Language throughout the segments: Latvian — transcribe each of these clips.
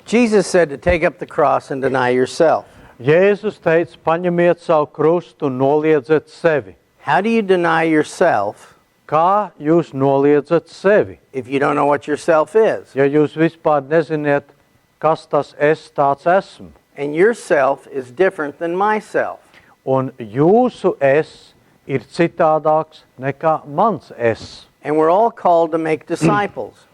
Jesus said to take up the cross and deny yourself. Jēzus teica, paņemiet savu krustu un noliedziet sevi. How do you deny yourself Kā jūs noliedzat sevi? if you don't know what yourself is? Ja jūs vispār neziniet, kas tas es tāds esmu. And yourself is different than myself. Un jūsu es ir citādāks nekā mans es. And we're all called to make disciples.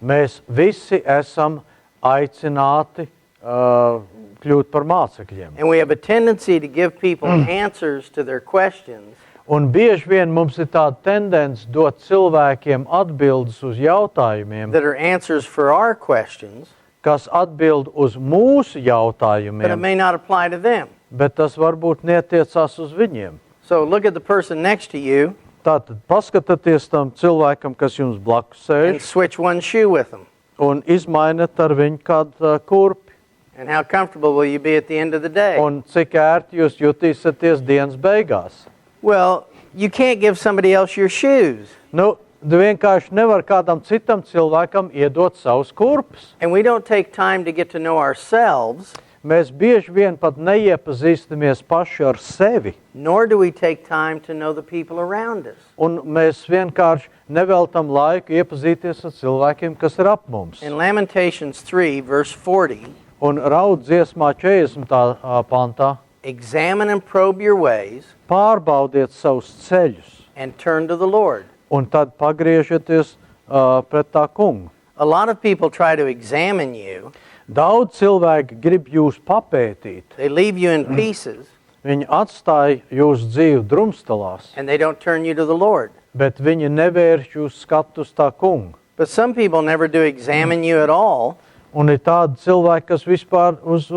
Mēs visi esam aicināti kļūt par mācekļiem. And we have a tendency to give people answers to their questions Un bieži vien mums ir tāda tendence dot cilvēkiem atbildes uz jautājumiem, that are answers for our questions, kas atbild uz mūsu but it jautājumiem, may not apply to them. bet tas varbūt netiecās uz viņiem. So look at the person next to you Tātad paskatieties tam cilvēkam, kas jums blakus and sēž, switch one shoe with them. un izmainiet ar viņu kādu kurpi. And how comfortable will you be at the end of the day? Un cik ērti jūs jutīsieties dienas beigās. Well, you can't give somebody else your shoes. Nu, tu vienkārši nevar kādam citam cilvēkam iedot savus kurpes. And we don't take time to get to know ourselves, Mēs bieži vien pat neiepazīstamies paši ar sevi, nor do we take time to know the people around us. un mēs vienkārši neveltam laiku iepazīties ar cilvēkiem, kas ir ap mums. In Lamentations 3, verse 40, Un raud dziesmā 40. pantā, examine and probe your ways pārbaudiet savus ceļus, and turn to the Lord. un tad pagriežieties pret tā kungu. A lot of people try to examine you. Daudz cilvēki grib jūs papētīt. They leave you in pieces, Viņi atstāja jūsu dzīvi drumstalās, and they don't turn you to the Lord. bet viņi nevērš jūs skatu uz tā kungu. But some people never do examine you at all, Un ir tādi cilvēki, kas vispār uz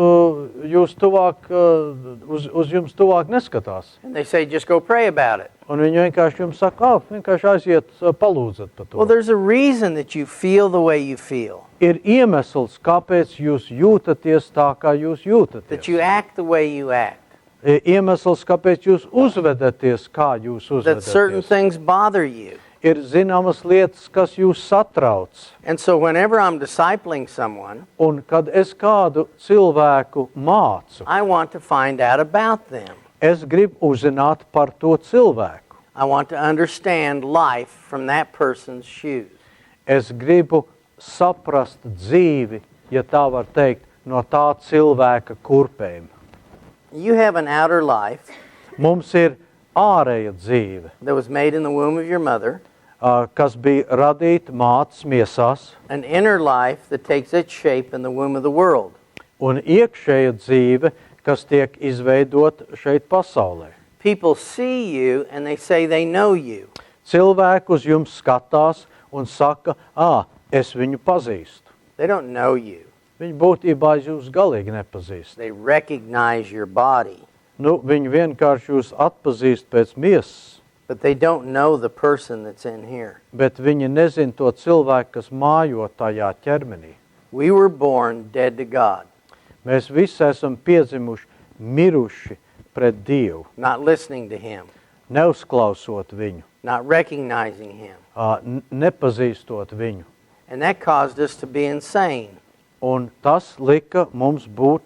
jums tuvāk neskatās. and they say, just go pray about it. Un viņi vienkārši jums saka, vienkārši aiziet, palūdzat par to. Well, there's a reason that you feel the way you feel, Ir iemesls, kāpēc jūs jūtaties tā, kā jūs that jūtaties. you act the way you act, Ir iemesls, kāpēc jūs uzvedaties, kā jūs that certain uzvedaties. things bother you. Ir zināmas lietas, kas jūs satrauc. And so whenever I'm discipling someone, Un kad es kādu cilvēku mācu, I want to find out about them. es gribu uzzināt par to cilvēku. I want to understand life from that person's shoes. Es gribu saprast dzīvi, ja tā var teikt, no tā cilvēka kurpēm. You have an outer life Mums ir ārēja dzīve, that was made in the womb of your mother, kas bija radīta mātes miesās, an inner life that takes its shape in the womb of the world. un iekšēja dzīve, kas tiek izveidota šeit pasaulē. People see you and they say they know you. Cilvēki uz jums skatās un saka, es viņu pazīstu. They don't know you. Viņi būtībā jūs galīgi nepazīst. They recognize your body, Nu, viņi vienkārši jūs atpazīst pēc miesas, but they don't know the person that's in here. bet viņi nezin to cilvēku, kas mājo tajā ķermenī. We were born dead to God, Mēs visi esam piedzimuši miruši pret Dievu, not listening to Him, neuzklausot viņu, not recognizing Him. nepazīstot viņu. And that caused us to be insane. Un tas lika mums būt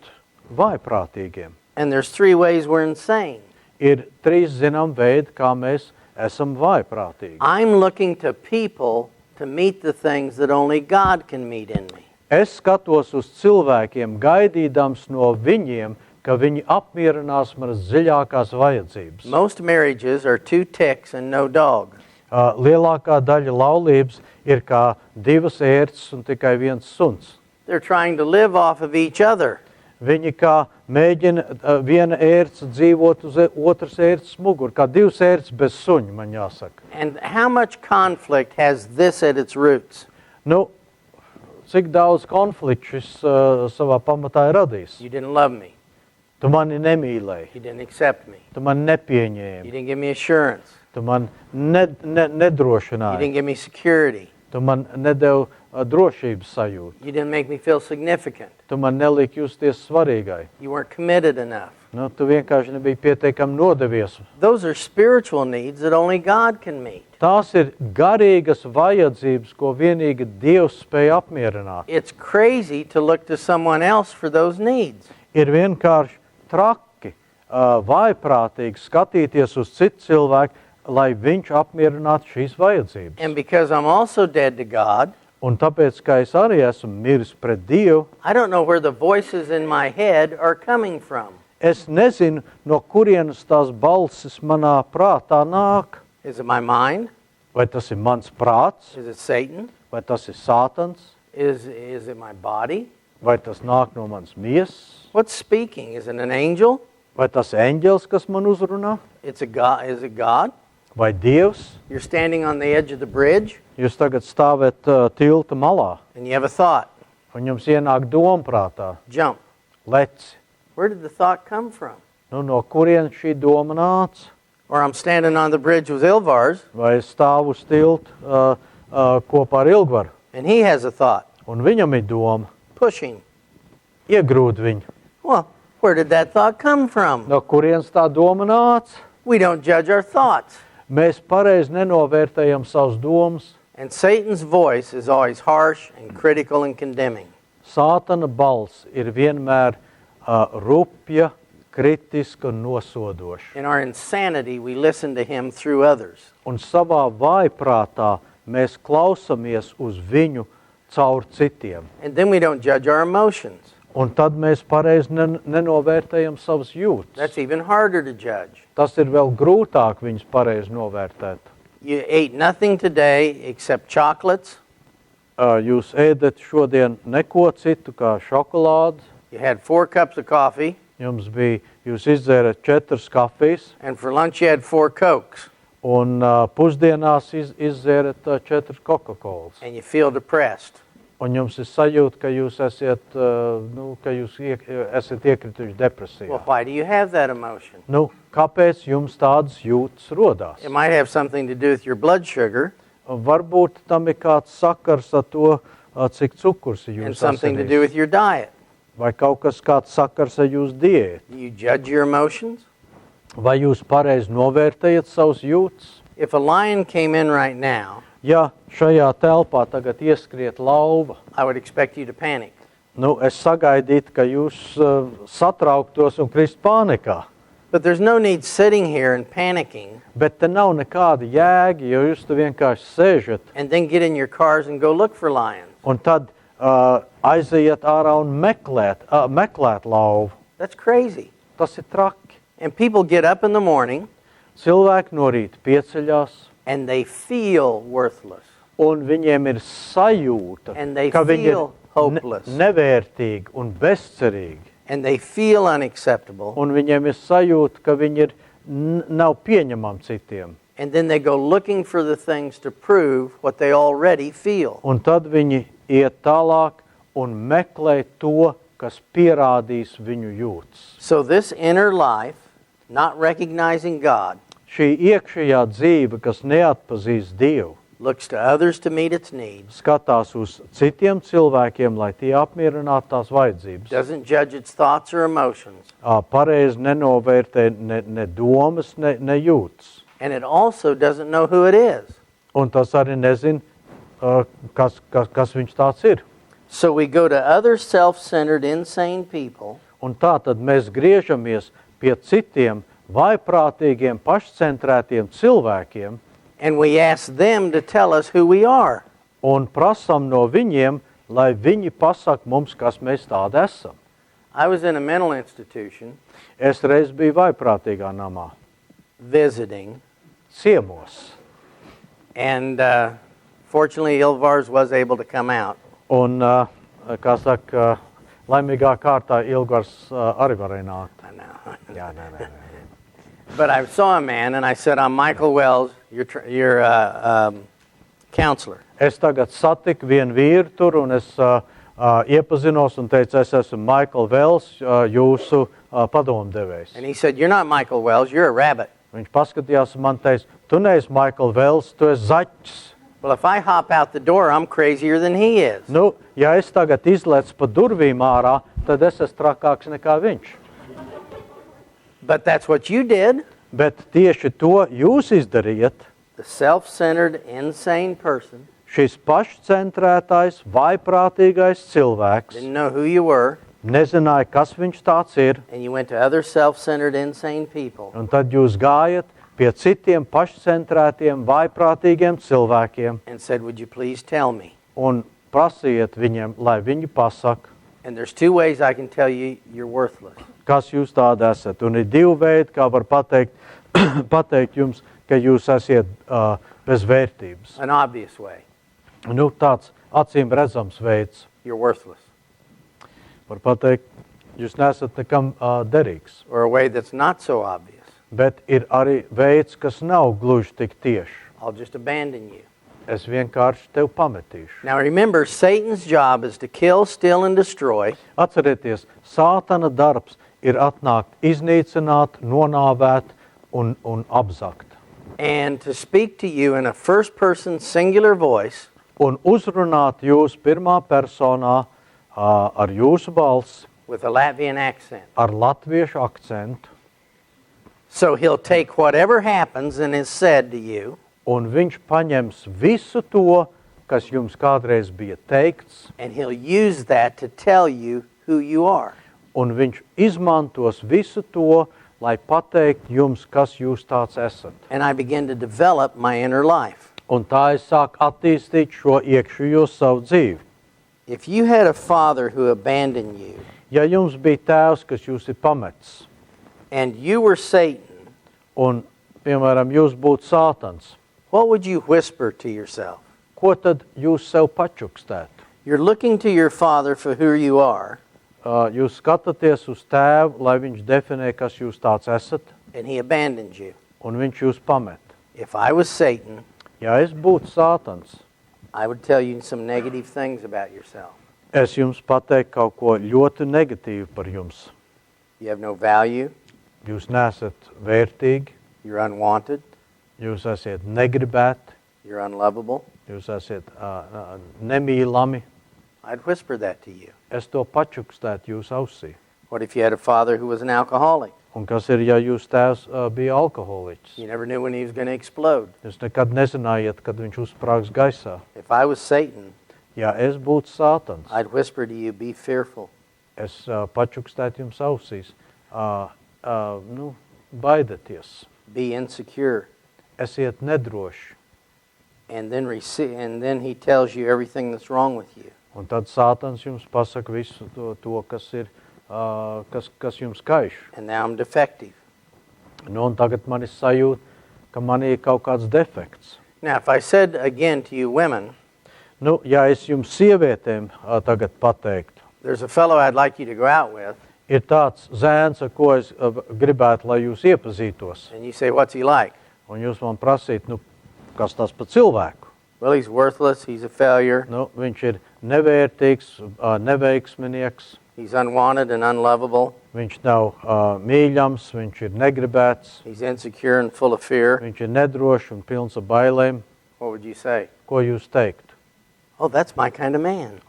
vājprātīgiem. And there's 3 ways we're insane. Ir 3 zinām veidi, kā mēs esam vājprātīgi. I'm looking to people to meet the things that only God can meet in me. Es skatos uz cilvēkiem, gaidīdams no viņiem, ka viņi apmierinās manas dziļākās vajadzības. Most marriages are 2 ticks and no dog. Lielākā daļa laulības ir kā 2 ērces un tikai 1 suns. They're trying to live off of each other. Viņi kā mēģina viena ērce dzīvot uz otras ērces muguru, kā 2 ērces bez suņa, man jāsaka. And how much conflict has this at its roots? Nu, cik daudz konfliktu šis savā pamatā ir radījis? You didn't love me. Tu mani nemīlēji, You didn't accept me. tu mani You nepieņēmi, didn't give me assurance. tu mani You nedrošināji, didn't give me security. Tu man nedevi drošības sajūtu. You didn't make me feel significant. Tu man neliki justies svarīgai. You weren't committed enough. Nu, tu vienkārši nebija pietiekami nodevies. Those are spiritual needs that only God can meet. Tās ir garīgas vajadzības, ko vienīgi Dievs spēj apmierināt. It's crazy to look to someone else for those needs. Ir vienkārši traki, vaiprātīgi skatīties uz citu cilvēku, lai viņš apmierinātu šīs vajadzības. And because I'm also dead to God, Un tāpēc, ka es arī esmu miris pret Dievu, I don't know where the voices in my head are coming from. es nezinu, no kurienes tās balsis manā prātā nāk. Is it my mind? Vai tas ir mans prāts, Is it Satan? vai tas ir Sātans, Is it my body? vai tas nāk no manas miesas, What's speaking? Is it an angel? vai tas ir eņģelis, kas man uzrunā, It's a God. Is it God? vai Dievs. You're standing on the edge of the bridge Jūs tagad stāvēt tilta malā, and you have a thought. un jums ienāk doma prātā, Jump. leci. Where did the thought come from? Nu, no kurienes šī doma nāca? Or I'm standing on the bridge with Ilgvars Vai es stāvu uz tilta kopā ar Ilgvaru, and he has a thought. un viņam ir doma Pushing. iegrūt viņu. Well, where did that thought come from? No kurienes tā doma nāca? We don't judge our thoughts. Mēs pareizi nenovērtējam savas domas. And Satan's voice is always harsh and critical and condemning. Sātana balss ir vienmēr rupja, kritiska un nosodoša. In our insanity, we listen to him through others. Un savā vājprātā mēs klausamies uz viņu caur citiem. And then we don't judge our emotions. Un tad mēs pareizi nenovērtējam savas jūtas. That's even harder to judge. Tas ir vēl grūtāk viņus pareizi novērtēt. You ate nothing today except chocolates. Jūs ēdat šodien neko citu kā šokolādi. You had 4 cups of coffee. Jūs izdzērat 4 kafijas. And for lunch you had 4 Cokes. Un pusdienās izdzērat 4 Coca-Colas. And you feel depressed. Un jums ir sajūta, ka jūs esat iekrituši depresijā. Well, why do you have that emotion? Nu, kāpēc jums tādas jūtas rodās? It might have something to do with your blood sugar Varbūt tam ir kāds sakars ar to, cik cukurs ir and jūsu something to do asinīs. with your diet. Vai kaut kas kāds sakars ar jūsu diētu. Do you judge your emotions? Vai jūs pareizi novērtējat savus jūtas? If a lion came in right now, Ja šajā telpā tagad ieskriet lauva, I would expect you to panic. nu, es sagaidītu, ka jūs satrauktos un krist pānikā. But there's no need sitting here and panicking Bet te nav nekāda jēga, jo jūs te vienkārši sēžat and then get in your cars and go look for lions. un tad aiziet ārā un meklēt lauvu. That's crazy. Tas ir traki. And people get up in the morning Cilvēki no rīta pieceļās and they feel worthless. un viņiem ir sajūta, And they ka viņi feel ir hopeless. nevērtīgi un bezcerīgi. And they feel unacceptable. Un viņiem ir sajūta, ka viņi ir nav pieņemami citiem. And then they go looking for the things to prove what they already feel. Un tad viņi iet tālāk un meklē to, kas pierādīs viņu jūtas. So this inner life, not recognizing God, Šī iekšējā dzīve, kas neatpazīst Dievu, looks to others to meet its needs, skatās uz citiem cilvēkiem, lai tie apmierinātu tās vajadzības. doesn't judge its thoughts or emotions, Pareizi nenovērtē ne domas, ne jūtas. and it also doesn't know who it is. Un tas arī nezin, kas viņš tāds ir. So we go to other self-centered, insane people, Un tā tad mēs griežamies pie citiem vaiprātīgiem, pašcentrētiem cilvēkiem and we ask them to tell us who we are. un prasam no viņiem, lai viņi pasaka mums, kas mēs tādi esam. I was in a mental institution Es reiz biju vaiprātīgā namā, visiting, ciemos, and fortunately Ilgvars was able to come out. un, kā saka, laimīgā kārtā Ilgvars arī varēja nākt. I know. Jā, nē. But I saw a man and I said, I'm Maikls Velss, your counselor. Es tagad satiku vienu vīru tur, un es iepazinos un teicu, es esmu Maikls Velss, jūsu padomdevējs. And he said, you're not Maikls Velss, you're a rabbit. Viņš paskatījās un man teica, tu neesi Maikls Velss, tu esi zaķis. Well, if I hop out the door, I'm crazier than he is. Nu, ja es tagad izlecu pa durvīm ārā, tad es esmu trakāks nekā viņš. But that's what you did. Bet tieši to jūs izdarījat. The self-centered, insane person Šis pašcentrētais, vaiprātīgais cilvēks didn't know who you were, nezināja, kas viņš tāds ir, and you went to other self-centered, insane people. un tad jūs gājat pie citiem pašcentrētiem, vaiprātīgiem cilvēkiem And said, would you please tell me? un prasiet viņiem, lai viņi pasaka, And there's two ways I can tell you you're worthless. kas jūs tādi esat. Un ir divi veidi, kā var pateikt jums, ka jūs esat bez vērtības. An obvious way. Nu, tāds acīm redzams veids. You're worthless. Var pateikt, jūs nesat nekam derīgs. Or a way that's not so obvious. Bet ir arī veids, kas nav gluži tik tieši. I'll just abandon you. Es vienkārši tev pametīšu. Now remember, Satan's job is to kill, steal, and destroy. Atcerieties, Sātana darbs ir atnākt, iznīcināt, nonāvēt un apzakt. And to speak to you in a first-person singular voice Un uzrunāt jūs pirmā personā ar jūsu balsi, with a Latvian accent. ar latviešu akcentu, So he'll take whatever happens and is said to you, un viņš paņems visu to, kas jums kādreiz bija teikts, and he'll use that to tell you who you are. un viņš izmantos visu to, lai pateikt jums, kas jūs tāds esat. And I begin to develop my inner life. Un tā es sāku attīstīt šo iekšējo savu dzīvi. If you had a father who abandoned you, Ja jums bija tēvs, kas jūs ir pametis, and you were Satan, un, piemēram, jūs būtu Sātans, what would you whisper to yourself? ko tad jūs sev pačukstētu? You're looking to your father for who you are, Jūs skatāties uz tēvu, lai viņš definē, kas jūs tāds esat, and he abandoned you. un viņš jūs pamet. If I was Satan, Ja es būtu Sātans, I would tell you some negative things about yourself. es jums pateiktu kaut ko ļoti negatīvu par jums. You have no value, Jūs nesat vērtīgi, you're unwanted, jūs esat negribēti, you're unlovable. jūs esat nemīlami. I'd whisper that to you. Es to pačukstētu jūsu ausī. What if you had a father who was an alcoholic? Un kas ir, ja jūs tēvs bija alkoholiķis? You never knew when he was going to explode. Jūs nekad nezinājiet, kad viņš uzsprāgs gaisā. If I was Satan, Ja es būtu Sātans, I'd whisper to you, be fearful. es pačukstētu jums ausīs. Baidieties, Be insecure. esiet nedroši. And then he tells you everything that's wrong with you. Un tad Sātans jums pasaka visu to kas ir, kas jums kaiš. And now I'm defective. Nu, un tagad man ir sajūta, ka man ir kaut kāds defekts. Now, if I said again to you women, Nu, ja es jums sievietēm tagad pateiktu, there's a fellow I'd like you to go out with, ir tāds zēns, ar ko es gribētu, lai jūs iepazītos. and you say, what's he like? Un jūs man prasīt, nu, kas tas pa cilvēku? Well, he's worthless, he's a failure, Nu, viņš ir nevērtīgs, neveiksminieks, he's unwanted and unlovable, viņš nav mīļams, viņš ir negribēts, he's insecure and full of fear. viņš ir nedrošs un pilns ar bailēm. What would you say? Ko jūs teiktu? Oh, that's my kind of man.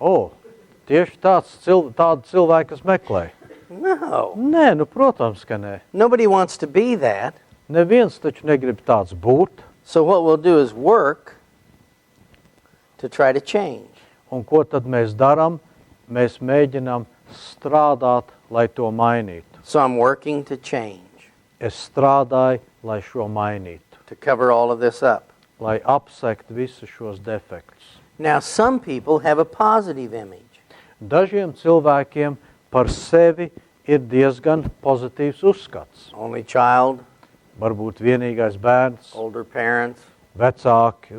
Tieši tādu cilvēku es meklēju. No. Nē, nu, protams, ka nē. Nobody wants to be that. Neviens taču negrib tāds būt. So what we'll do is work to try to change. Un ko tad mēs darām? Mēs mēģinām strādāt, lai to mainītu. So I'm working to change, Es strādāju, lai šo mainītu, to cover all of this up. lai apsektu visus šos defektus. Now, some people have a positive image. Dažiem cilvēkiem par sevi ir diezgan pozitīvs uzskats. Only child, Varbūt vienīgais bērns, older parents, vecāki,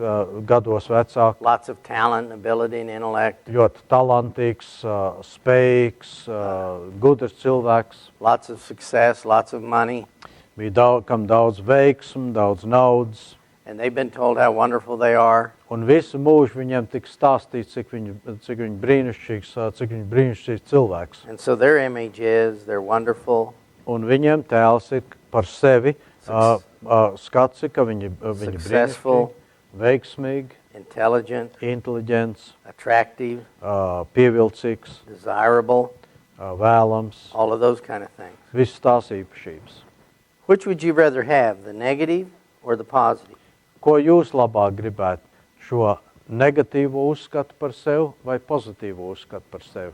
gados vecāki, lots of talent, ability, and intellect, ļoti talantīgs, spējīgs, gudrs cilvēks. lots of success, lots of money, Bija kam daudz veiksmu, daudz naudas. and they've been told how wonderful they are. Un visu mūžu viņiem tika stāstīts, cik viņi brīnišķīgs cilvēks. And so their image is they're wonderful, Un viņiem tēls ir par sevi skats, ka viņi successful, brīnišķīgi, veiksmīgi, intelligent, inteliģents, attractive, pievilcīgs, desirable, vēlams, all of those kind of things. visas tās īpašības. Which would you rather have, the negative or the positive? Ko jūs labāk gribētu? Šo negatīvo uzskatu par sevi vai pozitīvo uzskatu par sevi?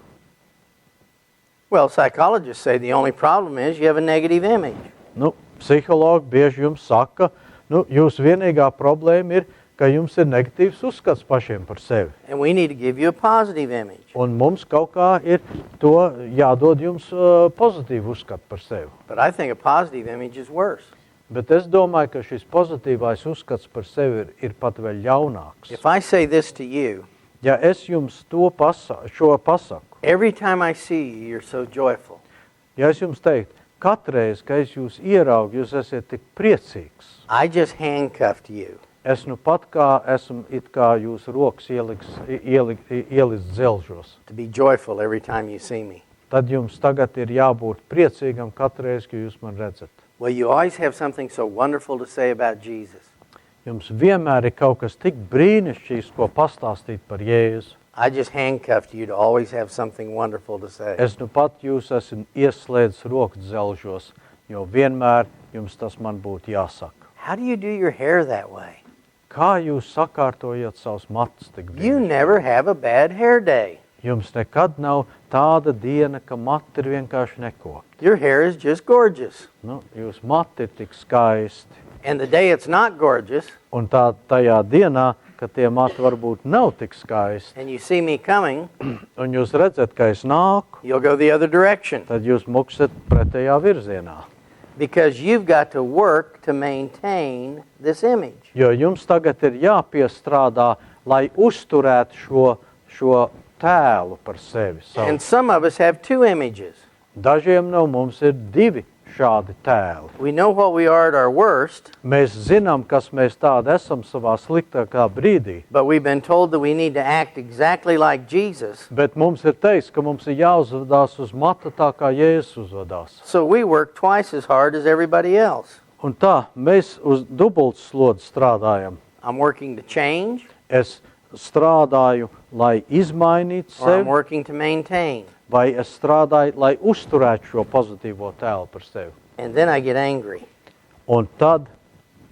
Well, psychologists say the only problem is you have a negative image. Nu, psihologi bieži jums saka, jūsu vienīgā problēma ir, ka jums ir negatīvs uzskats pašiem par sevi. And we need to give you a positive image. Un mums kaut kā ir to jādod jums pozitīvu uzskatu par sevi. But I think a positive image is worse. Bet es domāju, ka šis pozitīvais uzskats par sevi ir pat vēl ļaunāks. If I say this to you, Ja es jums šo pasaku, every time I see you, you're so joyful. ja es jums teiktu, katreiz, kad es jūs ieraugu, jūs esat tik priecīgs. I just handcuffed you. Es nu pat esmu it kā jūsu rokas ielikt dzelžos. To be joyful every time you see me. Tad jums tagad ir jābūt priecīgam katreiz, kad jūs man redzat. Well, you always have something so wonderful to say about Jesus. Jums vienmēr ir kaut kas tik brīnišķīgs, ko pastāstīt par Jēzu. I just handcuffed you to always have something wonderful to say. Es nu pat jūs esmu ieslēdzis rokas dzelžos, jo vienmēr jums tas man būtu jāsaka. How do you do your hair that way? Kā jūs sakārtojat savus matus tik You brīnišķīgi? never have a bad hair day. Jums nekad nav tāda diena, ka mati ir vienkārši nekopti. Your hair is just gorgeous. Jūs mati ir tik skaisti. And the day it's not gorgeous, Un tajā dienā, kad tie mati varbūt nav tik skaisti, and you see me coming, un jūs redzat, ka es nāku, you'll go the other direction. tad jūs muksat pretējā virzienā. Because you've got to work to maintain this image. Jo jums tagad ir jāpiestrādā, lai uzturētu šo tēlu par sevi. And some of us have two images. Dažiem no mums ir divi šādi tēli. We know what we are at our worst, Mēs zinām, kas mēs tādi esam savā sliktākā brīdī, but we've been told that we need to act exactly like Jesus. bet mums ir teikts, ka mums ir jāuzvedās uz mata tā, kā Jēzus uzvedās. So we work twice as hard as everybody else. Un tā, mēs uz dubultslodzi strādājam. I'm working to change, Es strādāju, lai izmainītu or I'm sevi, working to maintain. vai es strādāju, lai uzturētu šo pozitīvo tēlu par sevi. And then I get angry Un tad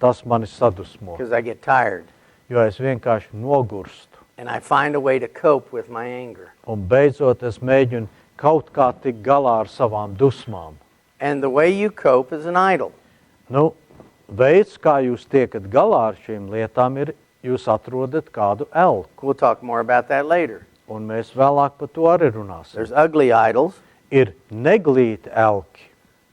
tas mani sadusmo, because I get tired. jo es vienkārši nogurstu. And I find a way to cope with my anger. Un beidzot es mēģinu kaut kā tikt galā ar savām dusmām. And the way you cope is an idol. Veids, kā jūs tiekat galā ar šīm lietām, ir, jūs atrodat kādu elku. We'll talk more about that later. Un mēs vēlāk par to arī runāsim. There's ugly idols, Ir neglīti elki,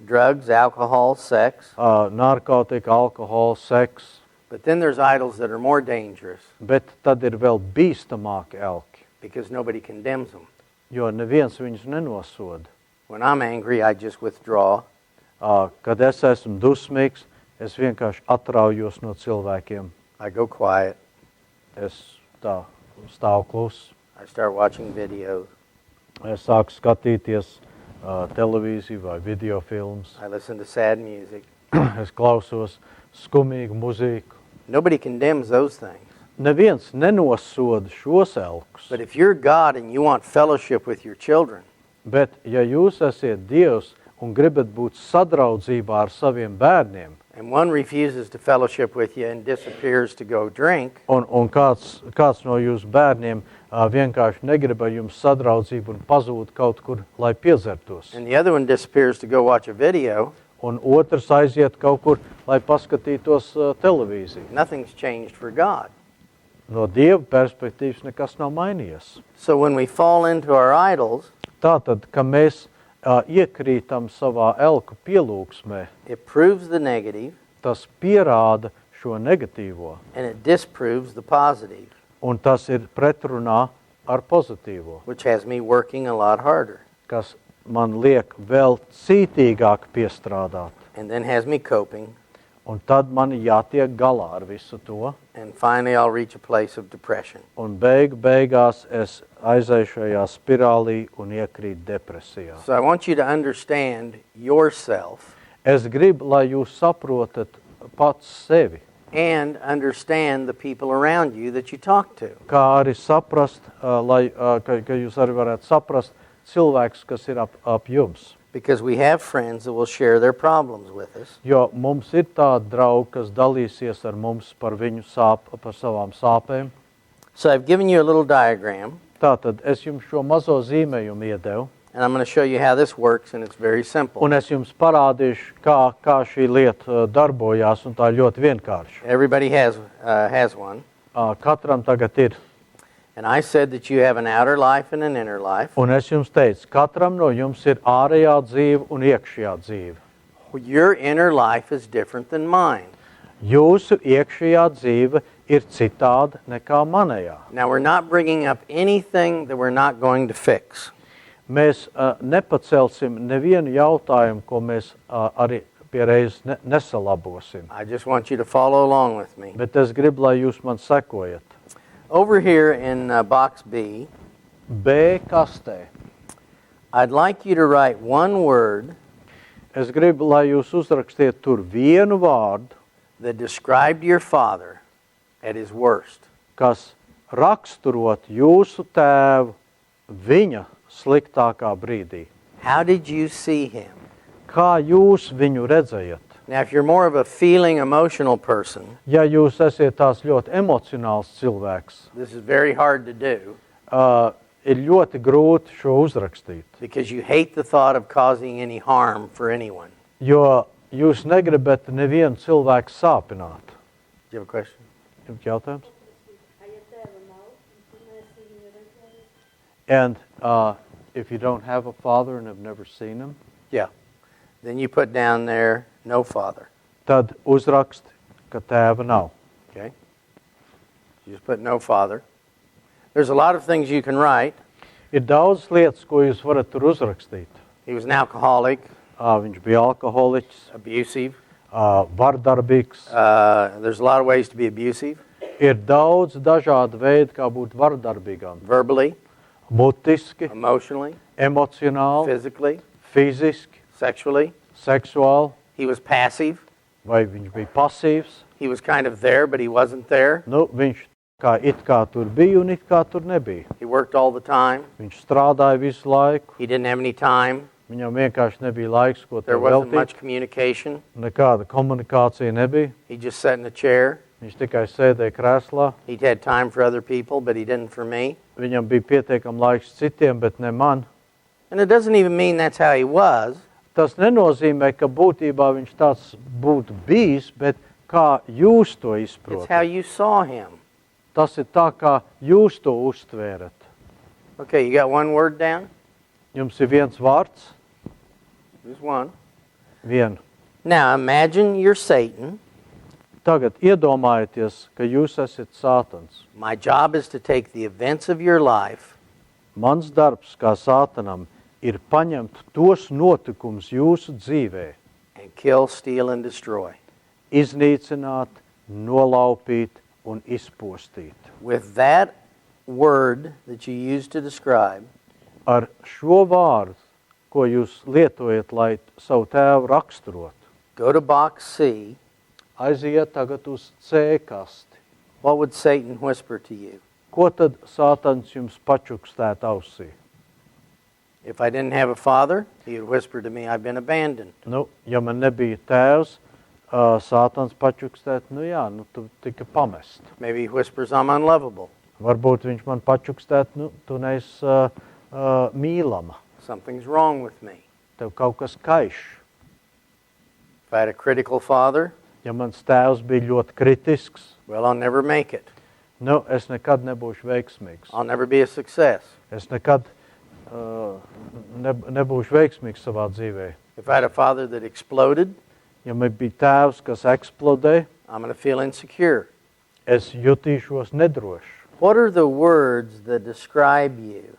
drugs, alcohol, sex. narkotika, alkohola, seks, But then there's idols that are more dangerous bet tad ir vēl bīstamāki elki, because nobody condemns them. jo neviens viņus nenosoda. When I'm angry, I just withdraw. Kad es esmu dusmīgs, es vienkārši atraujos no cilvēkiem. I go quiet. Es tā stāvu klusi. I start watching videos. Es sāku skatīties televīziju vai video filmas. I listen to sad music. Es klausos skumīgu muziku. Nobody condemns those things. Neviens nenosoda šos elkus. But if you're God and you want fellowship with your children, Bet, ja jūs esat Dievs un gribat būt sadraudzībā ar saviem bērniem, and one refuses to fellowship with you and disappears to go drink, un kāds no jūsu bērniem vienkārši negrib ar jums sadraudzību un pazūd kaut kur, lai piedzertos, and the other one disappears to go watch a video, un otrs aiziet kaut kur, lai paskatītos televīziju. nothing's changed for God. No Dieva perspektīvas nekas nav mainījies. So when we fall into our idols, Tātad, ka mēs iekrītam savā elku pielūgsmē, it proves the negative tas pierāda šo negatīvo, and it disproves the positive, un tas ir pretrunā ar pozitīvo, which has me working a lot harder kas man liek vēl cītīgāk piestrādāt. and then has me coping, Un tad man jātiek galā ar visu to, and finally I'll reach a place of depression. un beigās es aizēju šajā spirālī un iekrītu depresijā. So I want you to understand yourself Es gribu, lai jūs saprotat pats sevi. and understand the people around you that you talk to. Kā arī saprast, ka jūs arī varētu saprast cilvēkus, kas ir ap jums. Because we have friends that will share their problems with us. Jo mums ir tādi draugi, kas dalīsies ar mums par viņu par savām sāpēm. So I've given you a little diagram. Tātad es jums šo mazo zīmējumu iedevu. And I'm going to show you how this works, and it's very simple. Un es jums parādīšu, kā šī lieta darbojās, un tā ļoti vienkārši. Everybody has one. Katram tagad ir. And I said that you have an outer life and an inner life. Un es jums teicu, katram no jums ir ārējā dzīve un iekšējā dzīve. Your inner life is different than mine. Jūsu iekšējā dzīve ir citāda nekā manējā. Now, we're not bringing up anything that we're not going to fix. Mēs nepacelsim nevienu jautājumu, ko mēs arī pie reizes nesalabosim. I just want you to follow along with me. Bet es gribu, lai jūs man sekojat. Over here in box B, B kastē. I'd like you to write one word Es gribu, lai jūs uzrakstiet tur vienu vārdu, that described your father at his worst. kas raksturot jūsu tēvu viņa sliktākā brīdī. How did you see him? Kā jūs viņu redzējat? Now, if you're more of a feeling, emotional person, Ja jūs esiet tās ļoti emocionāls cilvēks, this is very hard to do ir ļoti grūti šo uzrakstīt, because you hate the thought of causing any harm for anyone. jo jūs negribat nevienu cilvēku sāpināt. Do you have a question? Jums jautājums? And if you don't have a father and have never seen him, Yeah. Then you put down there, no father. tad uzrakst, ka tēva nav. Okay? You just put no father. There's a lot of things you can write. Ir daudz lietas, ko jūs varat tur uzrakstīt. He was an alcoholic, Viņš bija alkoholiķis, abusive. vardarbīgs. There's a lot of ways to be abusive. Ir daudz dažādu veidu, kā būt vardarbīgam. Verbally, Mutiski, emotionally, emocionāli, physically, fiziski, sexually. seksuāli, He was passive. vai viņš bija pasīvs. He was kind of there, but he wasn't there. Viņš it kā tur bija un it kā tur nebija. He worked all the time. Viņš strādāja visu laiku, He didn't have any time. viņam vienkārši nebija laiks, ko There tev wasn't veltīt. much communication. Nekāda komunikācija nebija. He just sat in a chair. Viņš tikai sēdēja krēslā. He had time for other people, but he didn't for me. Viņam bija pietiekami laiks citiem, bet ne man. And it doesn't even mean that's how he was. Tas nenozīmē, ka būtībā viņš tāds būtu bijis, bet kā jūs to It's how izprotat. you saw him. Tas ir tā, kā jūs to uztvērat. Okay, you got one word down? Jums ir viens vārds, Just one. vien. Now imagine you're Satan. Tagad iedomājieties, ka jūs esat Sātans. My job is to take the events of your life Mans darbs kā Sātanam ir paņemt tos notikumus jūsu dzīvē, and kill, steal, and destroy. iznīcināt, nolaupīt un izpostīt. With that word that you use to describe, Ar šo vārdu, ko jūs lietojat, lai savu tēvu raksturot, go to box C. aiziet tagad uz C kasti. What would Satan whisper to you? Ko tad Sātans jums pačukstēt ausī? If I didn't have a father, he would whisper to me, I've been abandoned. Ja man nebija tēvs, Sātans pačukstēt, tu tika pamest. Maybe he whispers, I'm unlovable. Varbūt viņš man pačukstēt, tu neesi mīlama, Something's wrong with me. tev kaut kas kaišs. If I had a critical father, Ja mans tēvs bija ļoti kritisks, well, I'll never make it. es nekad nebūšu veiksmīgs. I'll never be a success. Es nekad nebūšu veiksmīgs savā dzīvē. If I had a father that exploded, Ja man bija tēvs, kas eksplodē, I'm going to feel insecure. es jutīšos nedrošs. What are the words that describe you?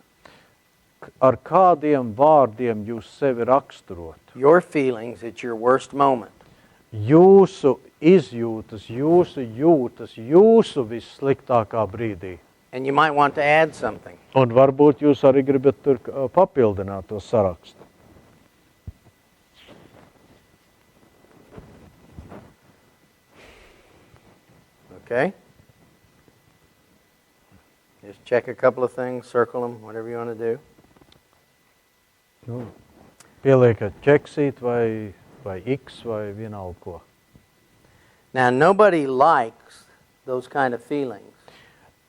Ar kādiem vārdiem jūs sevi raksturot? Your feelings at your worst moment. Jūsu izjūtas, jūsu jūtas, jūsu vissliktākā brīdī. And you might want to add something. Un varbūt jūs arī gribat tur papildināt to sarakstu. Okay? Just check a couple of things, circle them, whatever you want to do. Nu, pieliekat ķeksīt vai X vai vienalga ko. Now, nobody likes those kind of feelings.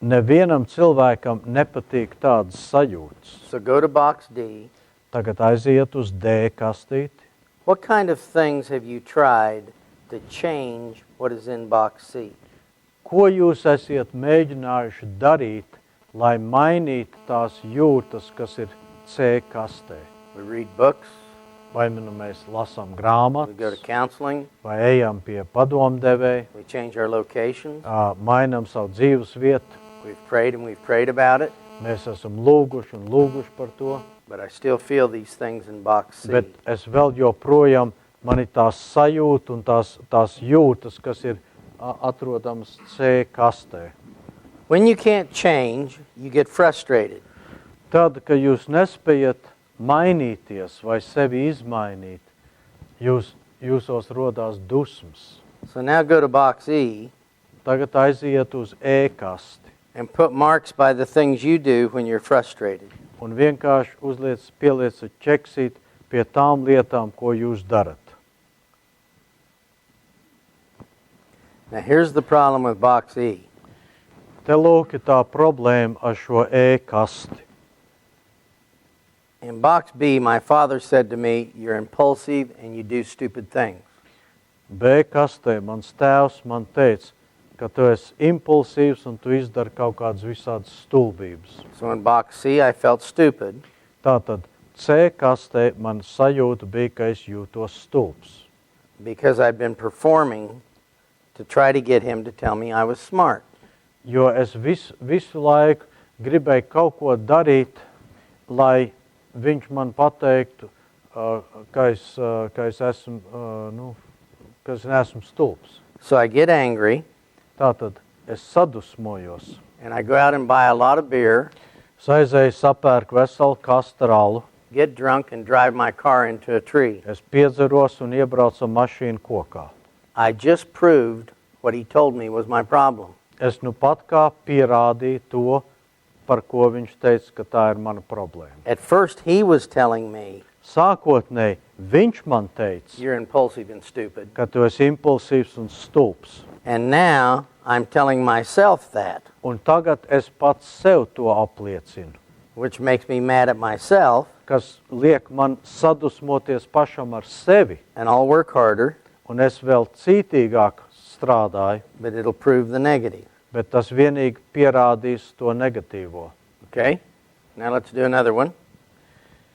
Nevienam cilvēkam nepatīk tādas sajūtas. So go to box D. Tagad aiziet uz D kastīti. What kind of things have you tried to change what is in box C? Ko jūs esat mēģinājuši darīt, lai mainītu tās jūtas, kas ir C kastē? We read books, Vai nu mēs lasām we go to grāmatas, counseling, vai ejam pie padomdevēja, we change our locations. mainām savu dzīves vietu. We've prayed and we've prayed about it, Mēs esam lūguši par to, but I still feel these things in box C. bet es vēl joprojām, man ir tās sajūta un tās jūtas, kas ir atrodamas C kastē. When you can't change, you get frustrated. Tad, kad jūs nespējat mainīties vai sevi izmainīt, jūsos rodās dusmas. So now go to box E Tagad aiziet uz E kasti and put marks by the things you do when you're frustrated. un vienkārši pieliecat ķeksīt pie tām lietām, ko jūs darat. Now here's the problem with box E. Te lūk ir tā problēma ar šo E kasti. In box B, my father said to me, you're impulsive and you do stupid things. B kastē mans tēvs man teica, ka tu esi impulsīvs un tu izdari kaut kādas visādas stulbības. So in box C, I felt stupid. Tātad C kastē man sajūta bija, ka es jūtos stulbs. Because I've been performing to try to get him to tell me I was smart. Jo es visu laiku gribēju kaut ko darīt, lai viņš man pateiktu, ka es neesmu stulbs. So I get angry Tātad es sadusmojos. and I go out and buy a lot of beer, Es aizēju sapērku veselu kastu ralu, get drunk and drive my car into a tree. es piedzeros un iebraucu ar mašīnu kokā. I just proved what he told me was my problem. Es nu pat kā pierādīju to, par ko viņš teica, ka tā ir mana problēma. At first, he was telling me, Sākotnēji viņš man teica, you're impulsive and stupid. ka tu esi impulsīvs un stulbs. And now I'm telling myself that, Un tagad es pats sev to apliecinu, which makes me mad at myself, kas liek man sadusmoties pašam ar sevi, and I'll work harder, un es vēl cītīgāk strādāju, but it'll prove the negative. bet tas vienīgi pierādīs to negatīvo. Okay? Now let's do another one.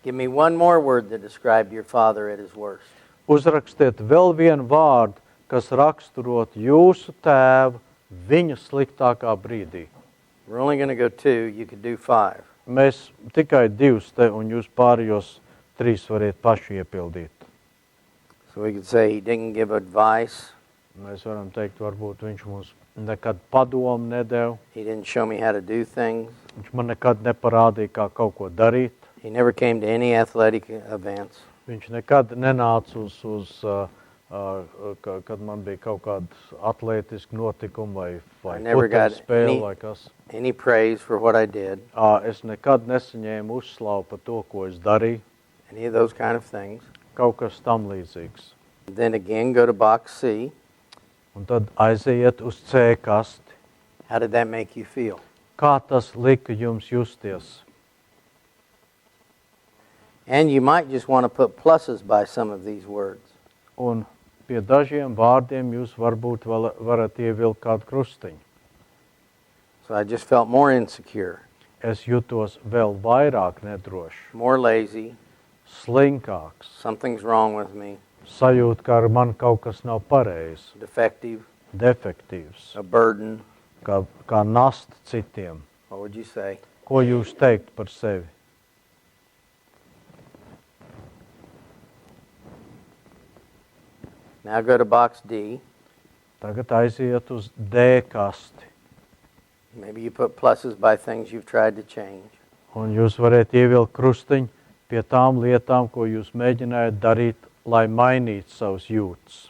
Give me one more word that described your father at his worst. Uzrakstiet vēl vienu vārdu, kas raksturot jūsu tēvu viņa sliktākā brīdī. We're only going to go 2. You could do 5. Mēs tikai 2 te, un jūs pārējos 3 variet paši iepildīt. So we could say he didn't give advice. Mēs varam teikt, varbūt viņš mums nekad padomu nedeva. He didn't show me how to do things. Viņš man nekad neparādīja, kā kaut ko darīt. He never came to any athletic events. Viņš nekad nenāca kad man bija kaut kāda atlētiska notikuma vai I never got spēle vai kas. any praise for what I did, Es nekad nesaņēmu uzslavu par to, ko es darīju. any of those kind of things. Kaut kas tam līdzīgs. Then again, go to box C. Un tad aiziet uz C kasti. How did that make you feel? Kā tas lika jums justies? And you might just want to put pluses by some of these words. Un pie dažiem vārdiem jūs varbūt varat ievilkt kādu krustiņu. So I just felt more insecure, Es jutos vēl vairāk nedrošs, more lazy, slinkāks, something's wrong with me, sajūt, ka ar man kaut kas nav pareizs, defective, defektīvs, a burden. kā nast citiem. What would you say? Ko jūs teikt par sevi? Now go to box D. Tagad aiziet uz D kasti. Maybe you put pluses by things you've tried to change. Un jūs varat ievilkt krustiņu pie tām lietām, ko jūs mēģinājat darīt, lai mainītu savus jūtas.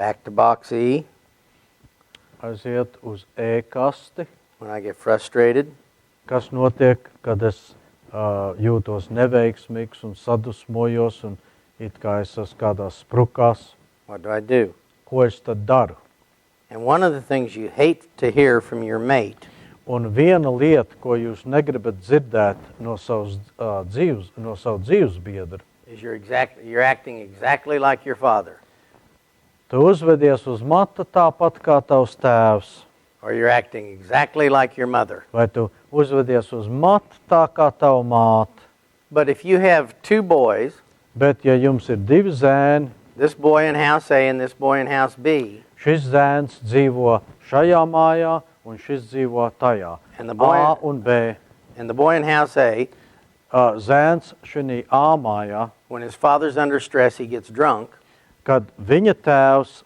back to box E aiziet uz e-kasti. when I get frustrated, Kas notiek, kad es jūtos neveiksmīgs un sadusmojos un it kā es esmu kādās sprukās? what do I do? Ko es tad daru? And one of the things you hate to hear from your mate Un viena lieta, ko jūs negribat dzirdēt no savu dzīves biedra, is you're acting exactly like your father, tu uzvedies uz mata tāpat kā tavs tēvs, or you're acting exactly like your mother. vai tu uzvedies uz mata tā kā tava māte. But if you have two boys, Bet ja jums ir divi zēni, this boy in house A and this boy in house B, šis zēns dzīvo šajā mājā un šis dzīvo tajā, And the boy- A un B. and the boy in house A, Zēns šajā A mājā, when his father's under stress, he gets drunk, kad viņa tēvs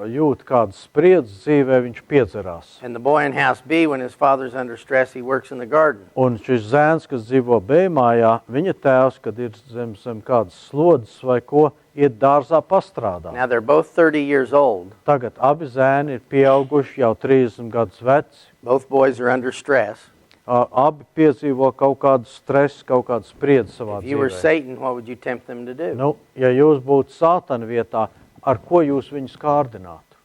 jūt kādu spriedzi dzīvē, viņš piedzerās. and the boy in house B, when his father's under stress, he works in the garden. Un šis zēns, kas dzīvo B mājā, viņa tēvs, kad ir zem kādas slodzes vai ko, iet dārzā pastrādāt. Now they're both 30 years old. Tagad abi zēni ir pieauguši, jau 30 gadus veci. Both boys are under stress. Abi piedzīvo kaut kādu stresu, kaut kādu spriedzi savā If you were dzīvē. Satan, what would you tempt them to do? Nu, ja jūs būtu Sātana vietā, ar ko jūs viņus kārdinātu?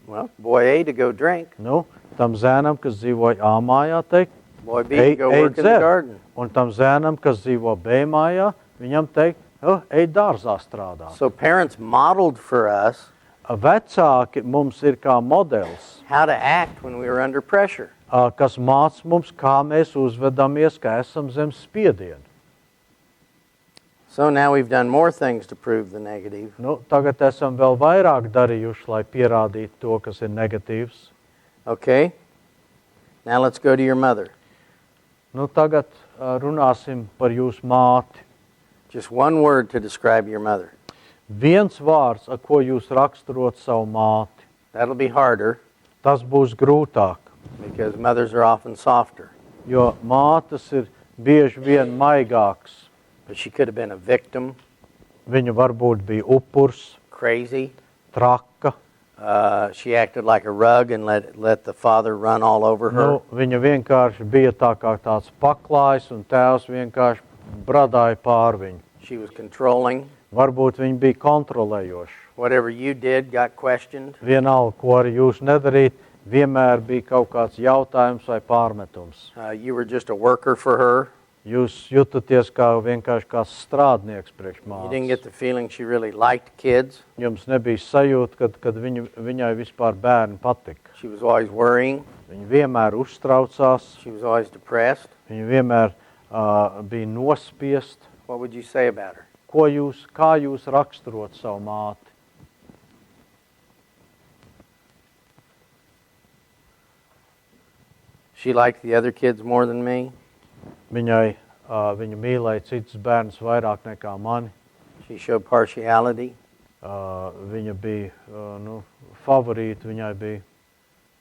Well, boy A to go drink, Nu, tam zēnam, kas dzīvoja A mājā, teikt, boy B to go work in the dzer. garden. Un tam zēnam, kas dzīvo B mājā, viņam teikt, ej dārzā strādāt. So parents modeled for us Vecāki mums ir kā modelis, how to act when we were under pressure. kas māca mums, kā mēs uzvedamies, ka esam zem spiediena. So now we've done more things to prove the negative. Nu, tagad esam vēl vairāk darījuši, lai pierādītu to, kas ir negatīvs. Okay? Now let's go to your mother. Nu, tagad runāsim par jūsu māti. Just one word to describe your mother. Viens vārds, ar ko jūs raksturot savu māti. That'll be harder Tas būs grūtāk, because mothers are often softer. jo mātes ir bieži vien maigāks. But she could have been a victim, Viņa varbūt bija upurs, crazy. traka. She acted like a rug and let the father run all over her. Nu, viņa vienkārši bija tā kā tāds paklājs un tēvs vienkārši bradāja pār viņu. She was controlling. Varbūt viņa bija kontrolējoša. Whatever you did got questioned. Vienalga, ko arī jūs nedarīt, vienmēr bija kaut kāds jautājums vai pārmetums. You were just a worker for her. Jūs jūtaties vienkārši kā strādnieks priekš You didn't get mātes. the feeling she really liked kids. Jums nebija sajūta, kad viņai vispār bērni patika. She was always worrying. Viņa vienmēr uztraucās, She was always depressed. viņa vienmēr bija nospiest. What would you say about her? Kā jūs raksturot savu māti? She liked the other kids more than me. Viņa mīlēja citus bērnus vairāk nekā mani. She showed partiality. Viņa bija favorīta, viņai bija.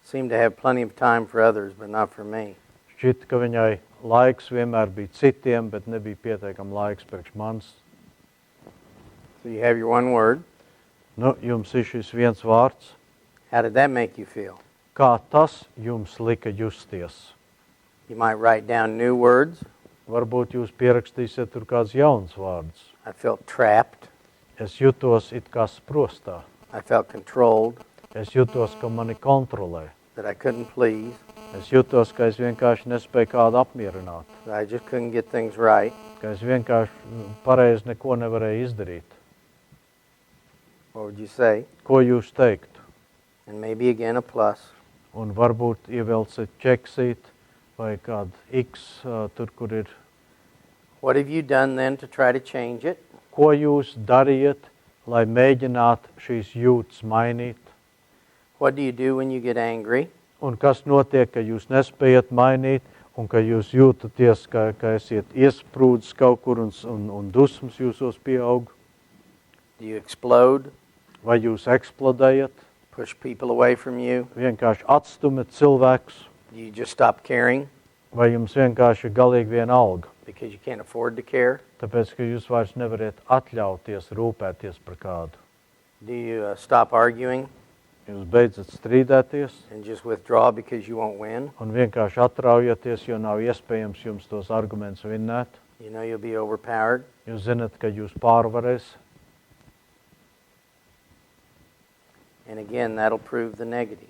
Seemed to have plenty of time for others, but not for me. Šķita, ka viņai laiks vienmēr bija citiem, bet nebija pietiekami laiks priekš manis. So you have your one word. Nu, jums ir šis viens vārds. How did that make you feel? Kā tas jums lika justies? You might write down new words. Varbūt jūs pierakstīsiet tur kāds jauns vārds. I felt trapped. Es jutos it kā sprostā. I felt controlled, Es jutos, ka mani kontrolē. that I couldn't please, Es jutos, ka es vienkārši nespēju kādu apmierināt. that I just couldn't get things right. Ka es vienkārši pareizi neko nevarēju izdarīt. What would you say? Ko jūs teiktu? And maybe again a plus. Un varbūt ievelciet čeksīt vai kādu X tur, kur ir. What have you done then to try to change it? Ko jūs dariet, lai mēģinātu šīs jūtas mainīt? What do you do when you get angry? Un kas notiek, ka jūs nespējat mainīt un ka jūs jūtaties, ka esiet iesprūdis kaut kur un dusmas jūsos pieaug? Do you explode? Vai jūs eksplodējat? Push people away from you? Vienkārši atstumat cilvēkus? Do you just stop caring Vai jums vienkārši ir galīgi vienalga? because you can't afford to care? Tāpēc, ka jūs vairs nevariet atļauties rūpēties par kādu. Do you stop arguing Jūs beidzat strīdēties and just withdraw because you won't win? un vienkārši atraujaties, jo nav iespējams jums tos argumentus vinnēt. You know you'll be overpowered. Jūs zinat, ka jūs pārvarēs. And again, that'll prove the negative.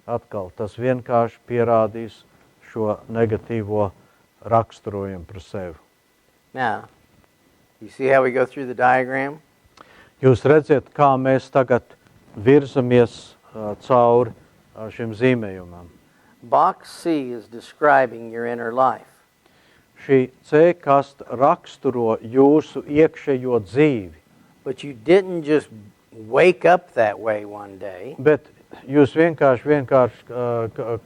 Atkal, tas vienkārši pierādīs šo negatīvo raksturojumu par sevi. Now, you see how we go through the diagram? Jūs redziet, kā mēs tagad virzamies cauri šim zīmējumam. Box C is describing your inner life. Šī C kasta raksturo jūsu iekšējo dzīvi, But you didn't just wake up that way one day. bet jūs vienkārši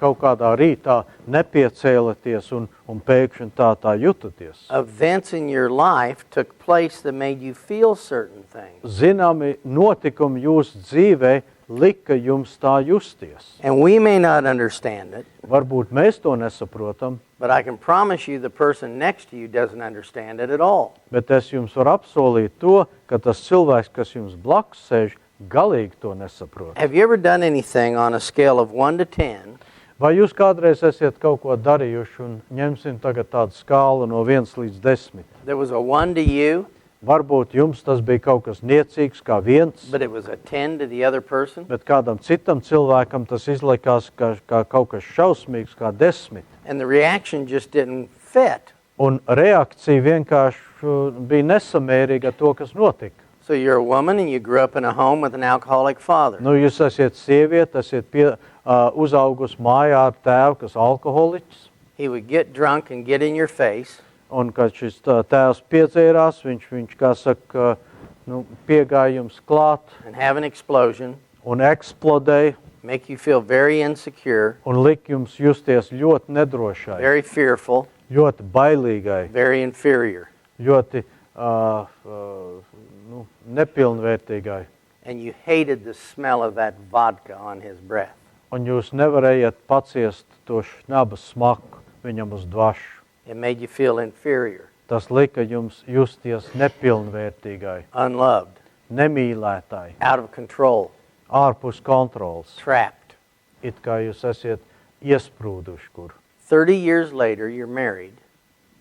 kaut kādā rītā nepiecēlaties un pēkšņi tā jutaties. Events in your life took place that made you feel certain things. Zināmi notikumi jūsu dzīvē lika jums tā justies. And we may not understand it, Varbūt mēs to nesaprotam, but I can promise you the person next to you doesn't understand it at all. bet es jums varu apsolīt to, ka tas cilvēks, kas jums blakus sēž, galīgi to nesaprot. Have you ever done anything on a scale of 1 to 10 Vai jūs kādreiz esat kaut ko darījuši un ņemsim tagad tādu skālu no 1 līdz 10? that was a 1 to you, Varbūt jums tas bija kaut kas niecīgs kā 1, but it was a 10 to the other person? bet kādam citam cilvēkam tas izlikās kā kaut kas šausmīgs kā 10. And the reaction just didn't fit. Un reakcija vienkārši bija nesamērīga ar to, kas notika. So you're a woman and you grew up in a home with an alcoholic father. Nu, jūs esat sieviete, esat uzaugusi mājā ar tēvu, kas alkoholiķis, He would get drunk and get in your face, un kad šis tēvs piedzērās, viņš kā saka, piegāja jums klāt and have an explosion, un eksplodēja, make you feel very insecure, un lika jums justies ļoti nedrošai, very fearful, ļoti bailīgai, very inferior. ļoti nepilnvērtīgai. And you hated the smell of that vodka on his breath. Un jūs nevarējat paciest to šnaba smaku viņam uz dvašu. It made you feel inferior, Tas lika jums justies nepilnvērtīgai, unloved, nemīlētai, out of control, ārpus kontrols. trapped. It kā jūs esat iesprūduši kur. 30 years later, you're married,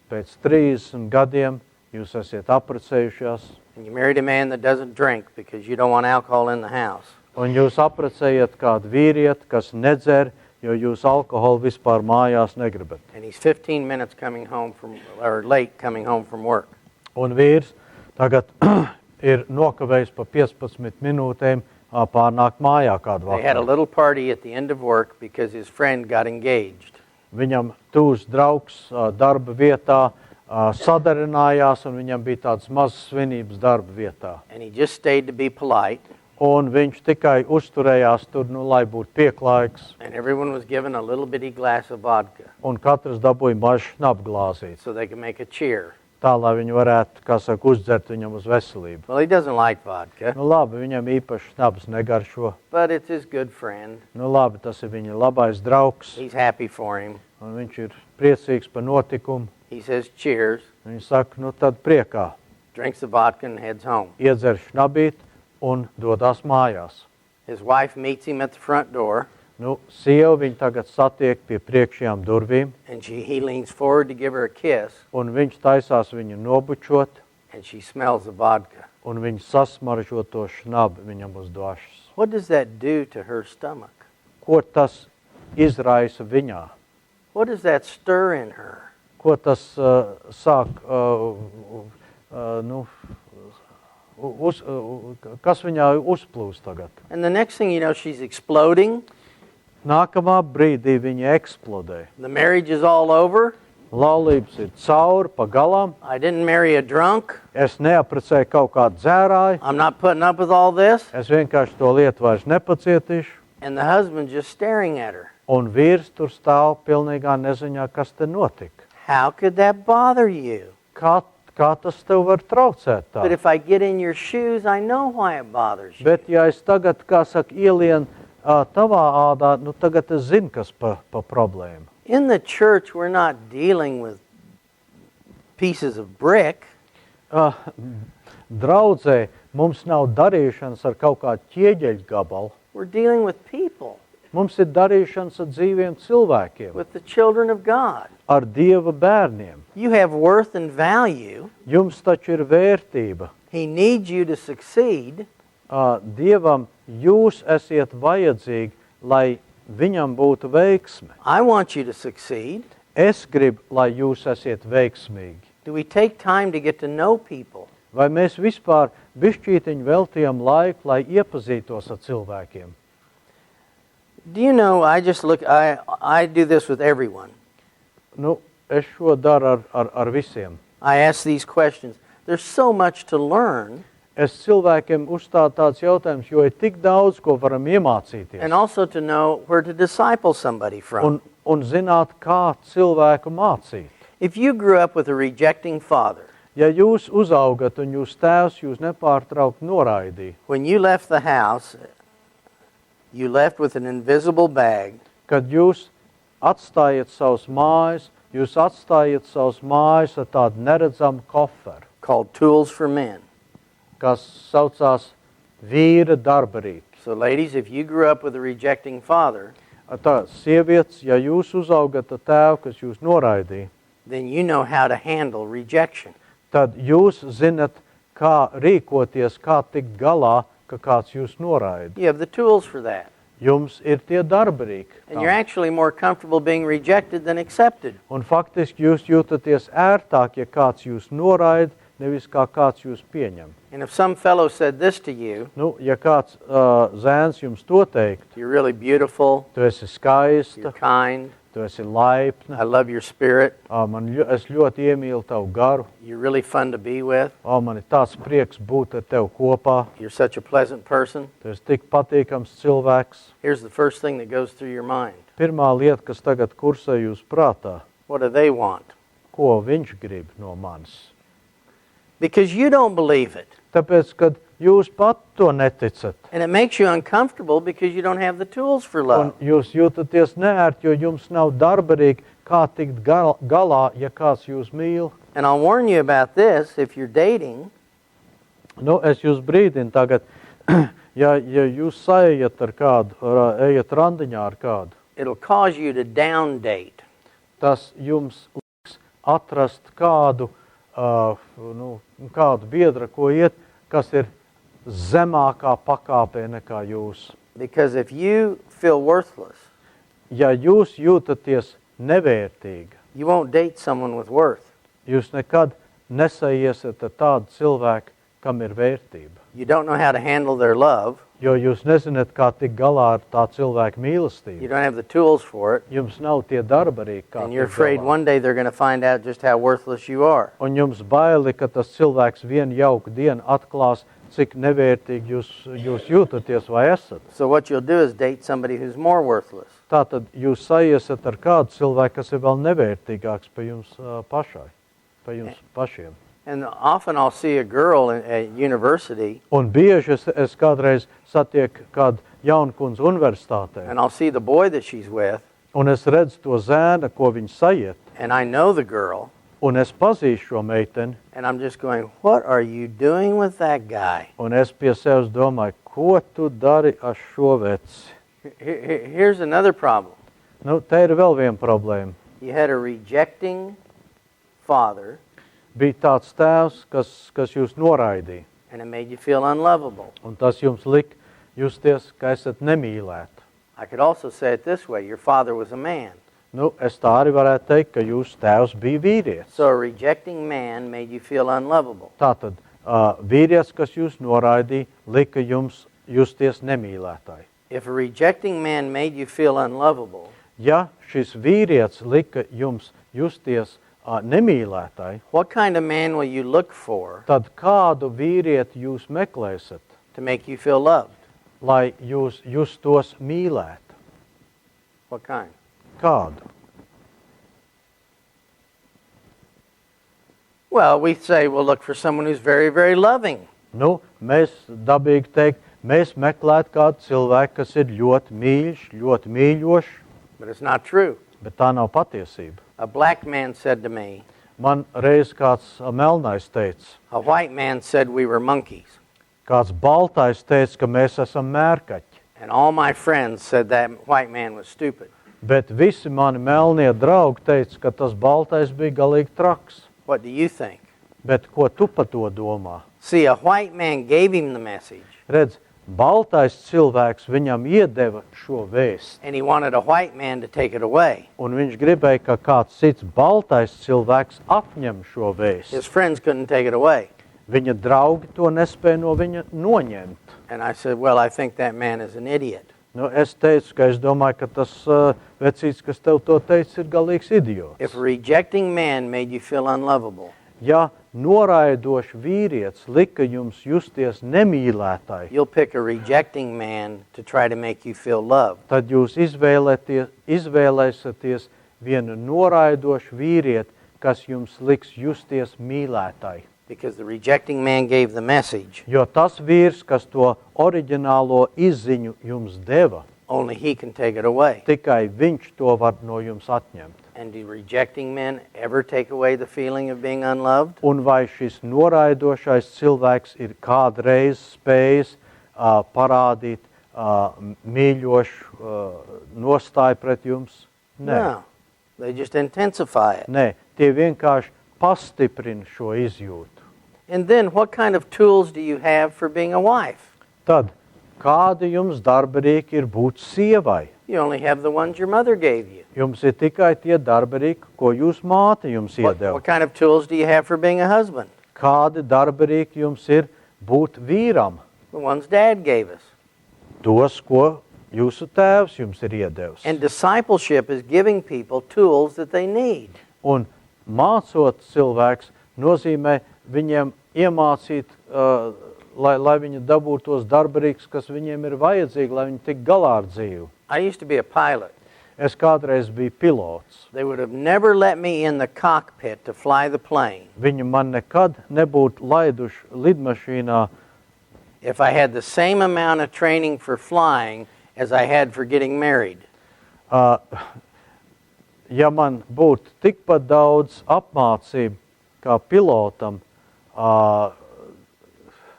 Pēc 30 gadiem jūs esat apprecējušās, and you married a man that doesn't drink because you don't want alcohol in the house. un jūs apprecējat kādu vīrieti, kas nedzer, jo jūs alkoholu vispār mājās negribat. And he's 15 minutes coming home late coming home from work. Un vīrs tagad ir nokavējis pa 15 minūtēm pārnākt mājā kādu They had a vakaru. little party at the end of work because his friend got engaged. Viņam tūs draugs darba vietā sadarinājās, un viņam bija tāds mazs svinības darba vietā. And he just stayed to be polite, Un viņš tikai uzturējās tur, lai būtu pieklājīgs, and everyone was given a little bitty glass of vodka un katrs dabūja mažu šnapglāzīti, so they could make a cheer. tā, lai viņi varētu, kā saka, uzdzert viņam uz veselību. Well, he doesn't like vodka, Nu labi, viņam īpaši šnabs negaršo. but it's his good friend. Nu labi, tas ir viņa labais draugs, He's happy for him. un viņš ir priecīgs par notikumu. He says cheers, Viņš saka, nu tad priekā, drinks the vodka and heads home. iedzer šnabīt un dodās mājās. His wife meets him at the front door, Nu, sieva viņu tagad satiek pie priekšējām durvīm, and he leans forward to give her a kiss, un viņš taisās viņu nobučot, and she smells the vodka. un viņš sasmaržo to šnabu viņam uz dvašas. What does that do to her stomach? Ko tas izraisa viņā? What does that stir in her? Ko tas sāk, kas viņā uzplūst tagad? And the next thing you know, she's exploding. Nākamā brīdī viņa eksplodē. The marriage is all over. Laulības ir cauri, pa galām. I didn't marry a drunk. Es neaprecēju kaut kādu dzērāju. I'm not putting up with all this. Es vienkārši to lietu vairs nepacietīšu. And the husband's just staring at her. Un vīrs tur stāv pilnīgā neziņā, kas te notika. How could that bother you? Kā tas tev var traucēt tā? But if I get in your shoes, I know why it bothers you. Bet ja es tagad, kā saka, ielienu tavā ādā, nu tagad es zinu, kas pa problēmu. In the church, we're not dealing with pieces of brick. Draudzē Mums nav darīšanas ar kaut kādu ķieģeļu gabalu. We're dealing with people, Mums ir darīšanas ar dzīviem cilvēkiem, with the children of God. ar Dieva bērniem. You have worth and value. Jums taču ir vērtība. He needs you to succeed. Dievam jūs esiet vajadzīgi, lai viņam būtu veiksme. I want you to succeed. Es gribu, lai jūs esiet veiksmīgi. Do we take time to get to know people? Vai mēs vispār bišķītiņu veltījam laiku, lai iepazītos ar cilvēkiem? Do you know, I do this with everyone. Nu, es šo daru ar visiem. I ask these questions. There's so much to learn. Es cilvēkiem uzstādu tāds jautājums, jo ir tik daudz, ko varam iemācīties. And also to know where to disciple somebody from. Un zināt, kā cilvēku mācīt. If you grew up with a rejecting father, Ja jūs uzaugat un jūs tēvs jūs nepārtraukt noraidīja, when you left the house, you left with an invisible bag, kad jūs atstājiet savus mājas, jūs atstājiet savus mājas ar tādu neredzamu koferu, called Tools for Men. kas saucās vīra darbarīki. So ladies, if you grew up with a rejecting father, Tā, sievietes, ja jūs uzaugat ar tēvu, kas jūs noraidīja, then you know how to handle rejection. tad jūs zinat, kā rīkoties, kā tikt galā, ka kāds jūs noraida. You have the tools for that. Jums ir tie darbarīki. And you're actually more comfortable being rejected than accepted. Un faktiski jūs jūtaties ērtāk, ja kāds jūs noraida, nevis kā kāds jūs pieņem. And if some fellow said this to you, Nu, ja kāds zēns jums to teikt, you're really beautiful, tu esi skaista, you're kind, tu esi laipna, I love your spirit, es ļoti iemīlu tavu garu, you're really fun to be with, man ir tāds prieks būt ar tevi kopā, you're such a pleasant person, tu esi tik patīkams cilvēks. here's the first thing that goes through your mind. Pirmā lieta, kas tagad kursē jūs prātā, What do they want? ko viņš grib no manis. Because you don't believe it. Tāpēc, kad jūs pat to neticat, And it makes you uncomfortable because you don't have the tools for un love. jūs jūtaties neērti, jo jums nav darbarīgi, kā tikt galā, ja kāds jūs mīl. And I'll warn you about this, if you're dating, Nu, es jūs brīdinu tagad, ja jūs saejat ar kādu, ejat randiņā ar kādu, it'll cause you to down date. tas jums liks atrast kādu, kādu biedra, ko iet, kas ir zemākā pakāpē nekā jūs. Because if you feel worthless, Ja jūs jūtaties nevērtīgi, you won't date someone with worth. jūs nekad nesaiesiet ar tādu cilvēku, kam ir vērtība. You don't know how to handle their love. Jo jūs nezināt, kā tikt galā ar tā cilvēka You mīlestību. don't have the tools for it. Jums nav tie darbarīgi, kā And you're tikt afraid galā. one day they're going to find out just how worthless you are. Un jums baili, ka tas cilvēks vienu jauku dienu atklās, cik nevērtīgi jūs jūtaties vai esat. So what you'll do is date somebody who's more worthless. Tātad jūs saiesiet ar kādu cilvēku, kas ir vēl nevērtīgāks pa jums pašai, pa jums pašiem. And often I'll see a girl at university, Un bieži es kādreiz satieku kādu jaunkundzi universitātē, and I'll see the boy that she's with, un es redzu to zēnu, ko viņa saiet, and I know the girl, un es pazīšu šo meiteni, and I'm just going, what are you doing with that guy? un es pie sevis domāju, ko tu dari ar šo veci? Here's another problem. Nu, te ir vēl viena problēma. You had a rejecting father, Bija tāds tēvs, kas jūs noraidīja, and it made you feel unlovable. un tas jums lika justies, ka esat nemīlēti. I could also say it this way, your father was a man. Nu, es tā arī varētu teikt, ka jūsu tēvs bija vīrietis. So a rejecting man made you feel unlovable. Tātad vīrietis, kas jūs noraidīja, lika jums justies nemīlētāji. If a rejecting man made you feel unlovable, Ja šis vīrietis lika jums justies nemīlētāji, what kind of man will you look for tad kādu vīrieti jūs meklēsiet, to make you feel loved? lai jūs justos mīlēt? What kind? Kādu? Well, we say we'll look for someone who's very, very loving. Nu, mēs dabīgi teikt, mēs meklētu kādu cilvēku, kas ir ļoti mīļš, ļoti mīļošs, But it's not true. bet tā nav patiesība. A black man said to me, Man reiz kāds melnais teica, a white man said we were monkeys. Kāds baltais teica, ka mēs esam mērkaķi, And all my friends said that white man was stupid. bet visi mani melnie draugi teica, ka tas baltais bija galīgi traks. What do you think? Bet ko tu par to domā? See, a white man gave him the message, Redz, baltais cilvēks viņam iedeva šo vēstu, and he wanted a white man to take it away. un viņš gribēja, ka kāds cits baltais cilvēks atņem šo vēstu. His friends couldn't take it away. Viņa draugi to nespēja no viņa noņemt. And I said, well, I think that man is an idiot. Nu, es teicu, ka es domāju, ka tas vecīts, kas tev to teica, ir galīgs idiots. If a rejecting man made you feel unlovable, Ja noraidošs vīrietis lika jums justies nemīlētai, you'll pick a rejecting man to try to make you feel loved. tad jūs izvēlēsieties vienu noraidošu vīrieti, kas jums liks justies mīlētai. Because the rejecting man gave the message, Jo tas vīrs, kas to oriģinālo izziņu jums deva, only he can take it away. tikai viņš to var no jums atņemt. And do rejecting men ever take away the feeling of being unloved? Un vai šis noraidošais cilvēks ir kādreiz spējis parādīt mīļošu nostāju pret jums? Nē. No. They just intensify it. Nē, tie vienkārši pastiprina šo izjūtu. And then what kind of tools do you have for being a wife? Tad, kādi jums darbarīki ir būt sievai? You only have the ones your mother gave you. Jums ir tikai tie darbarīki, ko jūs māte jums iedeva. What kind of tools do you have for being a husband? Kādi darbarīki jums ir būt vīram? The ones Dad gave us. Tos, ko jūsu tēvs jums ir iedevis. And discipleship is giving people tools that they need. Un mācot cilvēks nozīmē viņiem iemācīt, lai viņi dabūtu tos darbarīgus, kas viņiem ir vajadzīgi, lai viņi tik galā ar dzīvi. I used to be a pilot. Es kādreiz biju pilots. They would have never let me in the cockpit to fly the plane Viņi man nekad nebūtu laiduši lidmašīnā, if I had the same amount of training for flying as I had for getting married. ja man būtu tikpat daudz apmācību kā pilotam,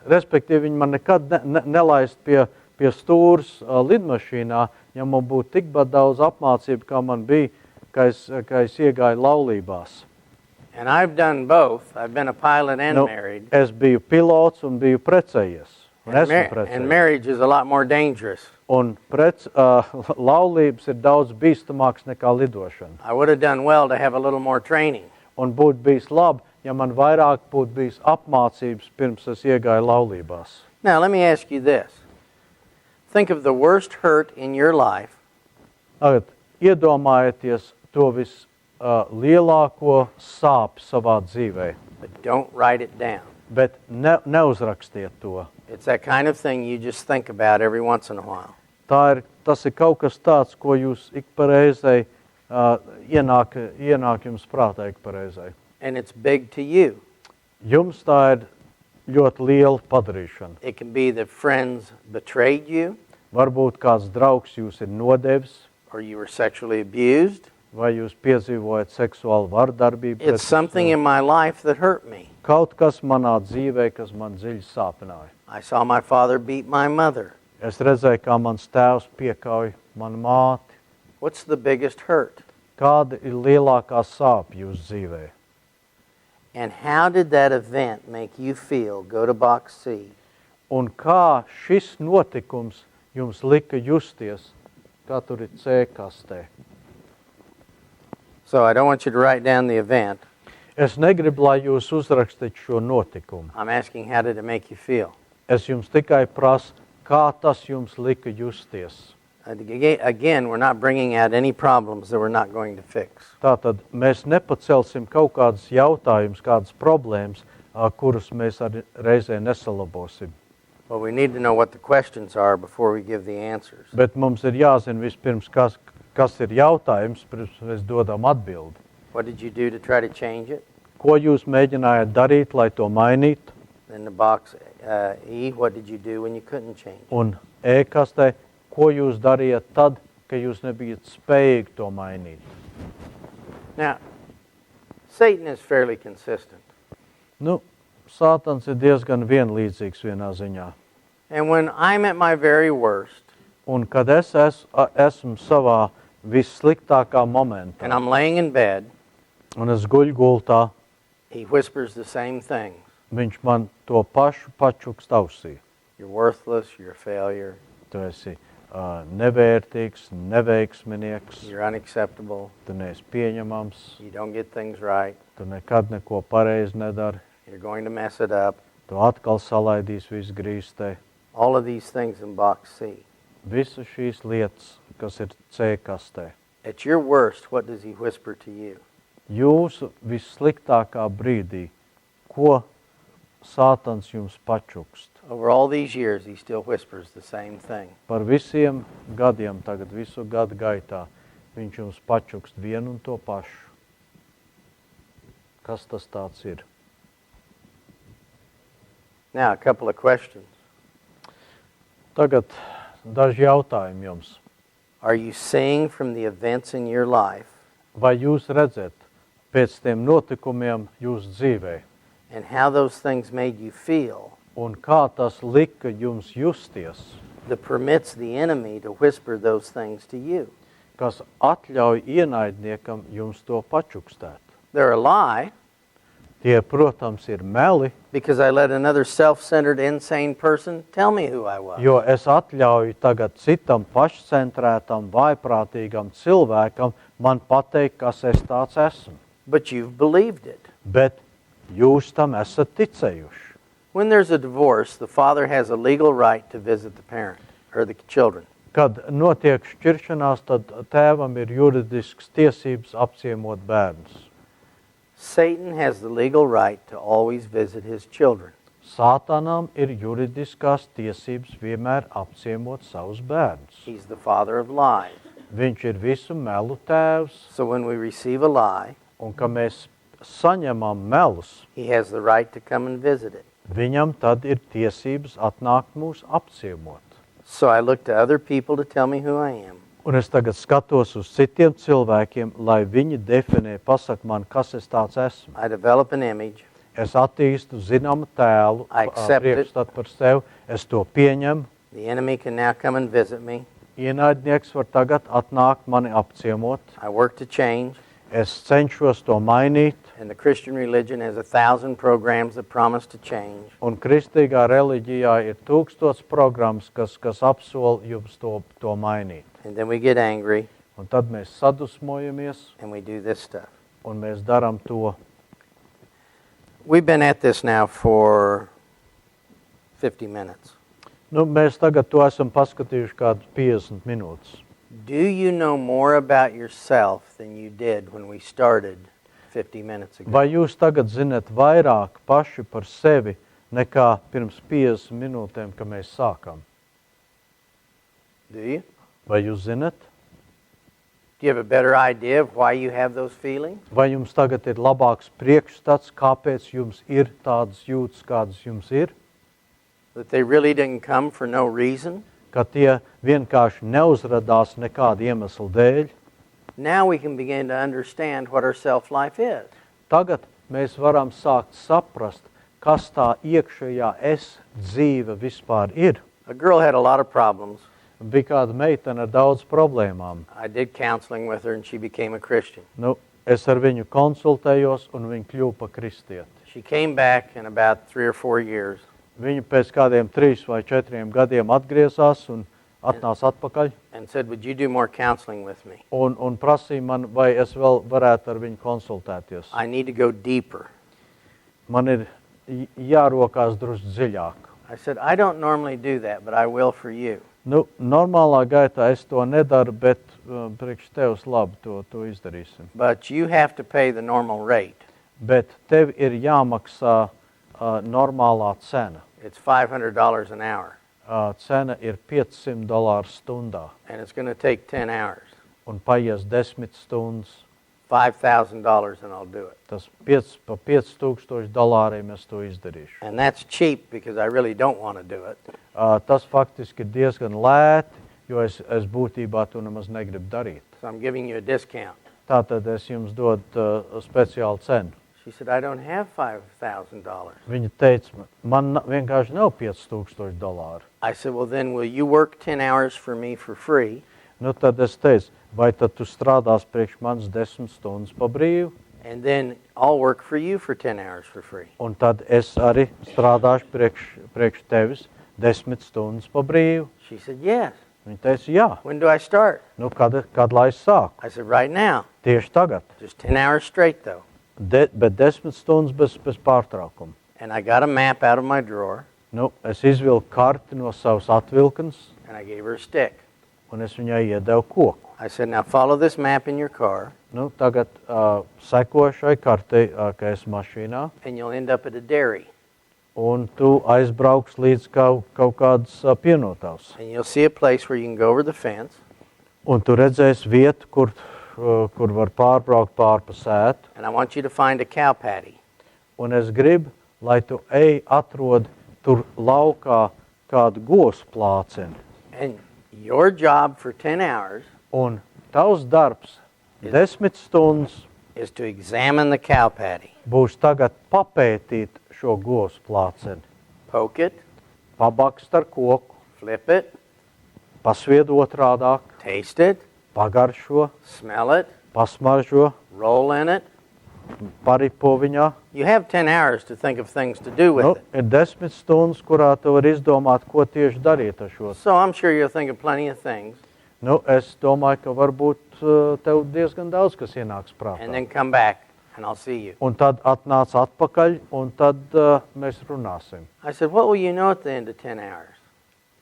respektīvi viņi man nekad nelaist pie stūras lidmašīnā, ja man būtu tikpat daudz apmācību, kā man bija, kā es iegāju laulībās. And I've done both. I've been a pilot and married. Es biju pilots un biju precējies. Un esmu precējies. And marriage is a lot more dangerous. Un laulības ir daudz bīstamāks nekā lidošana. I would have done well to have a little more training. Un būtu bijis labi, ja man vairāk būtu bijis apmācības pirms es iegāju laulībās. Now, let me ask you this. Think of the worst hurt in your life. Tagad iedomājieties to vislielāko sāpi savā dzīvē, But don't write it down. bet neuzrakstiet to. It's that kind of thing you just think about every once in a while. Tas ir kaut kas tāds, ko jūs ik pa reizei ienāk jums prātā ik pa reizei. And it's big to you. Jums tā ir ļoti liela padarīšana. It can be that friends betrayed you, Varbūt kāds draugs jūs ir nodevis, or you were sexually abused. vai jūs piedzīvojat seksuālu vardarbību. It's something in my life that hurt me. Kaut kas manā dzīvē, kas man dziļi sāpināja. I saw my father beat my mother. Es redzēju, kā mans tēvs piekauj manu māti. What's the biggest hurt? Kāda ir lielākā sāpe jūsu dzīvē? And how did that event make you feel? Go to box C. Un kā šis notikums jums lika justies, kā tur ir C kastē? So I don't want you to write down the event. Es negribu, lai jūs uzrakstat šo notikumu. I'm asking, how did it make you feel? Es jums tikai prasu, kā tas jums lika justies. Again, we're not bringing out any problems that we're not going to fix. Tātad mēs nepacelsim kaut kādus jautājumus, kādas problēmas, kurus mēs arī reizē nesalabosim. Well, we need to know what the questions are before we give the answers. Bet mums ir jāzina vispirms, kas ir jautājums, pirms mēs dodam atbildi. What did you do to try to change it? Ko jūs mēģinājāt darīt, lai to mainītu? In the box E, what did you do when you couldn't change it? Un E-kastē, ko jūs darījāt tad, kad jūs nebijat spējīgi to mainīt? Now, Satan is fairly consistent. Nu, Sātans ir diezgan vienlīdzīgs vienā ziņā. And when I'm at my very worst, Un kad es esmu savā vissliktākā and momentā, I'm laying in bed, un es guļu gultā, he whispers the same things. viņš man to pašu pačukst ausī. You're worthless, you're a failure, Tu esi nevērtīgs, neveiksminieks, you're unacceptable, tu neesi pieņemams, you don't get things right, tu nekad neko pareizi nedari, you're going to mess it up. tu atkal salaidīsi visu grīstē. All of these things in box C. Visas šīs lietas, kas ir C kastē. At your worst, what does he whisper to you? Jūsu vissliktākā brīdī, ko Sātans jums pačukst? Over all these years, he still whispers the same thing. Par visiem gadiem, tagad visu gadu gaitā, viņš jums pačukst vienu un to pašu. Kas tas tāds ir? Now, a couple of questions. Tagad daži jautājumi jums. Are you seeing from the events in your life Vai jūs redzat pēc tiem notikumiem jūsu dzīvē? and how those things made you feel Un kā tas lika jums justies, that permits the enemy to whisper those things to you? kas atļauj ienaidniekam jums to pačukstēt? They're a lie Tie, protams, ir meli, because I let another self-centered, insane person tell me who I was. jo es atļauju tagad citam pašcentrētam, vaiprātīgam cilvēkam man pateikt, kas es tāds esmu. But you've believed it. Bet jūs tam esat ticējuši. When there's a divorce, the father has a legal right to visit the parent or the children. Kad notiek šķiršanās, tad tēvam ir juridisks tiesības apciemot bērnus. Satan has the legal right to always visit his children. Sātanam ir juridiskās tiesības vienmēr apciemot savus bērnus. He's the father of lies. Viņš ir visu melu tēvs, So when we receive a lie, un ka mēs saņemam melus, he has the right to come and visit it. viņam tad ir tiesības atnākt mūs apciemot. So I look to other people to tell me who I am. Un es tagad skatos uz citiem cilvēkiem, lai viņi definē, pasaka man, kas es tāds esmu. I develop an image. Es attīstu zināmu tēlu, I accept it. priekšstatu par sevi, es to pieņemu. The enemy can now come and visit me. Ienaidnieks var tagad atnākt mani apciemot. I work to change. Es cenšos to mainīt, And the Christian religion has 1,000 programs that promise to change. un kristīgā reliģijā ir 1000 programmas, kas apsola jums to mainīt. And then we get angry Un tad mēs sadusmojamies, and we do this stuff. un mēs darām to. We've been at this now for 50 minutes. Nu, mēs tagad to esam paskatījuši kādu 50 minūtes. Do you know more about yourself than you did when we started 50 minutes ago? Vai jūs tagad zinat vairāk paši par sevi nekā pirms 50 minūtēm, kad mēs sākam? Do you? Vai jūs zinat? Do you have a better idea of why you have those feelings? Vai jums tagad ir labāks priekšstats, kāpēc jums ir tādas jūtas, kādas jums ir? That they really didn't come for no reason? Ka tie vienkārši neuzradās nekāda iemesla dēļ? Now we can begin to understand what our self-life is. Tagad mēs varam sākt saprast, kas tā iekšējā dzīve vispār ir. A girl had a lot of problems. Bija kāda meitene ar daudz problēmām. I did counseling with her and she became a Christian. Nu, es ar viņu konsultējos un viņa kļuva par kristieti. She came back in about 3 or 4 years. Viņa pēc kādiem 3 vai 4 gadiem atgriezās un atnāca atpakaļ and said, would you do more counseling with me? un prasīja man, vai es vēl varētu ar viņu konsultēties. I need to go deeper. Man ir jārokās drusku dziļāk. I said, I don't normally do that, but I will for you. Nu, normālā gaitā es to nedaru, bet priekš tevs labi to izdarīsim. But you have to pay the normal rate. Bet tev ir jāmaksā normālā cena. It's $500 an hour. Cena ir $500 stundā And it's going to take 10 hours. un paies 10 stundas. $5,000 and I'll do it. Tas par $5,000 es to izdarīšu. And that's cheap because I really don't want to do it. Tas faktiski ir diezgan lēti, jo es būtībā to nemaz negribu darīt. So I'm giving you a discount. Tātad es jums dodu speciālu cenu. She said, I don't have $5,000. Viņa teica, man vienkārši nav $5,000. I said, well, then will you work 10 hours for me for free? Nu, tad es teicu, vai tad tu strādās priekš manas 10 stundas pa brīvu? And then I'll work for you for 10 hours for free. Un tad es arī strādāšu priekš tevis 10 stundas pa brīvu. She said, yes. Viņa teica, jā. When do I start? Nu, kad lai es sāku? I said, right now. Tieši tagad. Just 10 hours straight, though. Bet 10 stundas bez pārtraukuma. And I got a map out of my drawer, Nu, es izvilku karti no savas atvilknes, and I gave her a stick. un es viņai iedevu koku. I said, now follow this map in your car, Nu, tagad seko šai kartei, ka es mašīnā, and you'll end up at a dairy. un tu aizbrauks līdz kaut kādas pienotavas. And you'll see a place where you can go over the fence, Un tu redzēsi vietu, kur var pārbraukt pār pa sētu. and I want you to find a cow patty. Un es gribu, lai tu atrod tur laukā kādu gosu plāceni. And your job for 10 hours Un tavs darbs 10 stundas is to examine the cow patty. būs tagad papētīt šo gosu plāceni. Poke it, Pabakst ar koku, flip it, pasvied otrādāk, taste it, pagaršo, smell it, pasmaržo, roll in it. paripo viņā. You have 10 hours to think of things to do with Nu, it. ir 10 stundas, kurā tu vari izdomāt, ko tieši darīt ar šo. So I'm sure you'll think of plenty of things, Nu, es domāju, ka varbūt tev diezgan daudz, kas ienāks prātā. and then come back, and I'll see you. Un tad atnāc atpakaļ, un tad mēs runāsim. I said, what will you know at the end of 10 hours?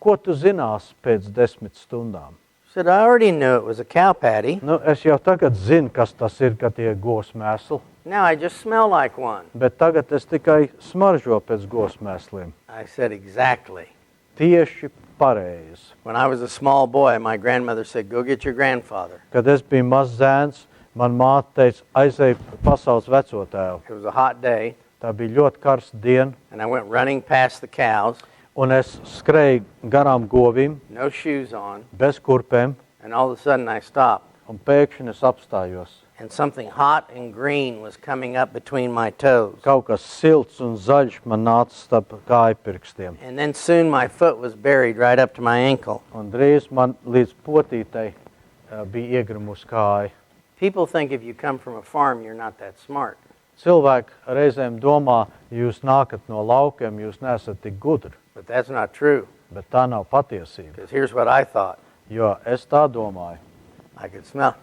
Ko tu zinās pēc 10 stundām? She said, I already knew it was a cow patty. Nu, es jau tagad zinu, kas tas ir, ka tie gosmēsli, Now I just smell like one. bet tagad es tikai smaržo pēc gosmēsliem. I said, exactly. Tieši pareizi. When I was a small boy, my grandmother said, go get your grandfather. Kad es biju mazs zēns, man māte teica, aizej pasaules veco tēvu. It was a hot day, Tā bija ļoti karsta diena, and I went running past the cows, un es skrēju garām govīm, no shoes on, bez kurpēm, and all of a sudden I stopped, un pēkšņi es apstājos. and something hot and green was coming up between my toes. Kaut kas silts un zaļš man nāca starp kājpirkstiem. And then soon my foot was buried right up to my ankle. Un drīz man līdz potītei bija iegrimusi kāja. People think if you come from a farm, you're not that smart. Cilvēki reizēm domā, ja jūs nākat no laukiem, jūs neesat tik gudri. But that's not true, Bet tā nav patiesība. because here's what I thought. Jo es tā domāju. I could smell.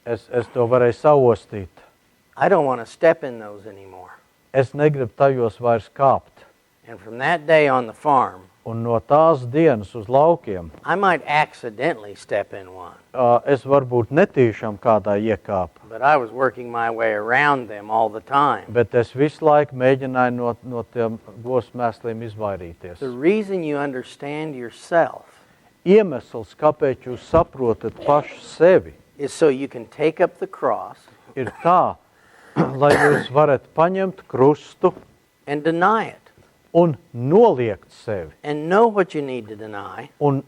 Es to varēju saostīt. I don't want to step in those anymore. Es negribu tajos vairs kāpt. And from that day on the farm, Un no tās dienas uz laukiem I might accidentally step in one, es varbūt netīšām kādā iekāpu. but I was working my way around them all the time. Bet es visu laiku mēģināju no tiem gosmēsliem izvairīties. The reason you understand yourself Iemesls, kāpēc jūs saprotat paši sevi, is so you can take up the cross ir tā, lai jūs varat paņemt krustu and deny it un noliegt sevi and know what you need to deny un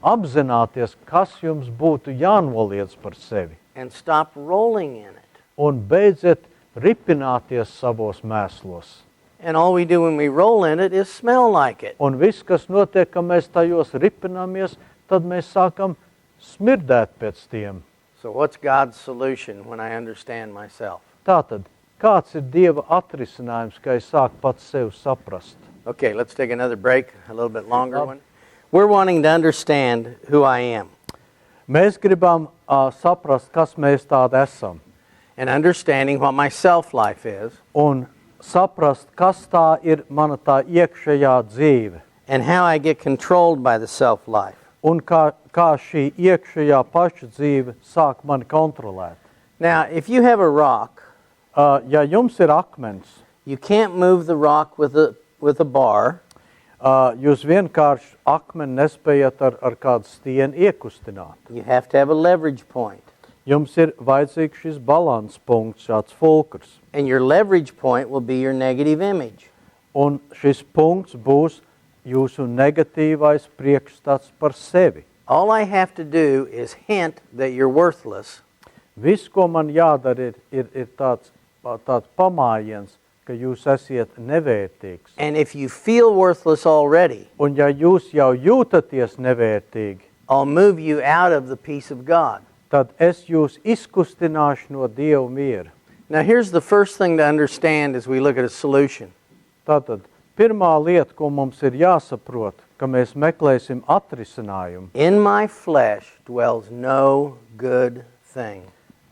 apzināties, kas jums būtu jānoliedz par sevi. and stop rolling in it. Un beidziet ripināties savos mēslos. And all we do when we roll in it is smell like it. Un viss, kas notiek, ka mēs tajos ripināmies, tad mēs sākam smirdēt pēc tiem. So what's God's solution when I understand myself? Tātad, kāds ir Dieva atrisinājums, ka es sāku pats sevi saprast? Okay, let's take another break, a little bit longer one. We're wanting to understand who I am. Mēs gribam saprast, kas mēs tādi esam. And understanding what my self-life is. Un saprast, kas tā ir mana tā iekšējā dzīve. And how I get controlled by the self-life. Un kā šī iekšējā paša dzīve sāk mani kontrolēt. Now, if you have a rock, Ja jums ir akmens, you can't move the rock with a bar. jūs vienkārši akmeni nespējat ar kādu stieni iekustināt. You have to have a leverage point. Jums ir vajadzīgs šis balans punkts, šāds fulkrs. And your leverage point will be your negative image. Un šis punkts būs jūsu negatīvais priekšstats par sevi. All I have to do is hint that you're worthless. Viss, ko man jādara, ir tāds tāds pamājiens, ka jūs esiet nevērtīgs. And if you feel worthless already, Un ja jūs jau jūtaties nevērtīgi, I'll move you out of the peace of God. tad es jūs izkustināšu no Dieva miera. Now here's the first thing to understand as we look at a solution. Tātad, pirmā lieta, ko mums ir jāsaprot, ka mēs meklēsim atrisinājumu. In my flesh dwells no good thing.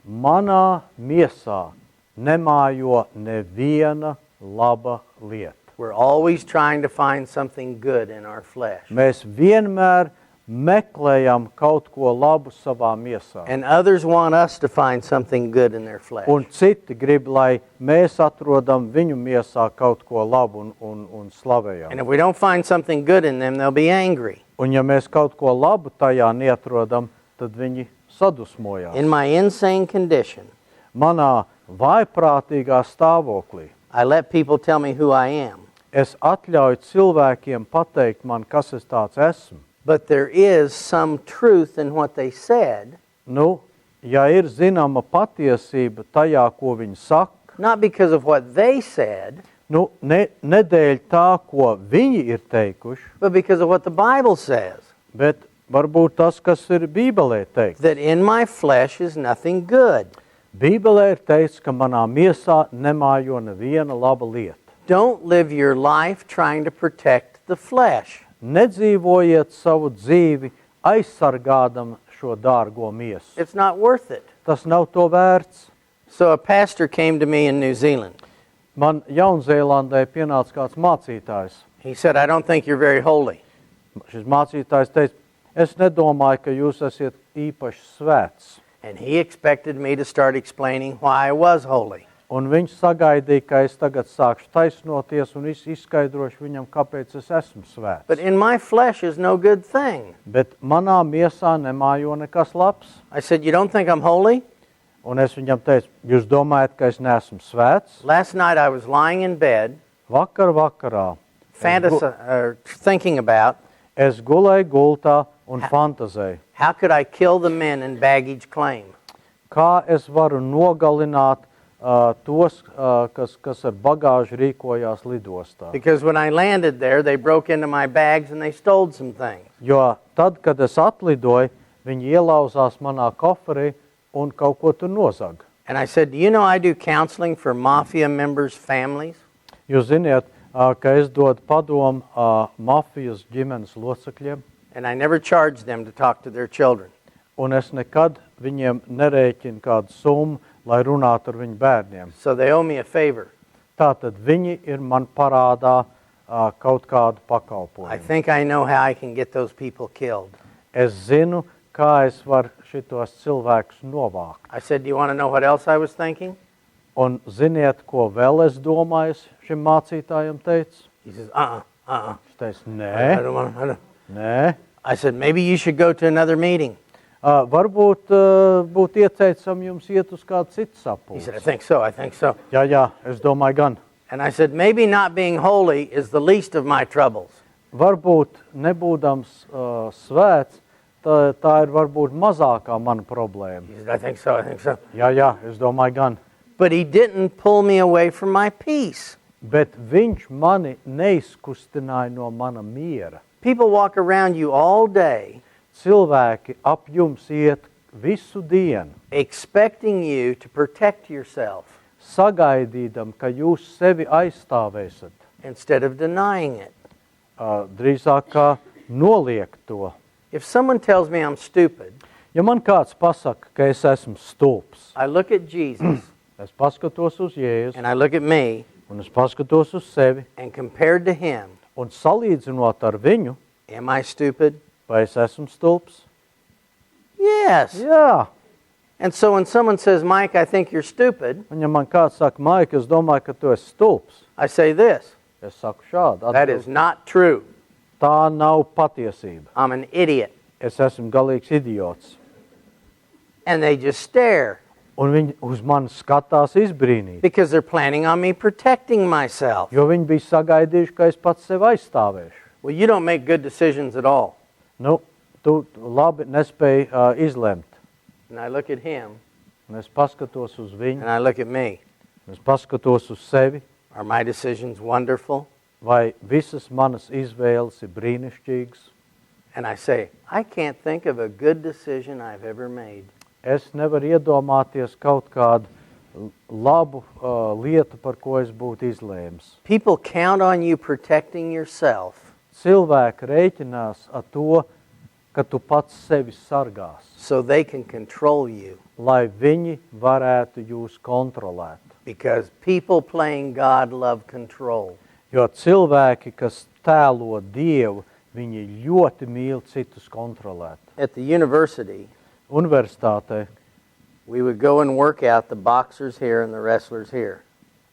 Manā miesā nemājo neviena laba lieta. We're always trying to find something good in our flesh. Mēs vienmēr meklējam kaut ko labu savā miesā. And others want us to find something good in their flesh. Un citi grib, lai mēs atrodam viņu miesā kaut ko labu un slavējam. And if we don't find something good in them, they'll be angry. Un ja mēs kaut ko labu tajā neatrodam, tad viņi sadusmojās. In my insane condition, Manā vājprātīgā stāvoklī I let people tell me who I am. es atļauju cilvēkiem pateikt man, kas es tāds esmu. But there is some truth in what they said, Nu, ja ir zināma patiesība tajā, ko viņi saka, not because of what they said, nedēļ tā, ko viņi ir teikuši, but because of what the Bible says. bet varbūt tas, kas ir Bībelē teikts. That in my flesh is nothing good. Bībelē ir teikts, ka manā miesā nemājo neviena laba lieta. Don't live your life trying to protect the flesh. Nedzīvojiet savu dzīvi aizsargādam šo dārgo miesu. It's not worth it. Tas nav to vērts. So a pastor came to me in New Zealand. Man Jaunzēlandē pienāca kāds mācītājs. He said, I don't think you're very holy. Šis mācītājs teica, es nedomāju, ka jūs esat īpaši svēts. And he expected me to start explaining why I was holy. Un viņš sagaidīja, ka es tagad sākšu taisnoties un izskaidrošu viņam, kāpēc es esmu svēts. But in my flesh is no good thing. Bet manā miesā nemājo nekas labs. I said, you don't think I'm holy? Un es viņam teicu, jūs domājat, ka es neesmu svēts? Last night I was lying in bed, Vakarā thinking about es gulēju gultā un fantazēju. how could I kill the men in baggage claim. Kā es varu nogalināt tos, kas ar bagāžu rīkojās lidostā? Because when I landed there, they broke into my bags and they stole some things. Jo tad, kad es atlidoju, viņi ielauzās manā koferī un kaut ko tur nozaga. And I said, do you know I do counseling for mafia members' families? Jūs ziniet, ka es dodu padomu mafijas ģimenes locekļiem, And I never charge them to talk to their children. un es nekad viņiem nerēķinu kādu summu, lai runātu ar viņu bērniem. So they owe me a favor. Tātad viņi ir man parādā kaut kādu I pakalpojumu. think I know how I can get those people killed. Es zinu, kā es varu šitos cilvēkus novākt. I said, do you want to know what else I was thinking? Un ziniet, ko vēl es domāju, šim mācītājam teicu? He says, Es teicu, I nē, don't want to. nē. I said, maybe you should go to another meeting. Varbūt būtu ieteicam jums iet uz kādu citu He said, I sapulci. think so, I think so. Jā, es domāju gan. And I said, maybe not being holy is the least of my troubles. Varbūt nebūdams svēts, tā ir varbūt mazākā mana problēma. He said, I think so, I think so. Jā, es domāju gan. But he didn't pull me away from my peace. Bet viņš mani neizkustināja no mana miera. People walk around you all day Cilvēki ap jums iet visu dienu, expecting you to protect yourself sagaidīdam, ka jūs sevi aizstāvēsiet. instead of denying it. Drīzāk kā noliegt to. If someone tells me I'm stupid, Ja man kāds pasaka, ka es esmu stulbs, I look at Jesus es paskatos uz Jēzu, and I look at me, un es paskatos uz sevi, and compared to him, un salīdzinot ar viņu, am I stupid? vai es esmu stulbs? Yes. Jā. And so when someone says, Mike, I think you're stupid, Un ja man kāds saka, Maika, es domāju, ka tu esi stulbs, I say this, es saku šādu. that is not true. Tā nav patiesība. I'm an idiot. Es esmu galīgs idiots. And they just stare Un viņi uz mani skatās izbrīnīt, because they're planning on me protecting myself. jo viņi bija sagaidījuši, ka es pats sevi aizstāvēšu. Well, you don't make good decisions at all. Nu, tu labi nespēji izlemt. And I look at him Un es paskatos uz viņu, and I look at me. Es paskatos uz sevi, Are my decisions wonderful? vai visas manas izvēles ir brīnišķīgas. And I say, I can't think of a good decision I've ever made. Es nevaru iedomāties kaut kādu labu lietu, par ko es būtu izlēmis. People count on you protecting yourself Cilvēki rēķinās ar to, ka tu pats sevi sargās, so they can control you. lai viņi varētu jūs kontrolēt. Because people playing God love control. Jo cilvēki, kas tēlo Dievu, viņi ļoti mīl citus kontrolēt. At the university, Universitātē, we would go and work out the boxers here and the wrestlers here.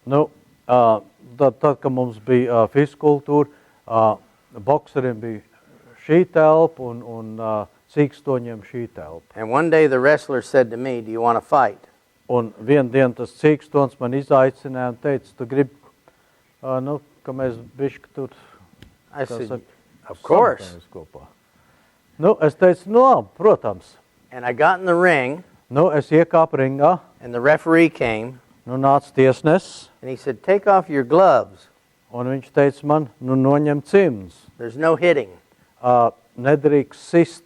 nu, tad, kad mums bija fizkultūra, bokseriem bija šī telpa un cīkstoņiem šī telpa. And one day the wrestler said to me, do you want to fight? Un vienu dienu tas cīkstons man izaicināja un teica, tu gribi, ka mēs bišķi tur I tā said, saka, of course. sametāmies kopā. Nu, es teicu, labi, protams. And I got in the ring, Nu, es iekāpu ringā, and the referee came, nu nāca tiesnesis, and he said, take off your gloves. un viņš teica man, nu noņem cimdus. There's no hitting. Nedrīkst sist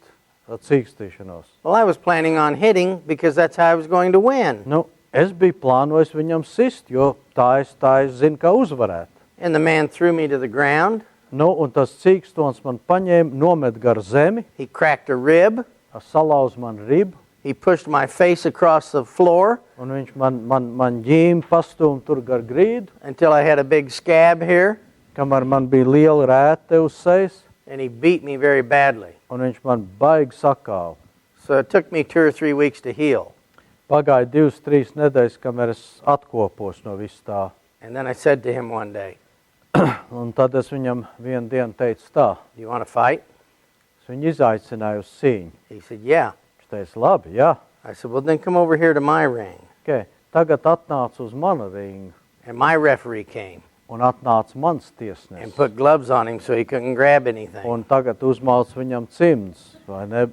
cīkstīšanos. Well, I was planning on hitting because that's how I was going to win. Nu, es biju plānojis viņam sist, jo tā es zinu, kā uzvarēt. And the man threw me to the ground. Nu, un tas cīkstons man paņēma, nomet gar zemi, He cracked a rib. salauz man ribu, He pushed my face across the floor un viņš man ģīmi pastūma tur gar grīdu, until I had a big scab here, kamēr man bija liela rēte uz sejas, and he beat me very badly. un viņš man baigi sakāva. So it took me 2 or 3 weeks to heal. Pagāja 2-3 nedēļas, kamēr es atkopos no viss tā. And then I said to him one day, Un tad es viņam vienu dienu teicu tā, do you want to fight? es viņu izaicināju uz cīņu. He said, yeah. Viņš teica, labi, jā, I said, well, then come over here to my ring. okay. Tagad atnāca uz mana ringu, And my referee came un atnāca mans and tiesnesis. put gloves on him so he couldn't grab anything. Un tagad uzmauc viņam cimds, vai ne,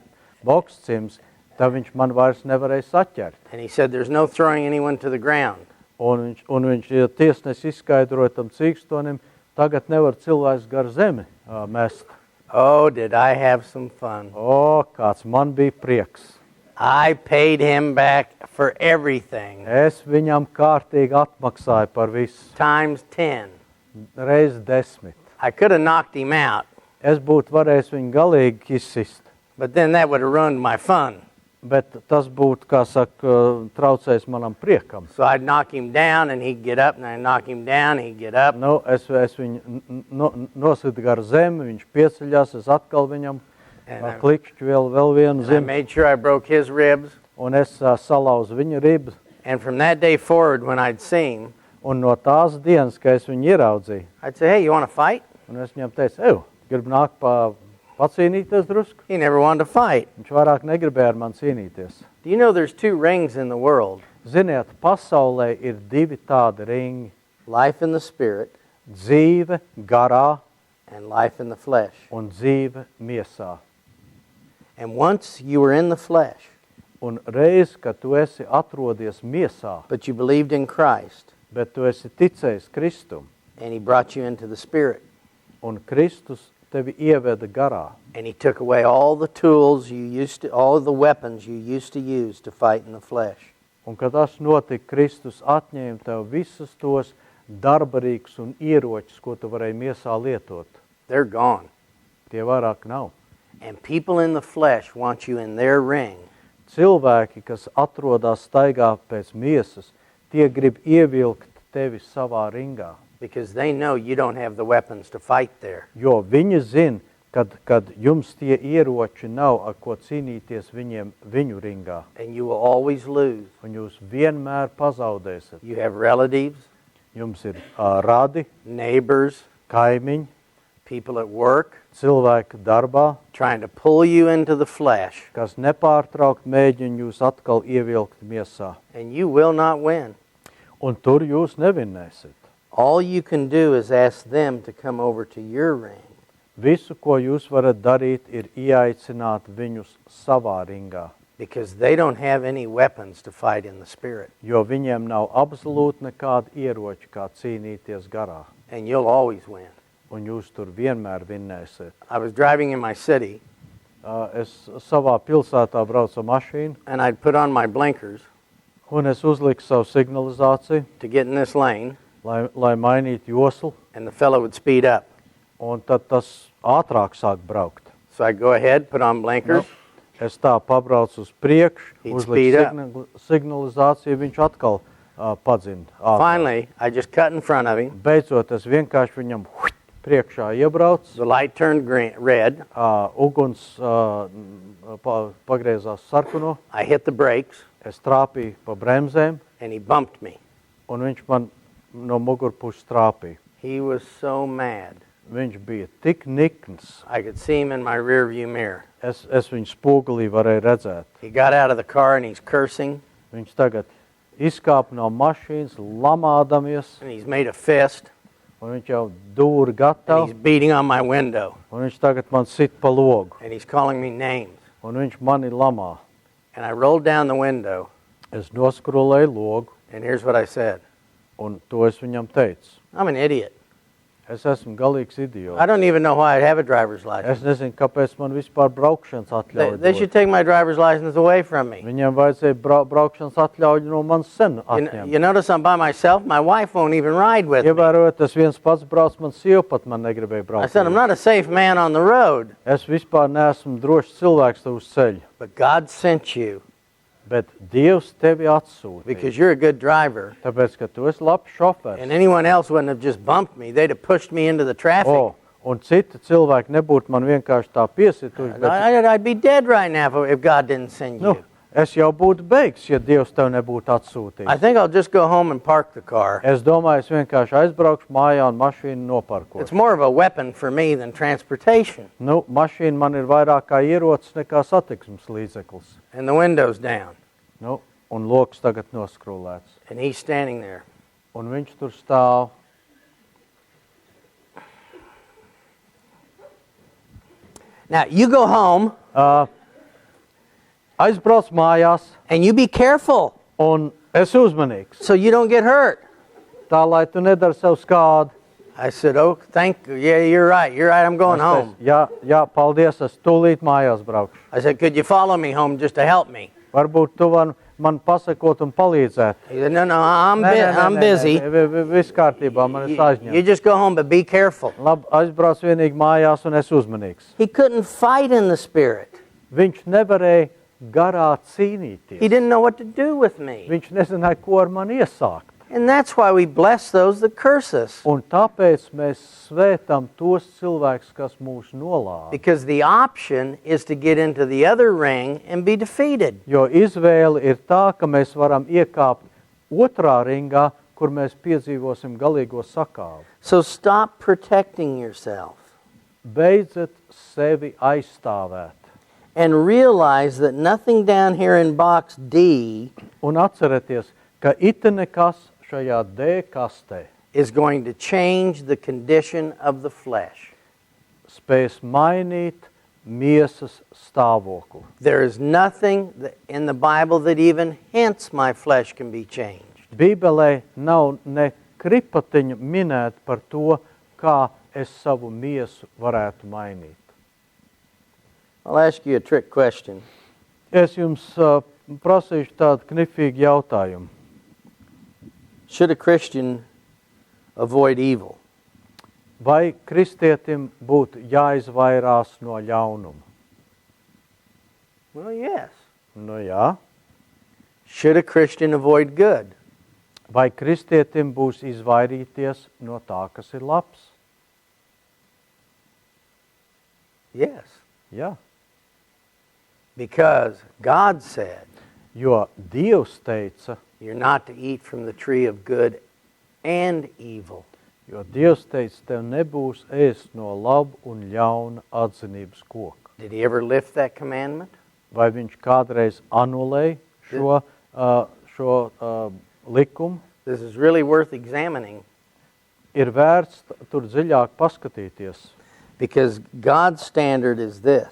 boks cimds, tad viņš man vairs nevarēja saķert. And he said, there's no throwing anyone to the ground. Un viņš ja tiesnesis izskaidroja tam cīkstonim, tagad nevar cilvēks gar zemi mest. Oh, did I have some fun. O, kāds man bija prieks. I paid him back for everything, Es viņam kārtīgi atmaksāju par visu, times 10. reiz 10. I could have knocked him out, Es būtu varējis viņu galīgi izsist, but then that would have ruined my fun. bet tas būtu, kā saka, traucējis manam priekam. So I'd knock him down and he'd get up, and I'd knock him down, he'd get up. Nu, es viņu nositu gar zemi, viņš pieceļās, es atkal viņam And klikšķu vēl vienu I zemi, made sure I broke his ribs. un es salauzu viņa ribas. And from that day forward, when I'd see him, Un no tās dienas, kad es viņu ieraudzīju, I'd say, hey, you want to fight? un es viņam teicu, gribu nākt pacīnīties drusku. He never wanted to fight. Viņš vairāk negribēja ar mani cīnīties. Do you know there's 2 rings in the world? Ziniet, pasaulē ir 2 tādi ringi Life in the spirit - dzīve garā and life in the flesh. un dzīve miesā. And once you were in the flesh, Un reiz, kad tu esi atrodies miesā, but you believed in Christ, bet tu esi ticējis Kristum, and he brought you into the spirit, un Kristus tevi ieveda garā, and he took away all the tools you used to, all the weapons you used to use to fight in the flesh. un kad tas notika, Kristus atņēma tev visus tos darbarīgus un ieročus, ko tu varēji miesā lietot. They're gone. Tie vairāk nav. And people in the flesh want you in their ring. Cilvēki, kas atrodas staigā pēc miesas, tie grib ievilkt tevi savā ringā, Because they know you don't have the weapons to fight there. jo viņi zin, kad jums tie ieroči nav, ar ko cīnīties viņu ringā, And you will always lose. un jūs vienmēr pazaudēsiet. You have relatives, Jums ir radi, neighbors, kaimiņi, people at work cilvēki darbā, trying to pull you into the flesh, kas nepārtraukt mēģina jūs atkal ievilkt miesā, and you will not win. un tur jūs nevinēsiet. All you can do is ask them to come over to your ring. Visu, ko jūs varat darīt, ir ieaicināt viņus savā ringā. Because they don't have any weapons to fight in the spirit. Jo viņiem nav absolūti nekāda ieroča, kā cīnīties garā. And you'll always win. Un jūs tur vienmēr vinnēsiet. I was driving in my city. Es savā pilsētā braucu ar mašīnu. And I'd put on my blinkers. Un es uzliku savu signalizāciju. To get in this lane. Lai mainītu joslu. And the fellow would speed up. Un tad tas ātrāk sāk braukt. So I'd go ahead, put on blinkers. Es tā pabraucu uz priekšu, uzliku signalizāciju, viņš atkal padzina. Finally, I just cut in front of him. Beidzot, es vienkārši viņam priekšā iebraucu. The light turned red. Uguns pagriezās sarkano. I hit the brakes. Es trāpīju pa bremzēm. And he bumped me. Un viņš man no mugurpuses trāpīja. He was so mad. Viņš bija tik nikns. I could see him in my rear view mirror. Es viņu spogulī varēju redzēt. He got out of the car and he's cursing. Viņš tagad izkāpa no mašīnas, lamādamies. And he's made a fist. Un viņš jau dūri gatavu. And he's beating on my window. Un viņš tagad man sit pa logu. And he's calling me names. Un viņš mani lamā. And I rolled down the window. Es noskrolēju logu. And here's what I said. Un to es viņam teicu. I'm an idiot. Es esmu galīgs idiots. I don't even know why I have a driver's license. Es nezinu, kāpēc man vispār braukšanas atļauja. They should take my driver's license away from me. Viņiem vajadzēja braukšanas atļauju no manis sen atņemt. You notice I'm by myself? My wife won't even ride with me. Ievērojot, es viens pats braucu, man sieva pat man negribēja braukt. I said, I'm not a safe man on the road. Es vispār neesmu drošs cilvēks uz ceļa. But God sent you. Bet Dievs tevi atsūtīja. Because you're a good driver. Tāpēc, ka tu esi labs šofērs. And anyone else wouldn't have just bumped me. They'd have pushed me into the traffic. Un citi cilvēki nebūtu man vienkārši tā piesituši. I'd be dead right now if God didn't send you. Es jau būtu beigs, ja Dievs tev nebūtu atsūtījis. I think I'll just go home and park the car. Es domāju, es vienkārši aizbraukšu mājā un mašīnu noparkošu. It's more of a weapon for me than transportation. Mašīna man ir vairāk kā ierocis nekā satiksmes līdzeklis. And the window's down. Un loks tagad noskrūlēts. And he's standing there. Un viņš tur stāv. Now, you go home. Aizbrauc mājās. And you be careful. Un es uzmanīgs. So you don't get hurt. Tā, lai tu nedari sev skādi. I said, oh, thank you. Yeah, you're right. You're right. I'm going home. Jā, paldies. Es tūlīt mājās braukšu. I said, could you follow me home just to help me? Varbūt tu man pasakot un palīdzēt. He said, no, I'm busy. Viss kārtībā, man es aizņemtu. You just go home, but be careful. Labi, aizbrauc vienīgi mājās un es uzmanīgs. He couldn't fight in the spirit. Viņš nevarēja garā cīnīties. He didn't know what to do with me. Viņš nezināja, ko ar mani iesākt. And that's why we bless those that curse us. Un tāpēc mēs svētam tos cilvēkus, kas mūs nolāda. Because the option is to get into the other ring and be defeated. Jo izvēle ir tā, ka mēs varam iekāpt otrā ringā, kur mēs piedzīvosim galīgo sakāvi. So stop protecting yourself. Beidziet sevi aizstāvēt. And realize that nothing down here in box D un atcerieties, ka it nekas šajā D kastē is going to change the condition of the flesh. Spēs mainīt miesas stāvokli. There is nothing in the Bible that even hints my flesh can be changed. Bībelē nav ne kripatiņa minēt par to, kā es savu miesu varētu mainīt. I'll ask you a trick question. Es jums prasīšu tādu knifīgu jautājumu. Should a Christian avoid evil? Vai kristietim būtu jāizvairās no ļaunuma? Well, yes. Jā. Should a Christian avoid good? Vai kristietim būs izvairīties no tā, kas ir labs? Yes. Jā. Because God said, jo Dievs teica, you're not to eat from the tree of good and evil. Jo Dievs teica, tev nebūs ēst no labu un ļauna atzinības koka. Did he ever lift that commandment? Vai viņš kādreiz anulēja šo likumu? This is really worth examining. Ir vērts tur dziļāk paskatīties. Because God's standard is this.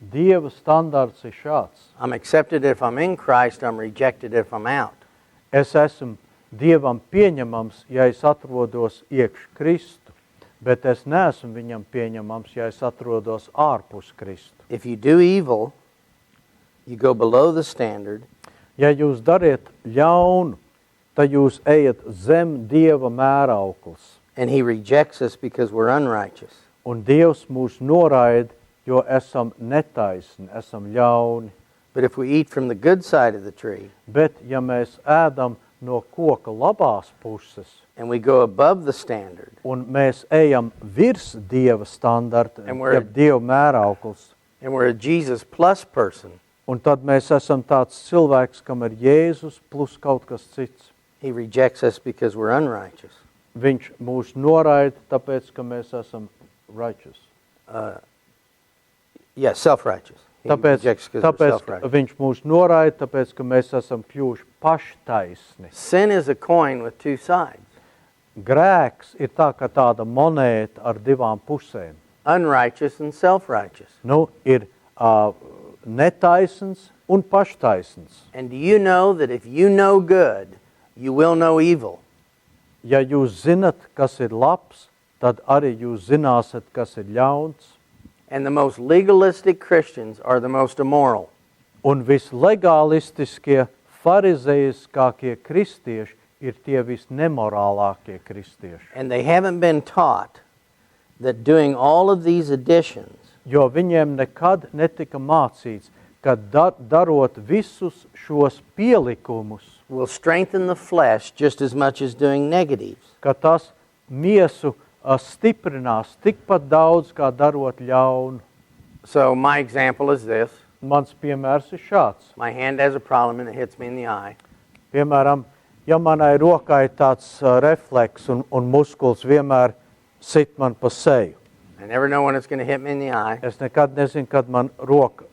Dieva standarts ir šāds. I'm accepted if I'm in Christ, I'm rejected if I'm out. Es esmu Dievam pieņemams, ja es atrodos iekš Kristu, bet es neesmu viņam pieņemams, ja es atrodos ārpus Kristu. If you do evil, you go below the standard, Ja jūs dariet ļaunu, tad jūs ejat zem Dieva mērauklis. and he rejects us because we're unrighteous. Un Dievs mūs noraida, jo esam netaisni, esam ļauni. But if we eat from the good side of the tree, Bet ja mēs ēdam no koka labās puses, and we go above the standard, un mēs ejam virs Dieva standarta, And we're- jeb Dieva mērauklis, and we're a Jesus plus person, un tad mēs esam tāds cilvēks, kam ir Jēzus plus kaut kas cits. he rejects us because we're unrighteous. Viņš mūs noraida, tāpēc, ka mēs esam righteous. Yeah, self-righteous. He Tāpēc, rejects because we're tāpēc self-righteous. viņš mūs noraida, tāpēc, ka mēs esam kļuvuši paštaisni. Sin is a coin with two sides. Grēks ir tā, ka tāda monēta ar divām pusēm. Unrighteous and self-righteous. Nu, ir netaisns un paštaisns. And do you know that if you know good, you will know evil? Ja jūs zinat, kas ir labs, tad arī jūs zināsiet, kas ir ļauns. And the most legalistic Christians are the most immoral. Un vislegālistiskie, farizeiskākie kristieši ir tie visnemorālākie kristieši. And they haven't been taught that doing all of these additions Jo viņiem nekad netika mācīts, ka darot visus šos pielikumus, will strengthen the flesh just as much as doing negatives. ka tas miesu stiprinās tikpat daudz, kā darot ļaunu. So my example is this. Mans piemērs ir šāds. My hand has a problem and it hits me in the eye. Piemēram, ja manai rokai tāds refleks un muskuls vienmēr sit man pa seju. I never know when it's going to hit me in the eye. Es nekad nezinu, kad man roka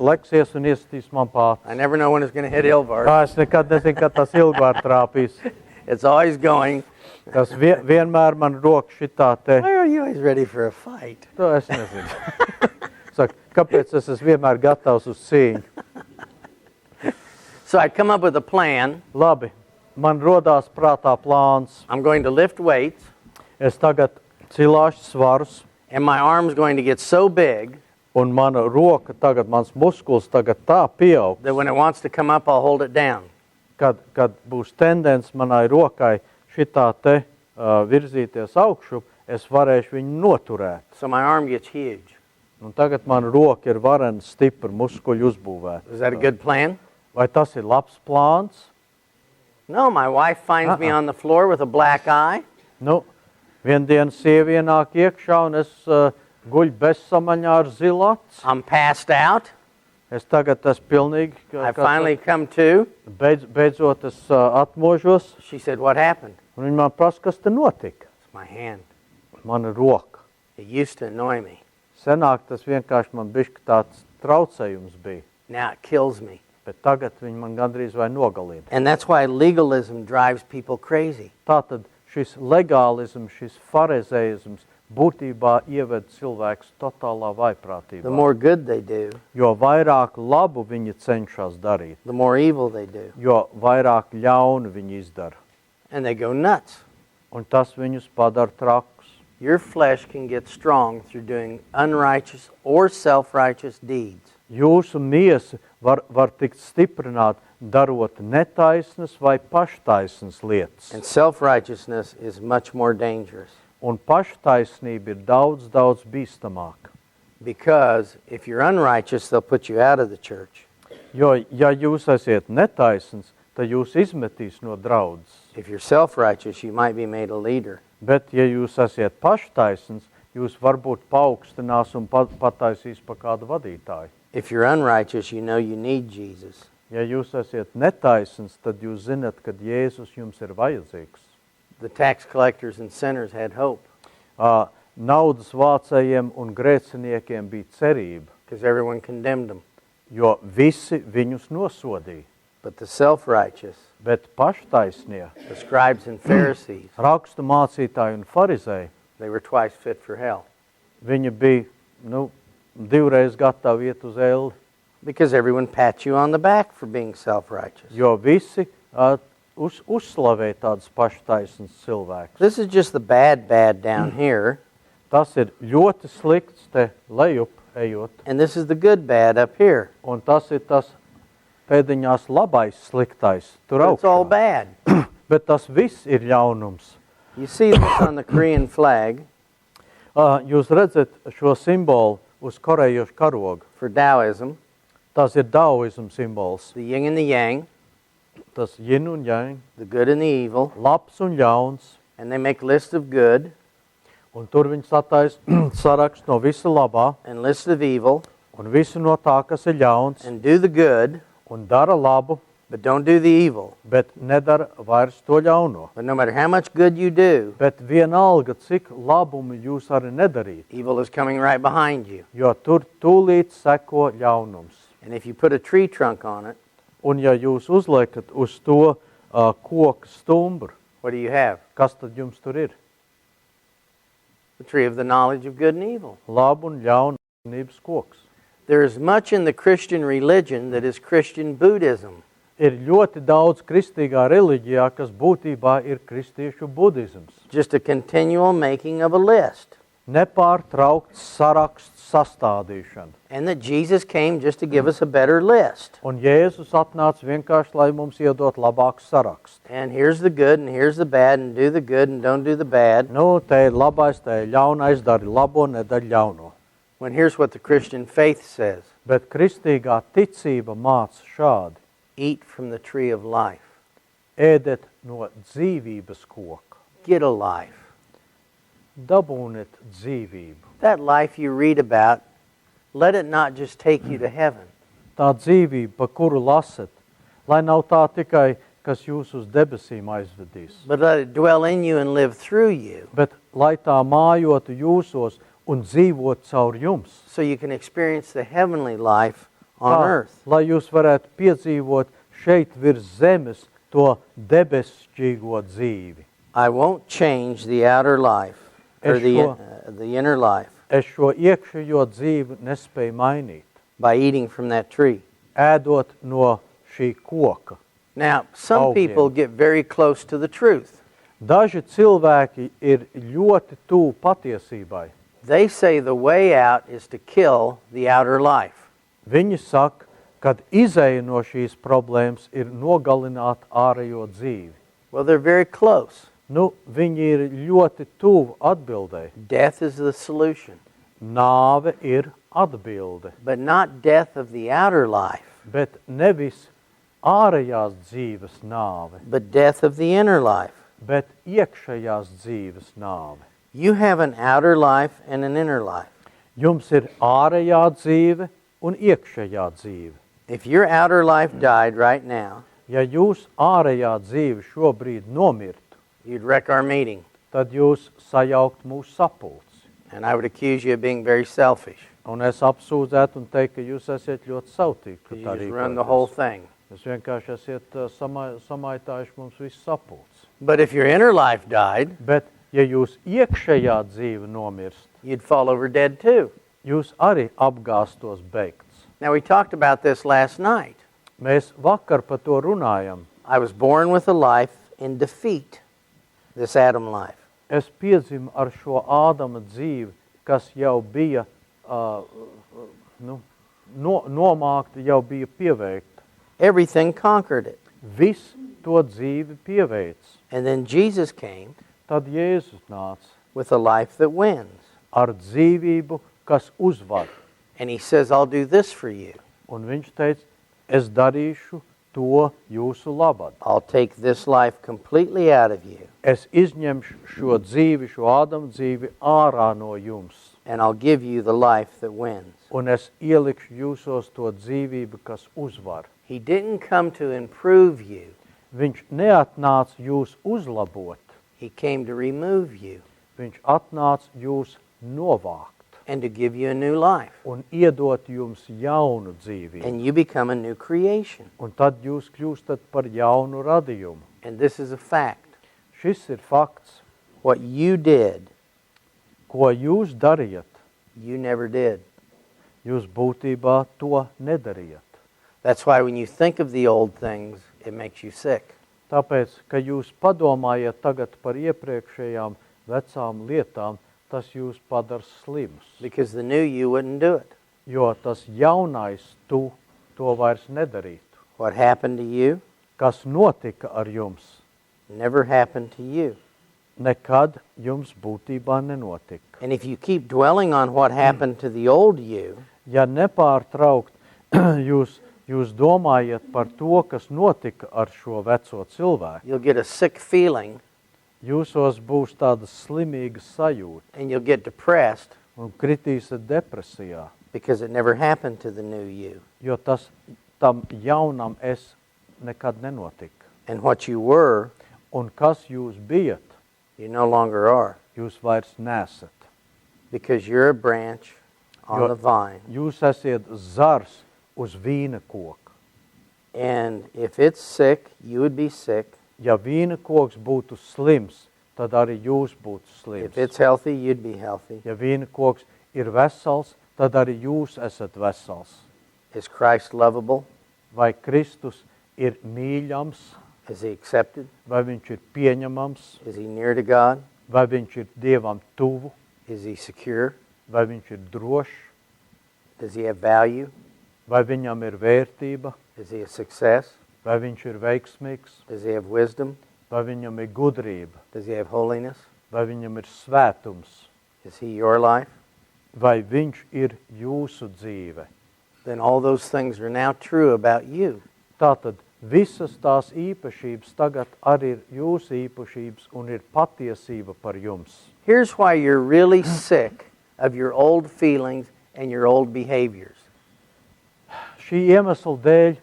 leksies un iesitīs man pātas. I never know when it's going to hit Ilgvars. Kā es nekad nezinu, kad tas Ilgvars trāpīs. It's always going. Tas vienmēr man roka šitā te. Why are you always ready for a fight? To es nezinu. Saka, kāpēc es esmu vienmēr gatavs uz cīņu? So I come up with a plan. Labi, man rodās prātā plāns. I'm going to lift weights, Es tagad cilāšu svarus, and my arm's going to get so big un mana roka tagad, mans muskuls tagad tā pieaug, that when it wants to come up, I'll hold it down. kad būs tendence manai rokai šitā te virzīties augšu, es varēšu viņu noturēt. So my arm gets huge. Un tagad mana roka ir varena, stipra, muskuļu uzbūvēta. Is that a good plan? Vai tas ir labs plāns? No, my wife finds me on the floor with a black eye. Nu, viendien sievi ienāk iekšā un es guļu bezsamaņā ar zilu aci. I'm passed out. Es tagad esmu pilnīgi, I finally come to. beidzot es atmožos, She said, what happened? un viņi man prasa, kas te notika. It's my hand. Mana roka. It used to annoy me. Senāk tas vienkārši man bišķi tāds traucējums bija, Now it kills me. bet tagad viņi man gandrīz vai nogalina. And that's why legalism drives people crazy. Tātad šis legālisms, šis farizējisms būtībā ieved cilvēkus totālā The vaiprātībā. more good they do, Jo vairāk labu viņi cenšas darīt, the more evil they do. jo vairāk ļaunu viņi izdara. And they go nuts. Un tas viņus padara trakus. Your flesh can get strong through doing unrighteous or self-righteous deeds. Jūsu miesa var tikt stiprināt, darot netaisnas vai paštaisnas lietas. And self-righteousness is much more dangerous. Un paštaisnība ir daudz, daudz bīstamāka. Because if you're unrighteous, they'll put you out of the church. Jo, ja jūs esat netaisns, tad jūs izmetīs no draudzes. If you're self-righteous, you might be made a leader. Bet, ja jūs esat paštaisns, jūs varbūt paaugstinās un pataisīs pa kādu vadītāju. If you're unrighteous, you know you need Jesus. Ja jūs esat netaisns, tad jūs zinat, ka Jēzus jums ir vajadzīgs. The tax collectors and sinners had hope Naudas vācējiem un grēciniekiem bija cerība, because everyone condemned them. jo visi viņus nosodīja. But the self-righteous, Bet paštaisnie, the scribes and Pharisees, rakstu mācītāji un farizēji, they were twice fit for hell. viņi bija divreiz gatavi iet uz elli, because everyone pats you on the back for being self-righteous. jo visi uzslavē tādus paštaisnus cilvēkus. This is just the bad down here, Tas ir ļoti slikts te lejup ejot, and this is the good bad up here. un tas ir tas pēdiņās labais sliktais tur But it's all augšā. bad. Bet tas viss ir ļaunums. You see this on the Korean flag Jūs redzat šo simbolu uz korējošu karogu. for Taoism, Tas ir daoismu simbols. the yin and the yang, Tas yin un yang, the good and the evil, labs un ļauns, and they make lists of good un tur viņi satais sarakstu no visa labā and lists of evil, un visu no tā, kas ir ļauns, and do the good, un dara labu, but don't do the evil. bet nedara vairs to ļauno. But no matter how much good you do, Bet vienalga, cik labumu jūs arī nedarīt, evil is coming right behind you. jo tur tūlīt seko ļaunums. And if you put a tree trunk on it, Un ja jūs uzliekat uz to koku stumbru, what do you have? kas tad jums tur ir? The tree of the knowledge of good and evil. Labu un ļaunības koks. There is much in the Christian religion that is Christian Buddhism. Ir ļoti daudz kristīgā reliģijā, kas būtībā ir kristiešu budisms. Just a continual making of a list. Nepārtraukts saraksts sastādīšana. And that Jesus came just to give us a better list. Un Jēzus atnāca vienkārši, lai mums iedot labāku sarakstu. And here's the good and here's the bad, and do the good and don't do the bad. Nu, te ir labais, te ir ļaunais, dari labo, nedari ļauno. When here's what the Christian faith says. Bet kristīgā ticība māca šādi. Eat from the tree of life. Ēdiet no dzīvības koka. Get a life. Dabūniet dzīvību. That life you read about, let it not just take you to heaven. Tā dzīvība, pa kuru lasat, lai nav tā tikai, kas jūs uz debesīm aizvedīs. But let it dwell in you and live through you, Bet lai tā mājotu jūsos un dzīvot caur jums. so you can experience the heavenly life on earth. Lai jūs varētu piedzīvot šeit virs zemes to debesšķīgo dzīvi. I won't change the outer life, or Es the šo- inner life, Es šo iekšējo dzīvi nespēju mainīt, by eating from that tree. ēdot no šī koka. Now, some Augiem. people get very close to the truth. Daži cilvēki ir ļoti tuvu patiesībai. They say the way out is to kill the outer life. Viņi saka, ka izeja no šīs problēmas ir nogalināt ārējo dzīvi. Well, they're very close. Nu, viņi ir ļoti tuvu atbildēji. Death is the solution, Nāve ir atbilde, but not death of the outer life, bet nevis ārējās dzīves nāve, but death of the inner life. bet iekšējās dzīves nāve. You have an outer life and an inner life. Jums ir ārējā dzīve un iekšējā dzīve. If your outer life died right now, Ja jūs ārējā dzīve šobrīd nomirtu, you'd wreck our meeting, tad jūs sajaukt mūsu sapulci. and I would accuse you of being very selfish. Un es apsūdzētu un teiktu, ka jūs esat ļoti sautīgi, ka You tā just run the whole rīkojaties. thing. Jūs vienkārši esat samaitājuši mums visu sapulci. But if your inner life died, Bet, ja jūs iekšējā dzīve nomirst, you'd fall over dead too. jūs arī apgāstos beigts. Now, we talked about this last night. Mēs vakar par to runājam. I was born with a life in defeat, this Adam life. Es piedzimu ar šo Ādama dzīvi, kas jau bija nomākta, jau bija pieveikta. Everything conquered it. Viss to dzīvi pieveic. And then Jesus came Tad Jēzus nāca with a life that wins. ar dzīvību, kas uzvar. And he says, I'll do this for you. Un viņš teica, es darīšu to jūsu labad. I'll take this life completely out of you, Es izņemšu šo dzīvi, šo Ādama dzīvi ārā no jums. and I'll give you the life that wins. Un es ielikšu jūsos to dzīvību, kas uzvar. He didn't come to improve you. Viņš neatnāca jūs uzlabot. He came to remove you Viņš atnāca jūs novākt and to give you a new life. un iedot jums jaunu dzīvību. And you become a new creation. Un tad jūs kļūstat par jaunu radījumu. And this is a fact. Šis ir fakts. What you did, Ko jūs darījat, you never did. jūs būtībā to nedariet. That's why when you think of the old things, it makes you sick. Tāpēc, ka jūs padomājat tagad par iepriekšējām vecām lietām, tas jūs padara slimus. Because the new you wouldn't do it. Jo tas jaunais tu to vairs nedarītu. What happened to you Kas notika ar jums, never happened to you. nekad jums būtībā nenotika. And if you keep dwelling on what happened to the old you, Ja nepārtraukt jūs domājat par to, kas notika ar šo veco cilvēku, you'll get a sick feeling jūsos būs tāda slimīga sajūta and you'll get depressed un kritīsiet depresijā, because it never happened to the new you. jo tas tam jaunam es nekad nenotika. And what you were, Un kas jūs bijat, you no longer are. jūs vairs nesat. Because you're a branch on Jo- the vine. Jūs esat zars uz vīna koka. And if it's sick, you would be sick. Ja vīna koks būtu slims, tad arī jūs būtu slims. If it's healthy, you'd be healthy. Ja vīna koks ir vesels, tad arī jūs esat vesels. Is Christ lovable? Vai Kristus ir mīļams, Is he accepted? vai viņš ir pieņemams, Is he near to God? vai viņš ir Dievam tuvu, Is he secure? vai viņš ir drošs, Does he have value? vai viņam ir vērtība, Is he a success? vai viņš ir veiksmīgs, Does he have wisdom? vai viņam ir gudrība, Does he have holiness? vai viņam ir svētums, Is he your life? vai viņš ir jūsu dzīve. Then all those things are now true about you. Tātad visas tās īpašības tagad arī ir jūsu īpašības un ir patiesība par jums. Here's why you're really sick of your old feelings and your old behaviors. Šī iemesla dēļ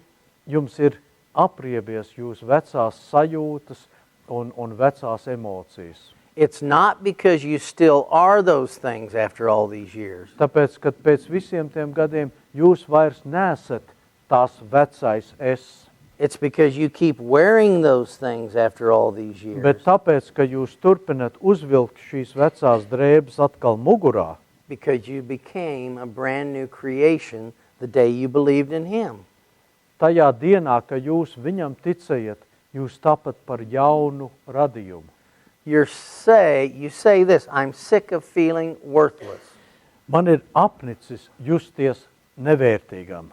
jums ir apriebies jūsu vecās sajūtas un vecās emocijas. It's not because you still are those things after all these years. Tāpēc, kad pēc visiem tiem gadiem jūs vairs nesat tās vecais es, It's because you keep wearing those things after all these years. bet tāpēc, ka jūs turpinat uzvilkt šīs vecās drēbes atkal mugurā, Because you became a brand new creation the day you believed in him. tajā dienā, ka jūs viņam ticējat, jūs tapat par jaunu radījumu. You say this, I'm sick of feeling worthless. Man ir apnicis justies nevērtīgam.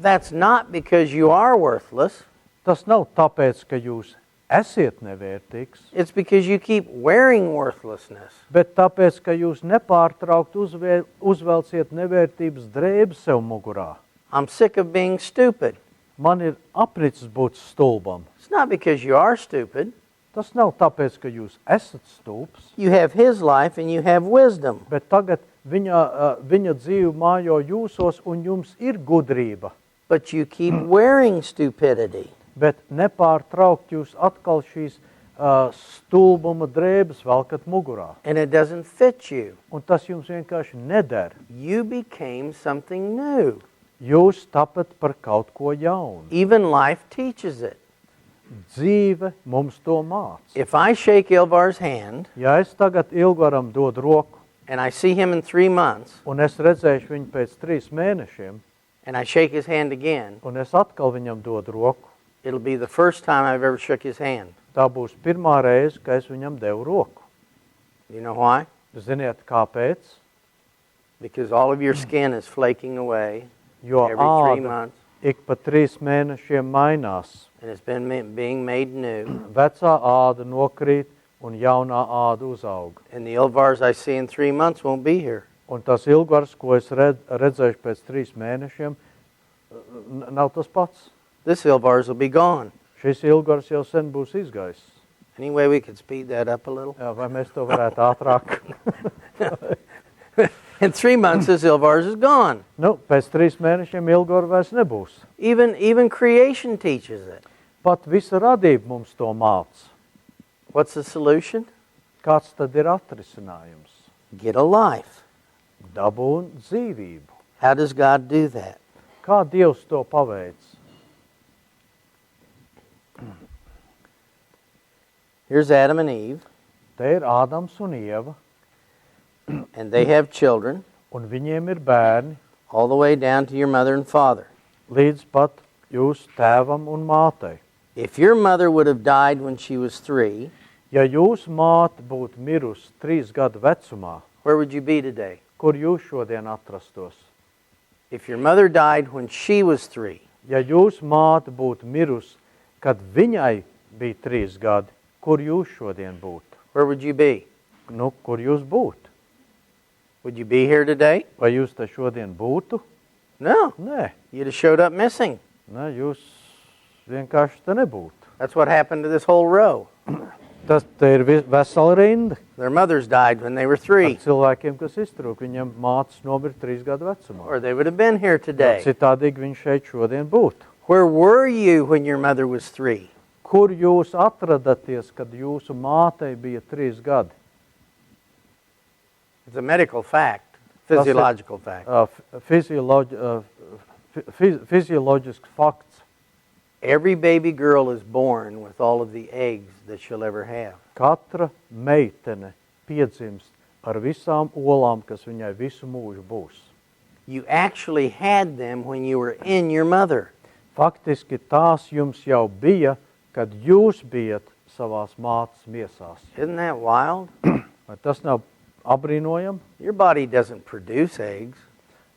That's not because you are worthless. Tas nav tāpēc, ka jūs esiet nevērtīgs, It's because you keep wearing worthlessness. bet tāpēc, ka jūs nepārtraukt uzvelciet nevērtības drēbes sev mugurā. I'm sick of being stupid. Man ir apnicis būt stulbam. It's not because you are stupid. Tas nav tāpēc, ka jūs esat stulbs, You have his life and you have wisdom. bet tagad viņa dzīve mājo jūsos un jums ir gudrība. But you keep wearing stupidity. Bet nepārtraukt jūs atkal šīs stulbuma drēbes velkat mugurā. And it doesn't fit you. Un tas jums vienkārši neder. You became something new. Jūs tapat par kaut ko jaunu. Even life teaches it. Dzīve mums to māca. If I shake Ilgvar's hand Ja es tagad Ilgvaram dodu roku, and I see him in 3 months un es redzēšu viņu pēc 3 mēnešiem, and I shake his hand again, un es atkal viņam dodu roku, it'll be the first time I've ever shook his hand. tā būs pirmā reize, ka es viņam devu roku. You know why? Ziniet, kāpēc? Because all of your skin is flaking away Jo every 3 āda months ik pa 3 mēnešiem mainās. and it's been being made new. Vecā āda nokrīt un jaunā āda uzaug. And the Ilgvars I see in 3 months won't be here. Un tas Ilgvars, ko es redzēšu pēc 3 mēnešiem, nav tas pats. This Ilgvars will be gone. Šis Ilgvars jau sen būs izgājis. Any way we could speed that up a little? Jā, vai mēs to varētu ātrāk? In 3 months, this Ilgvars is gone. Nu, pēc 3 mēnešiem Ilgvaru vairs nebūs. Even creation teaches it. Pat visa radība mums to māca. What's the solution? Kāds tad ir atrisinājums? Get a life. Dabūn dzīvību. How does God do that? Kā Dievs to paveic? Here's Adam and Eve, Te ir Ādams un Ieva, and they have children. un viņiem ir bērni. all the way down to your mother and father. līdz pat jūsu tēvam un mātei. If your mother would have died when she was 3, Ja jūsu māte būtu mirusi 3 gadu vecumā, where would you be today? kur jūs šodien atrastos? If your mother died when she was 3, Ja jūsu māte būtu mirusi, kad viņai bija 3 gadi, kur jūs šodien būtu? where would you be? Nu, kur jūs būtu? Would you be here today? Vai jūs te šodien būtu? No. Nē, You'd have showed up missing. ne, jūs vienkārši te nebūtu. That's what happened to this whole row. Tas te ir vesela rinda Their mothers died when they were ar 3, cilvēkiem, kas iztrūk. Viņam mātes nomira 3 gadu vecumā. or they would have been here today. Citādīgi viņš šeit šodien būtu. Where were you when your mother was 3? Kur jūs atradaties, kad jūsu mātei bija 3 gadi? It's a medical fact, physiological fact. Fizioloģisks fakts. Every baby girl is born with all of the eggs that she'll ever have. Katra meitene piedzimst ar visām olām, kas viņai visu mūžu būs. You actually had them when you were in your mother. Faktiski tās jums jau bija, kad jūs bijat savās mātes miesās. Isn't that wild? Vai tas nav apbrīnojami? Your body doesn't produce eggs.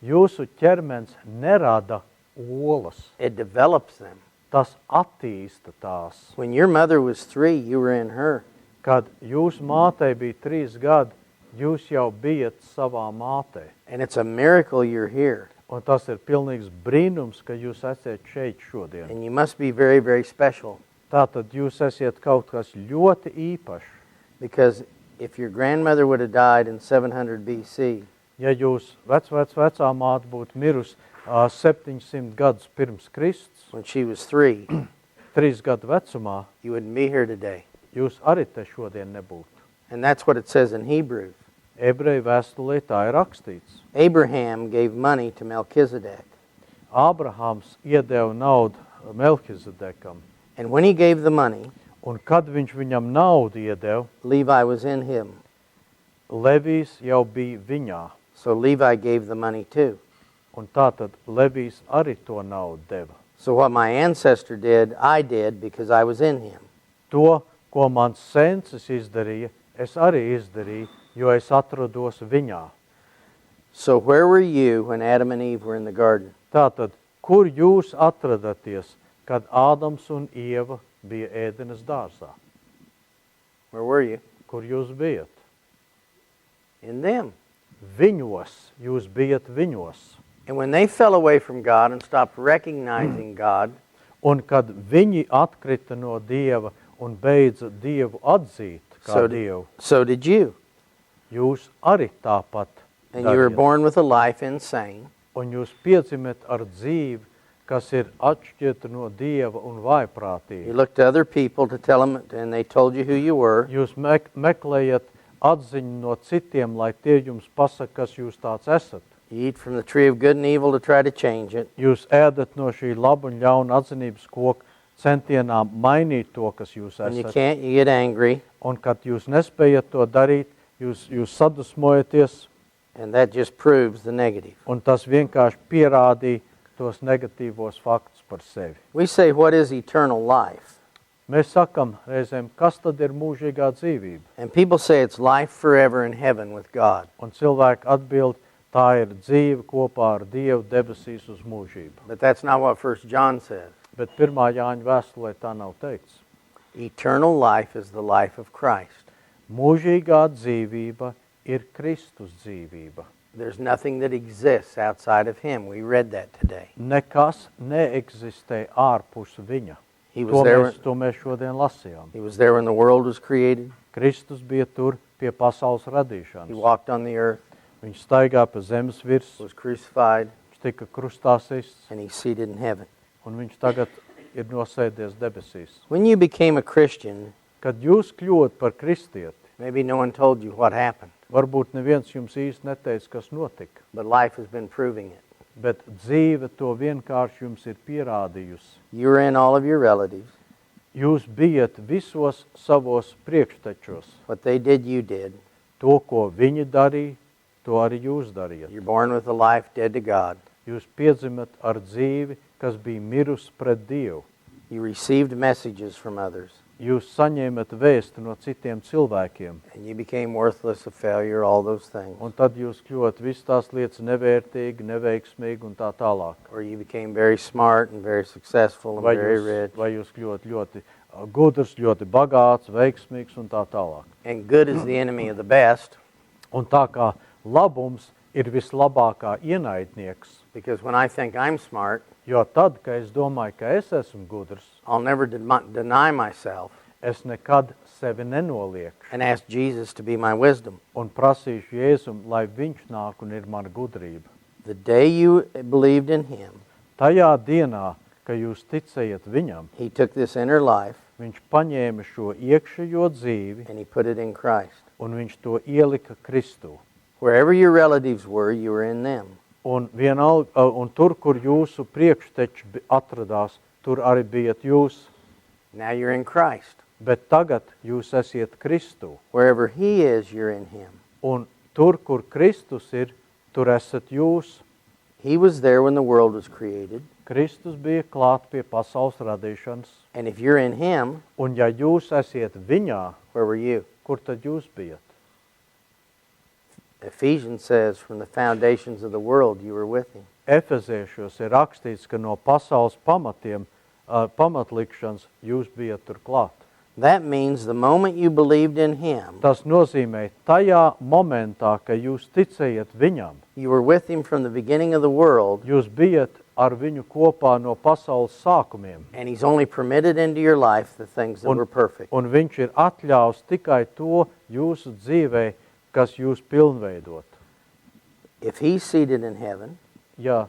Jūsu ķermenis nerada olas, It develops them. tas attīsta tās. When your mother was 3, you were in her. Kad jūsu mātei bija 3 gadi, jūs jau bijat savā mātei. And it's a miracle you're here. Un tas ir pilnīgs brīnums, ka jūs esat šeit šodien. And you must be very, very special. Tātad jūs esat kaut kas ļoti īpašs. Because if your grandmother would have died in 700 BC, Ja jūs vecā māte būtu mirusi 700 gadus pirms Kristus, when she was 3, 3 gadu vecumā, you wouldn't be here today. jūs arī te šodien nebūtu. And that's what it says in Hebrews. Ebreju vēstulē tā ir rakstīts. Abraham gave money to Melchizedek. Ābrahams iedeva naudu Melhizedekam, And when he gave the money, un kad viņš viņam naudu iedeva, Levi was in him. Levijs jau bija viņā, So Levi gave the money too. un tātad Levijs arī to naudu deva. So what my ancestor did, I did because I was in him. To, ko mans sensis izdarīja, es arī izdarīju, jo es atrodos viņā. So where were you when Adam and Eve were in the garden? Tātad, kur jūs atradaties, kad Ādams un Ieva bija ēdenes dārzā? Where were you? Kur jūs bijat? In them. Viņos, jūs bijat viņos. And when they fell away from God and stopped recognizing God, Un kad viņi atkrita no Dieva un beidza Dievu atzīt kā so Dievu, did you. jūs arī tāpat And you were dariet. born with a life insane. Un jūs piedzimat ar dzīvi, kas ir atšķirta no Dieva un You vaiprātīga. looked to other people to tell them, and they told you who you were. Jūs meklējat atziņu no citiem, lai tie jums pasaka, kas jūs tāds esat. You eat from the tree of good and evil to try to change it. Jūs ēdat no šī laba un ļauna atzinības koka centienā mainīt to, kas jūs When you esat. can't, you get angry, Un kad jūs nespējat to darīt, jūs sadusmojaties, and that just proves the negative. un tas vienkārši pierādīja tos negatīvos faktus par sevi. We say, what is eternal life? Mēs sakam reizēm, kas tad ir mūžīgā dzīvība? And people say it's life forever in heaven with God. Un cilvēki atbild, tā ir dzīve kopā ar Dievu debesīs uz mūžību. But that's not what 1 John says. Bet 1. Jāņa vēstulē tā nav teikts. Eternal life is the life of Christ. Mūžīgā dzīvība ir Kristus dzīvība. There's nothing that exists outside of Him. We read that today. Nekas neeksistē ārpus viņa. He was there. To mēs šodien lasījām. He was there when the world was created. Kristus bija tur pie pasaules He radīšanas. walked on the earth, Viņš staigā pa zemes virs, was crucified, viņš tika krustā sists, and He's seated in heaven. un viņš tagad ir nosēdies debesīs. When you became a Christian, Kad jūs kļūat par kristieti, maybe no one told you what happened, varbūt neviens jums īsti neteica, kas notika, but life has been proving it. bet dzīve to vienkārši jums ir pierādījusi. You were in all of your relatives. Jūs bijat visos savos priekštečos. What they did, you did. To, ko viņi darīja, to arī jūs dariet. You're born with a life dead to God. Jūs piedzimat ar dzīvi, kas bija mirus pret Dievu. You received messages from others. Jūs saņēmat vēstu no citiem cilvēkiem. And you became worthless, a failure, all those things. Un tad jūs kļūt visas tās lietas nevērtīgi, neveiksmīgi un tā tālāk. Or you became very smart and very successful and very rich. Vai jūs kļūt ļoti gudrs, ļoti bagāts, veiksmīgs un tā tālāk. And good is the enemy of the best. Un tā kā labums ir vislabākā ienaidnieks, Because when I think I'm smart, jo tad, kad es domāju, ka es esmu gudrs, I'll never deny myself es nekad sevi nenoliekšu and ask Jesus to be my wisdom. un prasīšu Jēzum, lai viņš nāk un ir mana gudrība. The day you believed in him, Tajā dienā, kad jūs ticējat viņam, he took this inner life viņš paņēma šo iekšējo dzīvi and he put it in Christ. un viņš to ielika Kristū. Wherever your relatives were, you were in them. Un tur, kur jūsu priekšteči atradās, tur arī bijat jūs. Now you're in Christ. Bet tagad jūs esiet Kristū. Wherever he is, you're in him. Un tur, kur Kristus ir, tur esat jūs. He was there when the world was created. Kristus bija klāt pie pasaules radīšanas. And if you're in him, Un ja jūs esiet viņā, where were you? kur tad jūs bijat? Ephesians says, from the foundations of the world, you were with him. Efeziešos ir rakstīts, ka no pasaules pamatlikšanas jūs bijat tur klāt. That means the moment you believed in him, Tas nozīmē, tajā momentā, ka jūs ticējat viņam, you were with him from the beginning of the world, jūs bijat ar viņu kopā no pasaules sākumiem. and he's only permitted into your life the things that were perfect. Un viņš ir atļaus tikai to jūsu dzīvē, kas jūs pilnveidot. If he's seated in heaven, Ja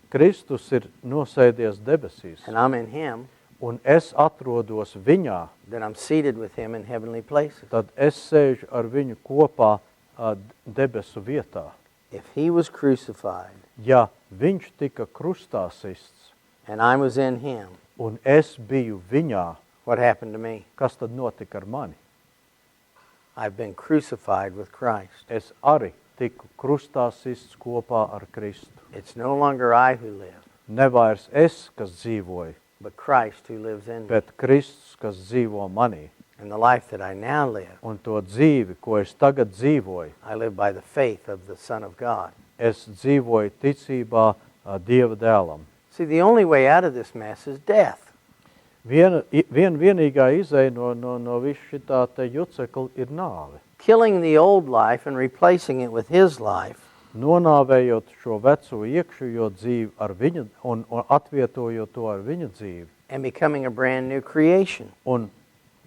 Kristus ir nosēdies debesīs, and I'm in him, un es atrodos viņā, then I'm seated with him in heavenly places. tad es sēžu ar viņu kopā debesu vietā. If he was crucified, Ja viņš tika krustā sists, and I was in him, un es biju viņā, what happened to me? kas tad notika ar mani? I've been crucified with Christ. Es arī tiku krustā sists kopā ar Kristu. It's no longer I who live, Ne vairs es, kas dzīvoju, but Christ who lives in me. bet Kristus, kas dzīvo manī. And the life that I now live, Un to dzīvi, ko es tagad dzīvoju, I live by the faith of the Son of God. es dzīvoju ticībā Dieva dēlam. See, the only way out of this mess is death. Vienīgā izeja no visu šitā te jucekla ir nāve. Killing the old life and replacing it with his life Nonāvējot šo veco iekšējo dzīvi ar viņa, un atvietojot to ar viņa dzīvi, and becoming a brand new creation. un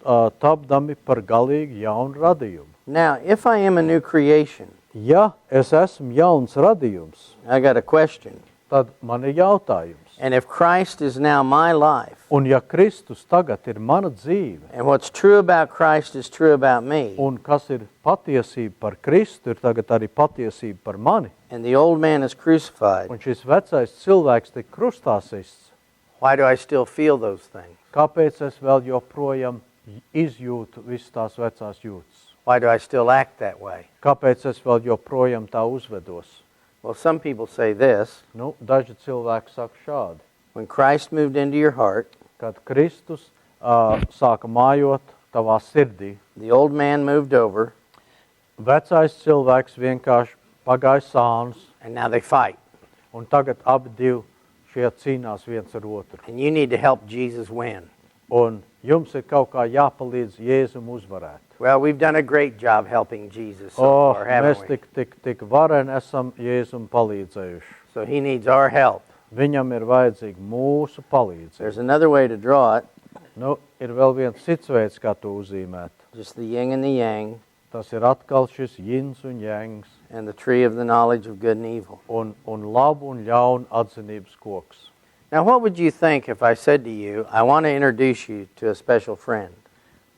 tapdami par galīgi jaunu radījumu. Now, if I am a new creation, Ja es esmu jauns radījums, I got a question. tad man ir jautājums. And if Christ is now my life, Un ja Kristus tagad ir mana dzīve, and what's true about Christ is true about me, un kas ir patiesība par Kristu, ir tagad arī patiesība par mani, and the old man is crucified, un šis vecais cilvēks tik krustā sists, why do I still feel those things? kāpēc es vēl joprojām izjūtu visas tās vecās jūtas? Why do I still act that way? Kāpēc es vēl joprojām tā uzvedos? Well, some people say this. Daži cilvēki saka šādi. When Christ moved into your heart, Kad Kristus sāka mājot tavā sirdī, the old man moved over, vecais cilvēks vienkārši pagāja sānus, and now they fight. un tagad abi divi šie cīnās viens ar otru. And you need to help Jesus win. Un jums ir kaut kā jāpalīdz Jēzum uzvarēt. Well, we've done a great job helping Jesus so far, Mēs haven't we? tik vareni esam Jēzum palīdzējuši. So he needs our help. Viņam ir vajadzīga mūsu palīdzība. There's another way to draw it, Ir vēl viens cits veids, kā to uzzīmēt. just the yin and the yang, Tas ir atkal šis jins un jēngs, and the tree of the knowledge of good and evil. un labu un ļaunu atzinības koks. Now, what would you think if I said to you, I want to introduce you to a special friend?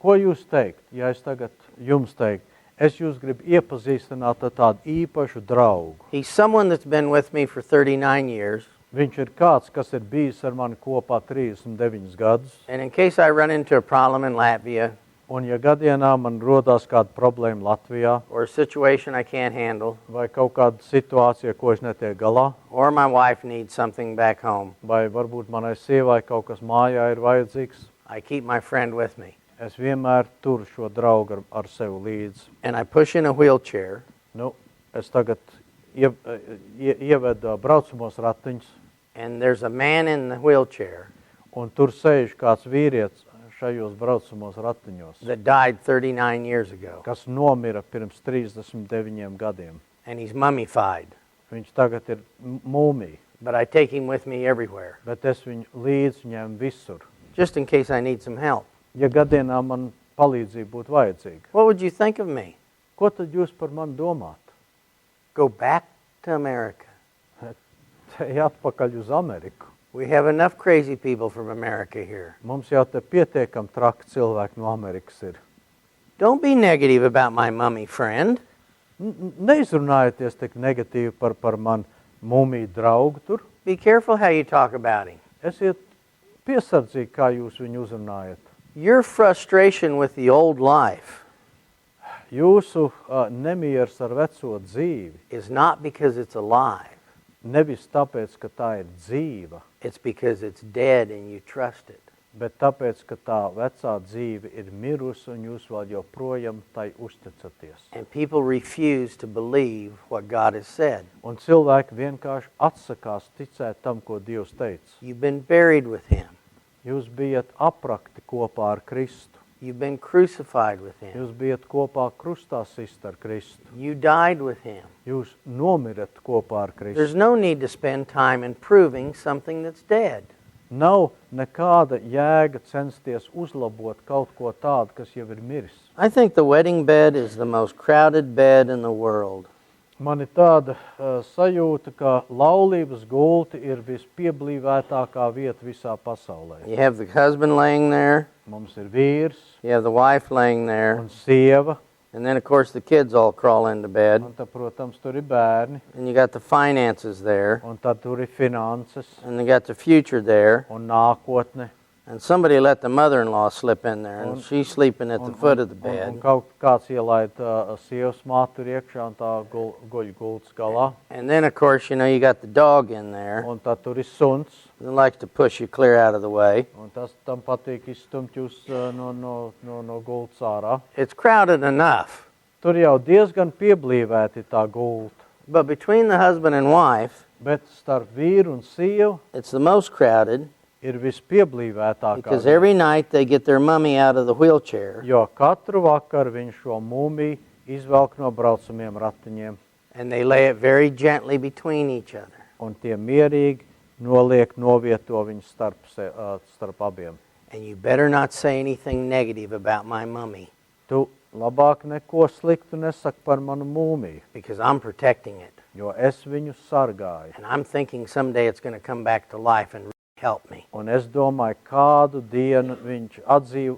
Ko jūs teikt, ja es tagad jums teiktu? Es jūs gribu iepazīstināt ar tādu īpašu draugu. He's someone that's been with me for 39 years, Viņš ir kāds, kas ir bijis ar mani kopā 39 gadus. and in case I run into a problem in Latvia, Un ja gadienā man rodās kāda problēma Latvijā, or a situation I can't handle, vai kaut kāda situācija, ko es netiek galā, or my wife needs something back home, vai varbūt manai sievai kaut kas mājā ir vajadzīgs, I keep my friend with me. es vienmēr turu šo draugu ar sevi līdzi. And I push in a wheelchair, Nu, es tagad ievedu braucamos ratiņus, and there's a man in the wheelchair un tur sēž kāds vīrietis šajos braucamos ratiņos, that died 39 years ago, kas nomira pirms 39 gadiem. and he's mummified. Viņš tagad ir mūmija, But I take him with me everywhere, bet es viņu līdzi ņemu visur. just in case I need some help. Ja gadienā man palīdzība būtu vajadzīga, What would you think of me? ko tad jūs par mani domātu? Go back to America. Te atpakaļ uz Ameriku. We have enough crazy people from America here. Mums jau te pietiekam traki cilvēki no Amerikas ir. Don't be negative about my mummy friend. Neizrunājieties tik negatīvi par manu mūmiju draugu tur. Be careful how you talk about him. Esiet piesardzīgi, kā jūs viņu uzrunājat. Your frustration with the old life Jūsu nemieris ar veco dzīvi is not because it's alive. nevis tāpēc, ka tā ir dzīva, It's because it's dead and you trust it. bet tāpēc, ka tā vecā dzīve ir mirusi un jūs vēl joprojām tai uzticaties. And people refuse to believe what God has said. Un cilvēki vienkārši atsakās ticēt tam, ko Dievs teica. You've been buried with him. Jūs bijat aprakti kopā ar Kristu. You've been crucified with him. Jūs bijat kopā krustā sist ar Kristu. You died with him. Jūs nomirat kopā ar Kristu. There's no need to spend time in proving something that's dead. Nav nekāda jēga censties uzlabot kaut ko tādu, kas jau ir miris. I think the wedding bed is the most crowded bed in the world. Man ir tāda sajūta, ka laulības gulti ir vispieblīvētākā vieta visā pasaulē. You have the husband laying there, Mums ir vīrs you have the wife laying there, un sieva, and then of course the kids all crawl into bed, un tad, protams, tur ir bērni, and you got the finances there, un tad tur ir finanses and you got the future there, un nākotne. and somebody let the mother-in-law slip in there, and Un- she's sleeping at the foot of the Un bed. kaut kāds ielaid sievas mātu tur iekšā un tā guļ gultas galā. And then of course, you know, you got the dog in there Un tad tur ir suns, that likes to push you clear out of the way. un tam patīk izstumt jūs no gultas ārā. It's crowded enough, Tur jau diezgan pieblīvēti tā gulta, but between the husband and wife, bet starp vīru un sievu it's the most crowded ir vispieblīvētākā. because every night they get their mummy out of the wheelchair Jo katru vakaru viņš šo mūmiju izvelk no braucamiem ratiņiem, and they lay it very gently between each other. un tie mierīgi novieto viņu starp abiem. And you better not say anything negative about my mummy Tu labāk neko sliktu nesaki par manu mūmiju, because I'm protecting it. jo es viņu sargāju. And I'm thinking someday it's going to come back to life and help me. Un es domāju, kādu dienu viņš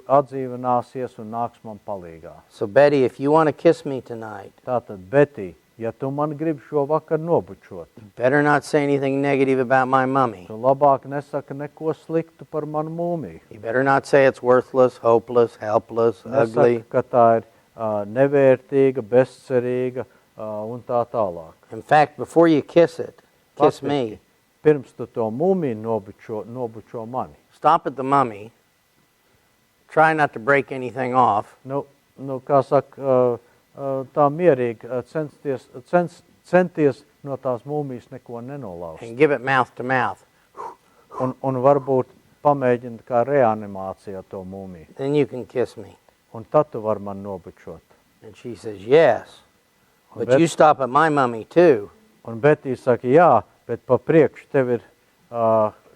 atdzīvināsies un nāks man palīgā. So Betty, if you want to kiss me tonight, Tātad, Betī, ja tu man gribi šo vakaru nobučot, better not say anything negative about my mummy. tu labāk nesaka neko sliktu par manu mūmiju. You better not say it's worthless, hopeless, helpless, ugly. Nesaka, ka tā ir nevērtīga, bezcerīga un tā tālāk. In fact, before you kiss it, kiss Faktiski, me. Pirms tu to mūmiju nobučo mani. Stop at the mummy. Try not to break anything off. Nu, kā saka, tā mierīgi centies no tās mūmijas neko nenolauzt. And give it mouth to mouth. Un varbūt pamēģināt kā reanimācijā to mūmiju. Then you can kiss me. Un tad tu vari man nobučot. And she says, yes. Un But you stop at my mummy too. Un Betī saka, jā, bet pa priekšu tev ir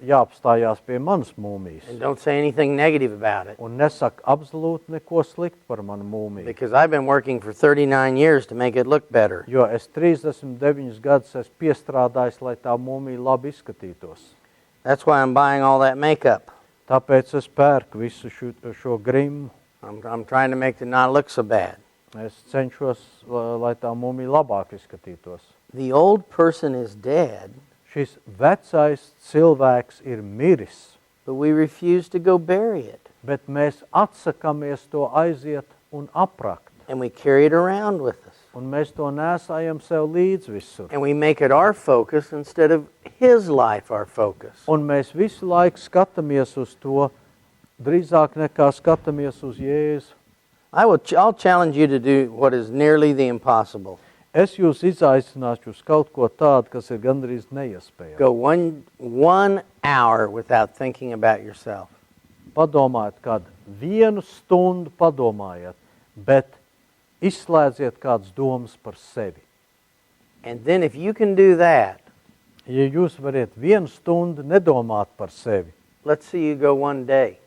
jāapstājās pie manas mūmijas. And don't say anything negative about it. Un nesaka absolūti neko sliktu par manu mūmiju. Because I've been working for 39 years to make it look better. Jo es 39 gadus esmu piestrādājis, lai tā mūmija labi izskatītos. That's why I'm buying all that makeup. Tāpēc es pērku visu šo grimu. I'm trying to make it not look so bad. Es cenšos, lai tā mūmija labāk izskatītos. The old person is dead, Šis vecais cilvēks ir miris, but we refuse to go bury it. bet mēs atsakamies to aiziet un aprakt. And we carry it around with us. Un mēs to nesājam sev līdz visur. And we make it our focus instead of His life our focus. Un mēs visu laiku skatāmies uz to, drīzāk nekā skatāmies uz Jēzu. I'll challenge you to do what is nearly the impossible. Es jūs izaicināšu uz kaut ko tādu, kas ir gandrīz neiespējami. Go one hour without thinking about yourself. Padomājiet kādu 1 stundu, padomājiet, bet izslēdziet kādas domas par sevi. And then if you can do that, Ja jūs variet 1 stundu nedomāt par sevi, let's see you go one day.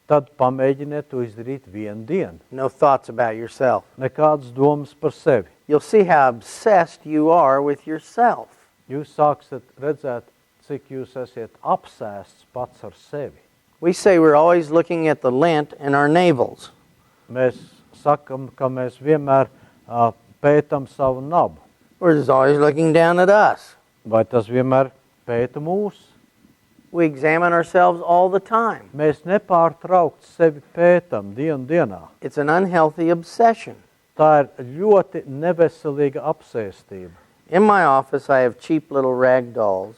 tad pamēģiniet to izdarīt 1 dienu. No thoughts about yourself. Nekādas domas par sevi. You'll see how obsessed you are with yourself. Jūs sāksiet redzēt, cik jūs esat apsēsts pats ar sevi. We say we're always looking at the lint in our navels. Mēs sakam, ka mēs vienmēr pētam savu nabu. We're just always looking down at us. Vai tas vienmēr pēta mūs? We examine ourselves all the time. Mēs nepārtraukt sevi pētam dienu dienā. It's an unhealthy obsession. Tā ir ļoti neveselīga apsēstība. In my office, I have cheap little rag dolls.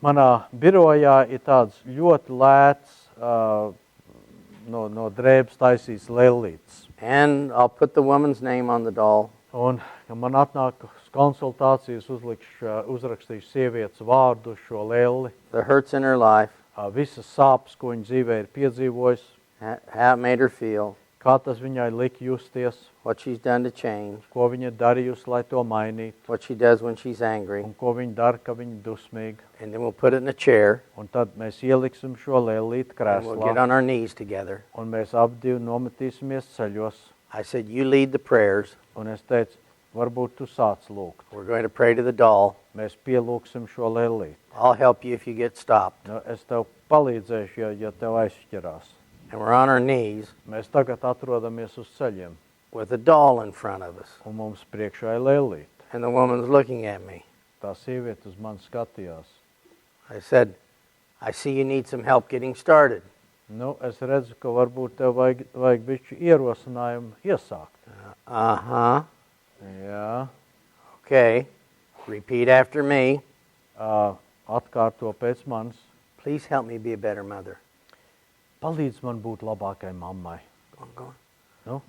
Manā birojā ir tāds ļoti lēts no drēbes taisīts lellītes. And I'll put the woman's name on the doll. Un, kad man atnāk konsultācijas, uzrakstīšu sievietes vārdu šo lelli. The hurts in her life. Visas sāpes, ko viņa dzīvē ir piedzīvojusi. How it made her feel. Kā tas viņai lika justies. What she's done to change. Ko viņa darījusi, lai to mainītu. What she does when she's angry. Un ko viņa dara, ka viņa dusmīga. And then we'll put it in a chair. Un tad mēs ieliksim šo lellīti And we'll get krēslā. on our knees together. Un mēs abi nometīsimies ceļos. I said, you lead the prayers. Un es teicu, varbūt tu sāc lūgt. We're going to pray to the doll. Mēs pielūksim šo lellīti. I'll help you if you get stopped. Nu, es tev palīdzēšu, ja tev aizšķirās. And we're on our knees Mēs tagad atrodamies uz ceļiem. with a doll in front of us. Un mums priekšā ir lellīte. And the woman's looking at me. Tā sieviete uz mani skatījās. I said, I see you need some help getting started. Nu, es redzu, ka varbūt tev vajag bišķi ierosinājumu iesākt. Uh-huh. Jā. Okay. Repeat after me. Atkārto pēc manis. Please help me be a better mother. Palīdz man būt labākai mammai. Go on. Nu?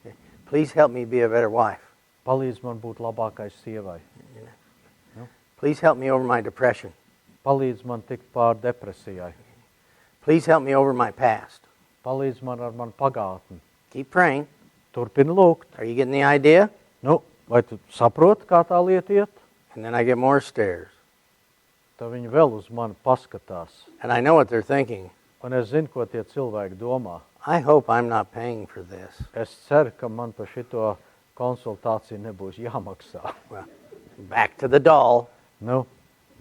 Okay. Please help me be a better wife. Palīdz man būt labākai sievai. Please help me over my depression. Palīdz man tikt pār depresijai. Please help me over my past. Palīdz man ar manu pagātni. Keep praying. Turpini lūgt. Are you getting the idea? Nu, vai tu saproti, kā tā lieta iet? And then I get more stares. Tad viņi vēl uz mani paskatās. And I know what they're thinking. Un es zinu, ko tie cilvēki domā. I hope I'm not paying for this. Es ceru, ka man par šito konsultāciju nebūs jāmaksā. Well, back to the doll. Nu,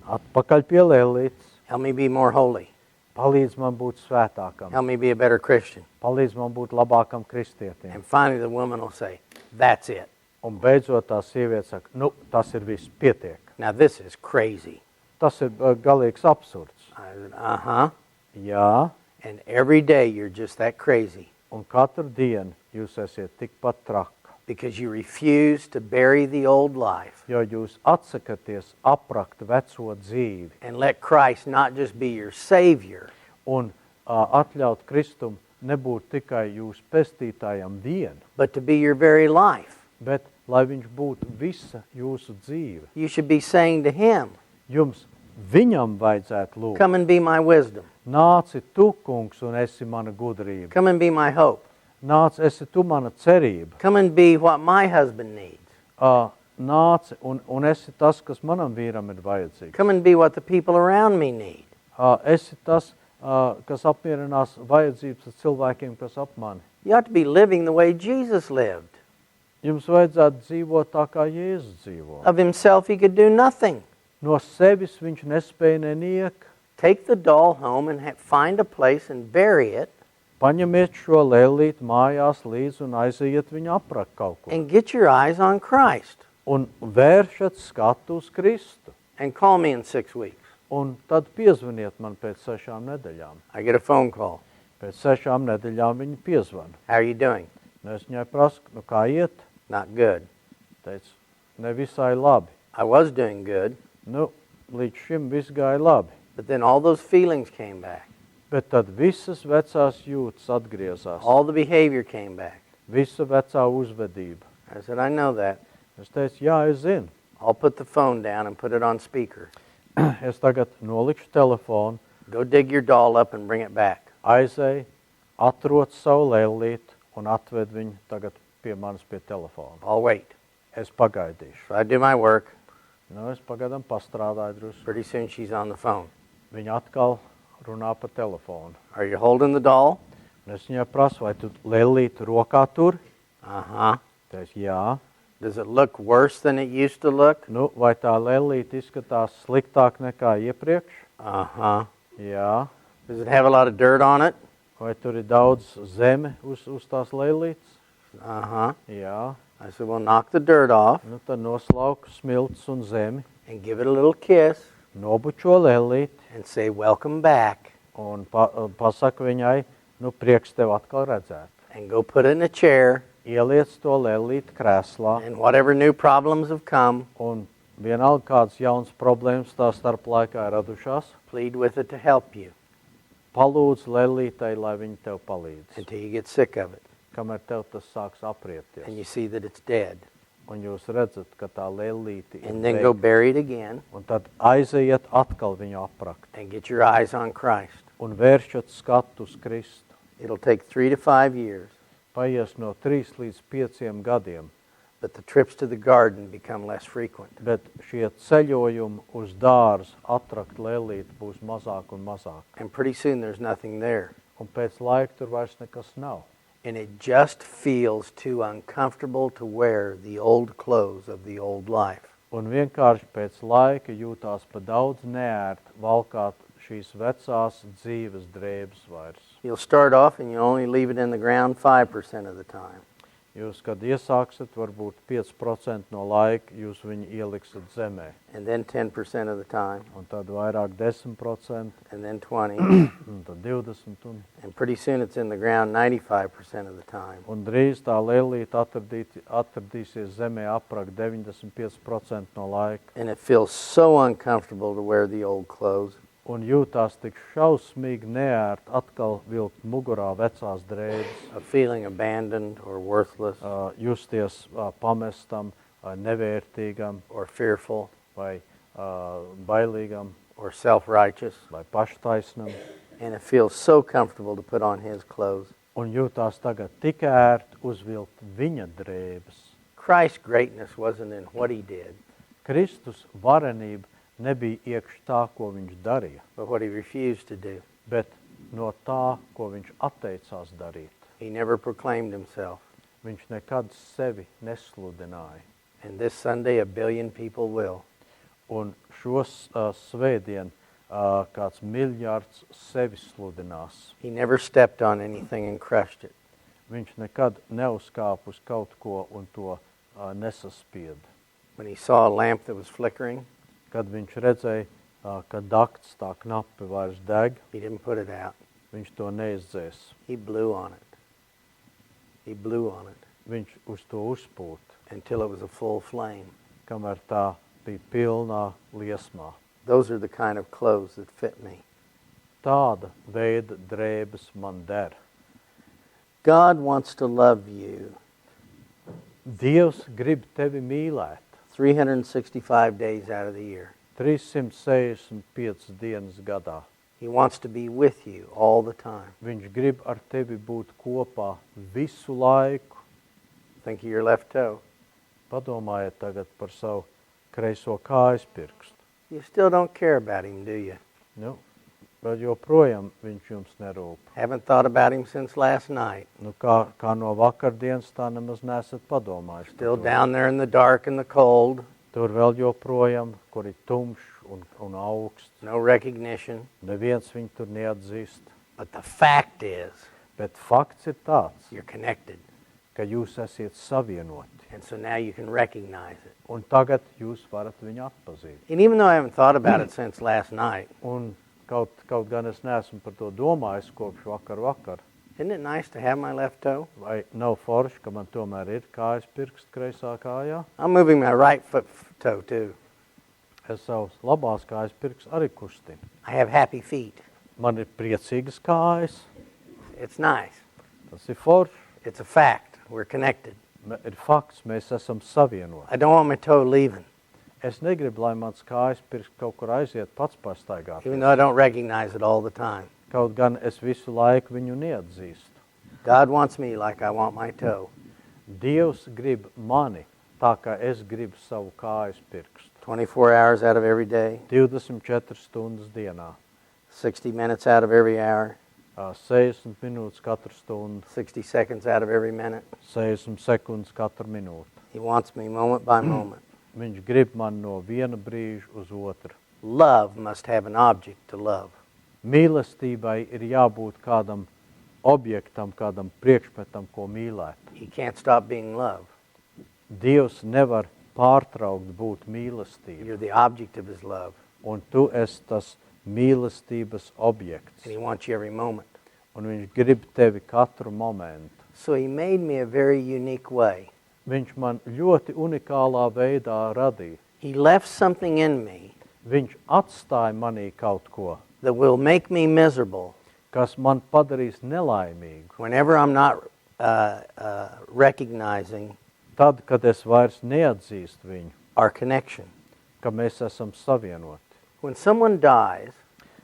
atpakaļ pie lellītes. Help me be more holy. Palīdz man būt svētākam. Help me be a better Christian. Palīdz man būt labākam kristietim. And finally the woman will say, that's it. Un beidzot tā sieviete saka, nu, tas ir viss, pietiek. Now this is crazy. Tas ir galīgs absurds. I said, uh-huh. Jā, And every day you're just that crazy un katru dienu jūs esat tikpat traka, because you refuse to bury the old life jo jūs atsakaties aprakt veco dzīvi and let Christ not just be your Savior, un atļaut Kristum nebūt tikai jūsu pestītājam vien, but to be your very life. bet lai viņš būtu visa jūsu dzīve. You should be saying to Him, Jums viņam vajadzētu lūgt. come and be my wisdom. Nāci tu, kungs, un esi mana gudrība. Come and be my hope. Nāc, esi tu mana cerība. Come and be what my husband needs. Nāci, un esi tas, kas manam vīram ir vajadzīgs. Come and be what the people around me need. Esi tas, kas apmierinās vajadzības cilvēkiem, kas ap mani. You ought to be living the way Jesus lived. Jums vajadzētu dzīvot tā, kā Jēzus dzīvo. Of himself he could do nothing. No sevis viņš nespēja neniek. Take the doll home and find a place and bury it. Paņemiet šo lellīti mājās līdz un aiziet viņu aprakt kaut kur. And get your eyes on Christ. Un vēršat skatu uz Kristu. And call me in 6 weeks. Un tad piezvaniet man pēc 6 nedēļām. I get a phone call. Pēc 6 nedēļām viņa piezvana. How are you doing? Un es viņai prasu, nu kā iet? Not good. Teicu, ne visai labi. I was doing good, Nu, līdz šim viss gāja labi. but then all those feelings came back. Bet tad visas vecās jūtas atgriezās. All the behavior came back. Visa vecā uzvedība. I said, I know that. Es teicu, jā, es zinu. I'll put the phone down and put it on speaker. Es tagad nolikšu telefonu, Go dig your doll up and bring it back. aizēju, atrod savu lēlīti un atved viņu tagad pie manis pie telefona. I'll wait. Es pagaidīšu. So I do my work. Nu, es pagaidām pastrādāju drusku. Pretty soon she's on the phone. Viņa atkal runā pa telefonu. Are you holding the doll? Un es viņai prasu, vai tu lēlīti rokā tur? Uh-huh. Teicu, jā. Does it look worse than it used to look? Nu, vai tā lēlīte izskatās sliktāk nekā iepriekš? Uh-huh. Jā. Does it have a lot of dirt on it? Vai tur ir daudz zeme uz tās lēlītes? Uh-huh. Jā. I said, well, knock the dirt off Nu, tad noslauku smilts un zemi, and give it a little kiss nobučo lēlīti and say, welcome back, un pasaku viņai, nu, prieks tev atkal redzēt. and go put it in a chair, Ieliec to lēlīti krēslā and whatever new problems have come, un vienalga kādas jaunas problēmas tā starp laikā ir radušās, plead with it to help you palūdz lēlītei, lai viņa tev palīdz. until you get sick of it Kamēr tev tas sāks and apriepties. you see that it's dead. Un jūs redzat, ka tā lēlīte ir And then go veikta. bury it again Un tad aiziet atkal viņu aprakt. and get your eyes on Christ. Un vēršat skatu uz Kristu. It'll take 3 to 5 years, Paies no 3 līdz 5 gadiem. but the trips to the garden become less frequent. Bet šie ceļojumi uz dārzu atrakt lēlīti būs mazāk un mazāk. And pretty soon there's nothing there. Un pēc laika tur vairs nekas nav. And it just feels too uncomfortable to wear the old clothes of the old life. Un vienkārši pēc laika jūtās pa daudz neērt valkāt šīs vecās dzīves drēbes vairs. You'll start off and you only leave it in the ground 5% of the time. Jūs, kad iesāksiet, varbūt 5% no laika jūs viņu ieliksiet zemē. And then 10% of the time, Un tad vairāk 10%, and then 20. un tad 20%. And pretty soon it's in the ground 95% of the time. Un drīz tā lēlīte atradīsies zemē aprakt 95% no laika. And it feels so uncomfortable to wear the old clothes. Un jūtās tik šausmīgi neērt atkal vilkt mugurā vecās drēbes, Of feeling abandoned or worthless justies pamestam, nevērtīgam or fearful vai bailīgam or self-righteous. vai paštaisnam. And it feels so comfortable to put on his clothes. Un jūtās tagad tik ērt uzvilkt viņa drēbes. Christ's greatness wasn't in what he did, Kristus varenība nebija iekš tā, ko viņš darīja, but what he refused to do. bet no tā, ko viņš atteicās darīt. He never proclaimed himself. Viņš nekad sevi nesludināja. And this Sunday, 1 billion people will. Un šos svētdien kāds miljards sevi sludinās. He never stepped on anything and crushed it. Viņš nekad neuzkāpa uz kaut ko un to nesaspied. When he saw a lamp that was flickering, Kad viņš redzēja, ka dakts tā knapi vairs deg, he didn't put it out. viņš to neizdzēs. He blew on it. He blew on it Viņš uz to uzpūt, until it was a full flame. kamēr tā bija pilnā liesmā. Those are the kind of clothes that fit me. Tāda veida drēbes man der. God wants to love you Dievs grib tevi mīlēt 365 days out of the year. 365 dienas gadā. He wants to be with you all the time. Viņš grib ar tevi būt kopā visu laiku. Think of your left toe. Padomājiet tagad par savu kreiso kājas pirkstu. You still don't care about him, do you? Nu, bet joprojām viņš jums nerūp. Haven't thought about him since last night. Nu, kā no vakardienas tā nemaz nesat padomājuši. par Still to. down there in the dark and the cold. Tur vēl joprojām, kur ir tumšs un augsts. No recognition. Neviens viņu tur neatzīst. But the fact is, Bet fakts ir tāds, you're connected. ka jūs esiet savienoti. And so now you can recognize it. Un tagad jūs varat viņu atpazīt. And even though I haven't thought about it since last night, Un kaut gan es neesmu par to domājis kopš vakar. Isn't it nice to have my left toe? Vai nav forši, ka man tomēr ir kājas pirksts kreisā kājā? I'm moving my right foot toe too. Es savus labās kājas pirksts arī kustinu. I have happy feet. Man ir priecīgas kājas. It's nice. Tas ir forši. It's a fact. We're connected. Ir fakts, mēs esam savienoti. I don't want my toe leaving, Es negribu, lai mans kājas pirksts kaut kur aiziet pats pastaigāt. even though I don't recognize it all the time. Kaut gan es visu laiku viņu neatzīstu. God wants me like I want my toe. Dievs grib mani tā, kā es gribu savu kājas pirkstu. 24 hours out of every day, 24 stundas dienā, 60 minutes out of every hour, 60 minūtes katru stundu, 60 seconds out of every minute. 60 sekundes katru minūti. He wants me moment by moment. Viņš grib man no viena brīža uz otru. Love must have an object to love. Mīlestībai ir jābūt kādam objektam, kādam priekšmetam, ko mīlēt. He can't stop being love. Dievs nevar pārtraukt būt mīlestība. You're the object of his love, Un tu esi tas mīlestības objekts. and he wants you every moment. Un viņš grib tevi katru momentu. So he made me a very unique way. Viņš man ļoti unikālā veidā radīja. He left something in me Viņš atstāja manī kaut ko, that will make me miserable kas man padarīs nelaimīgu. whenever I'm not recognizing Tad, kad es vairs neatzīstu viņu, our connection. ka mēs esam savienoti. When someone dies,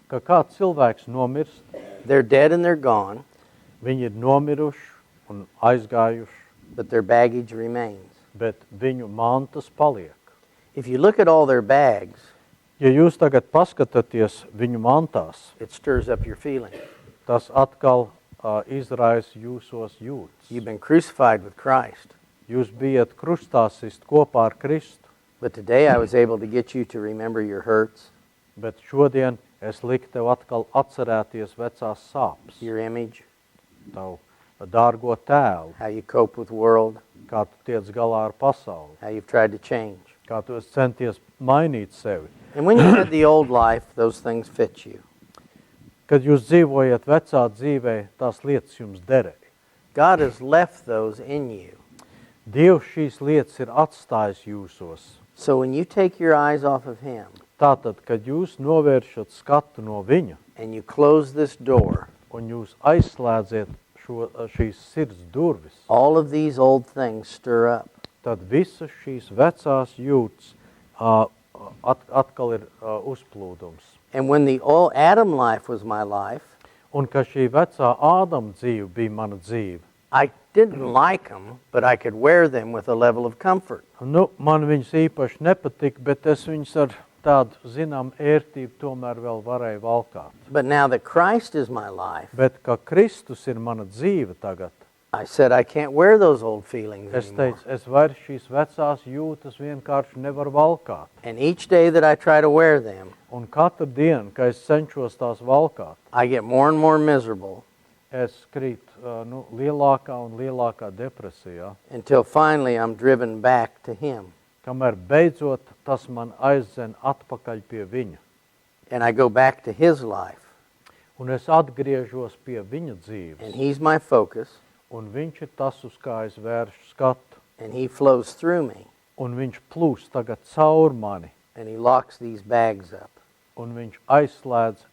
Ka kāds cilvēks nomirst, they're dead and they're gone, viņi ir nomiruši un aizgājuši, but their baggage remains. bet viņu mantas paliek. If you look at all their bags, Ja jūs tagad paskatāties viņu mantās, it stirs up your feelings. tas atkal izraisa jūsos jūtas. You've been crucified with Christ, Jūs bijat krustā sist kopā ar Kristu, but today I was able to get you to remember your hurts, bet šodien es liku tev atkal atcerēties vecās sāpes, your image, tavu dārgo tēlu, how you cope with the world, kā tu tiec galā ar pasauli, how you've tried to change. kā tu esi centies mainīt sevi. And when you had the old life, those things fit you. Kad jūs dzīvojat vecā dzīvē, tās lietas jums derēja. God has left those in you. Dievs šīs lietas ir atstājis jūsos. So when you take your eyes off of him Tātad, kad jūs novēršat skatu no viņa and you close this door, un jūs aizslēdziet šīs sirds durvis, all of these old things stir up. tad visas šīs vecās jūtas atkal ir uzplūdums. And when the old Adam life was my life, Un ka šī vecā Ādama dzīve bija mana dzīve, I didn't like them, but I could wear them with a level of comfort. Man viņas īpaši nepatika, bet es viņas ar tādu, zinām, ērtību tomēr vēl varēju valkāt. But now that Christ is my life, Bet ka Kristus ir mana dzīve tagad, I said I can't wear those old feelings es anymore. teicu, es vairs šīs vecās jūtas vienkārši nevaru valkāt. And each day that I try to wear them, Un katru dienu, kad es cenšos tās valkāt, I get more and more miserable es krītu lielākā un lielākā depresijā, until finally I'm driven back to him. kamēr beidzot tas man aizdzen atpakaļ pie viņa. And I go back to his life. Un es atgriežos pie viņa And dzīves. he's my focus. Un viņš ir tas, uz kā es vēršu skatu. And he flows through me. Un viņš plūst tagad caur mani. And he locks these bags up. Un viņš aizslēdz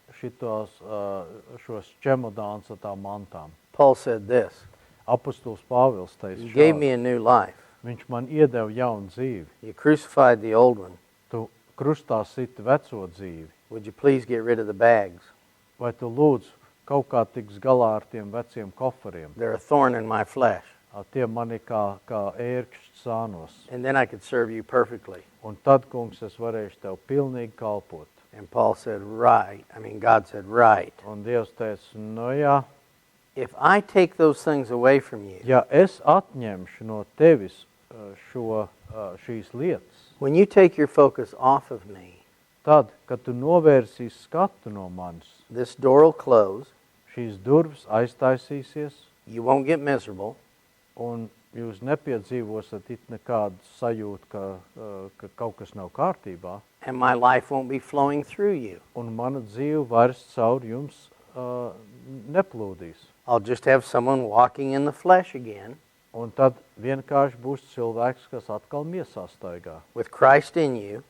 šos čemodāns ar tām mantām. Paul said this, Apostols Pāvils teica you gave me šādi. a new life. Viņš man iedeva jaunu dzīvi. You crucified the old one. Tu krustā siti veco dzīvi. Would you please get rid of the bags? Vai tu lūdzu kaut kā tiks galā ar tiem veciem koferiem? They're a thorn in my flesh. Tie man ir kā ērkšķi sānos. And then I could serve you perfectly. Un tad, kungs, es varēšu tev pilnīgi kalpot. And Paul said, God said, right. Un Dievs teica, jā, If I take those things away from you, ja es atņemšu no tevis šīs lietas, when you take your focus off of me, tad, kad tu novērsīsi skatu no manis, this door will close, šīs durvis aiztaisīsies you won't get miserable, un jūs nepiedzīvosat it nekādu sajūtu, ka kaut kas nav kārtībā, and my life won't be flowing through you. un mana dzīve vairs caur jums neplūdīs. I'll just have someone walking in the flesh again Un tad vienkārši būs cilvēks, kas atkal miesā staigā. with Christ in you,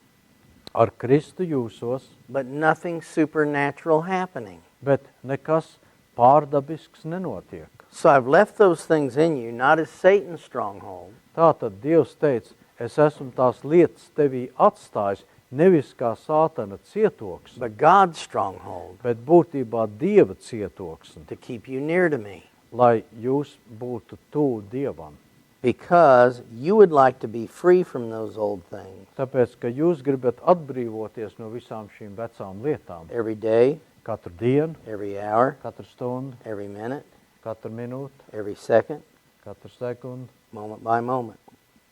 Ar Kristu jūsos, but nothing supernatural happening. bet nekas pārdabisks nenotiek. So I've left those things in you, not as Satan's stronghold, Tātad Dievs teica, es esmu tās lietas tevī atstājis, nevis kā Sātana cietoksni, but God's stronghold bet būtībā Dieva cietoksni, to keep you near to me. lai jūs būtu tuvu Dievam. Because you would like to be free from those old things Tāpēc, ka jūs gribat atbrīvoties no visām šīm vecām lietām. every day, Katru dienu, every hour, katru stundu, every minute, katru minūti, every second, katru sekundi, moment by moment,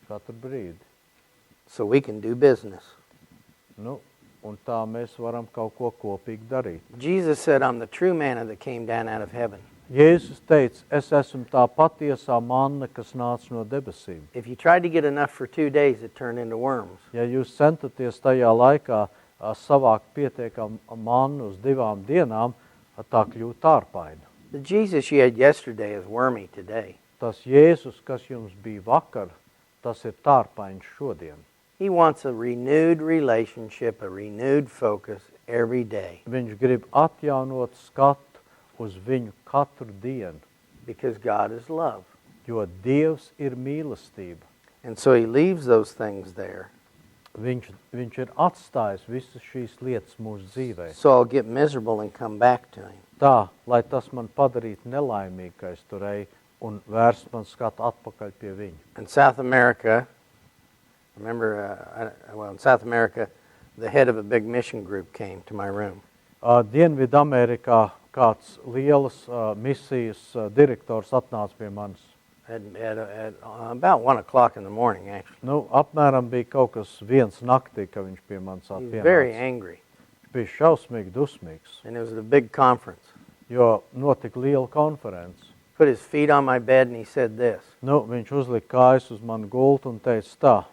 katru brīdi. so we can do business. Nu, un tā mēs varam kaut ko kopīgi darīt. Jesus said, I'm the true manna that came down out of heaven. Jēzus teica, es esmu tā patiesā manna, kas nāca no debesīm. If you tried to get enough for 2 days, it turned into worms. Ja jūs centaties tajā laikā savākt pietiekam mannu uz 2 dienām, tā kļūt ārpaina. The Jesus you had yesterday is wormy today. Tas Jēzus, kas jums bija vakar, tas ir tārpaiņš šodien. He wants a renewed relationship, a renewed focus every day Viņš grib atjaunot skatu uz viņu katru dienu, because God is love. jo Dievs ir mīlestība. And so he leaves those things there. Viņš ir atstājis visas šīs lietas mūsu dzīvē. So I'll get miserable and come back to him. Tā, lai tas man padarītu nelaimīgu, ka es tur eju un vērst man skatu atpakaļ pie viņa. In South America, in South America, the head of a big mission group came to my room. Dienvidamerikā kāds lielas misijas direktors atnāca pie manis. At about 1 o'clock in the morning, actually. Nu, apmēram bija kaut kas 1 naktī, ka viņš pie manis He was very pienāca. angry, Viņš bija šausmīgi dusmīgs, and it was at a big conference. jo notika liela konference. Put his feet on my bed, and he said this, Nu, viņš uzlika kājas uz manu gultu un teica tā.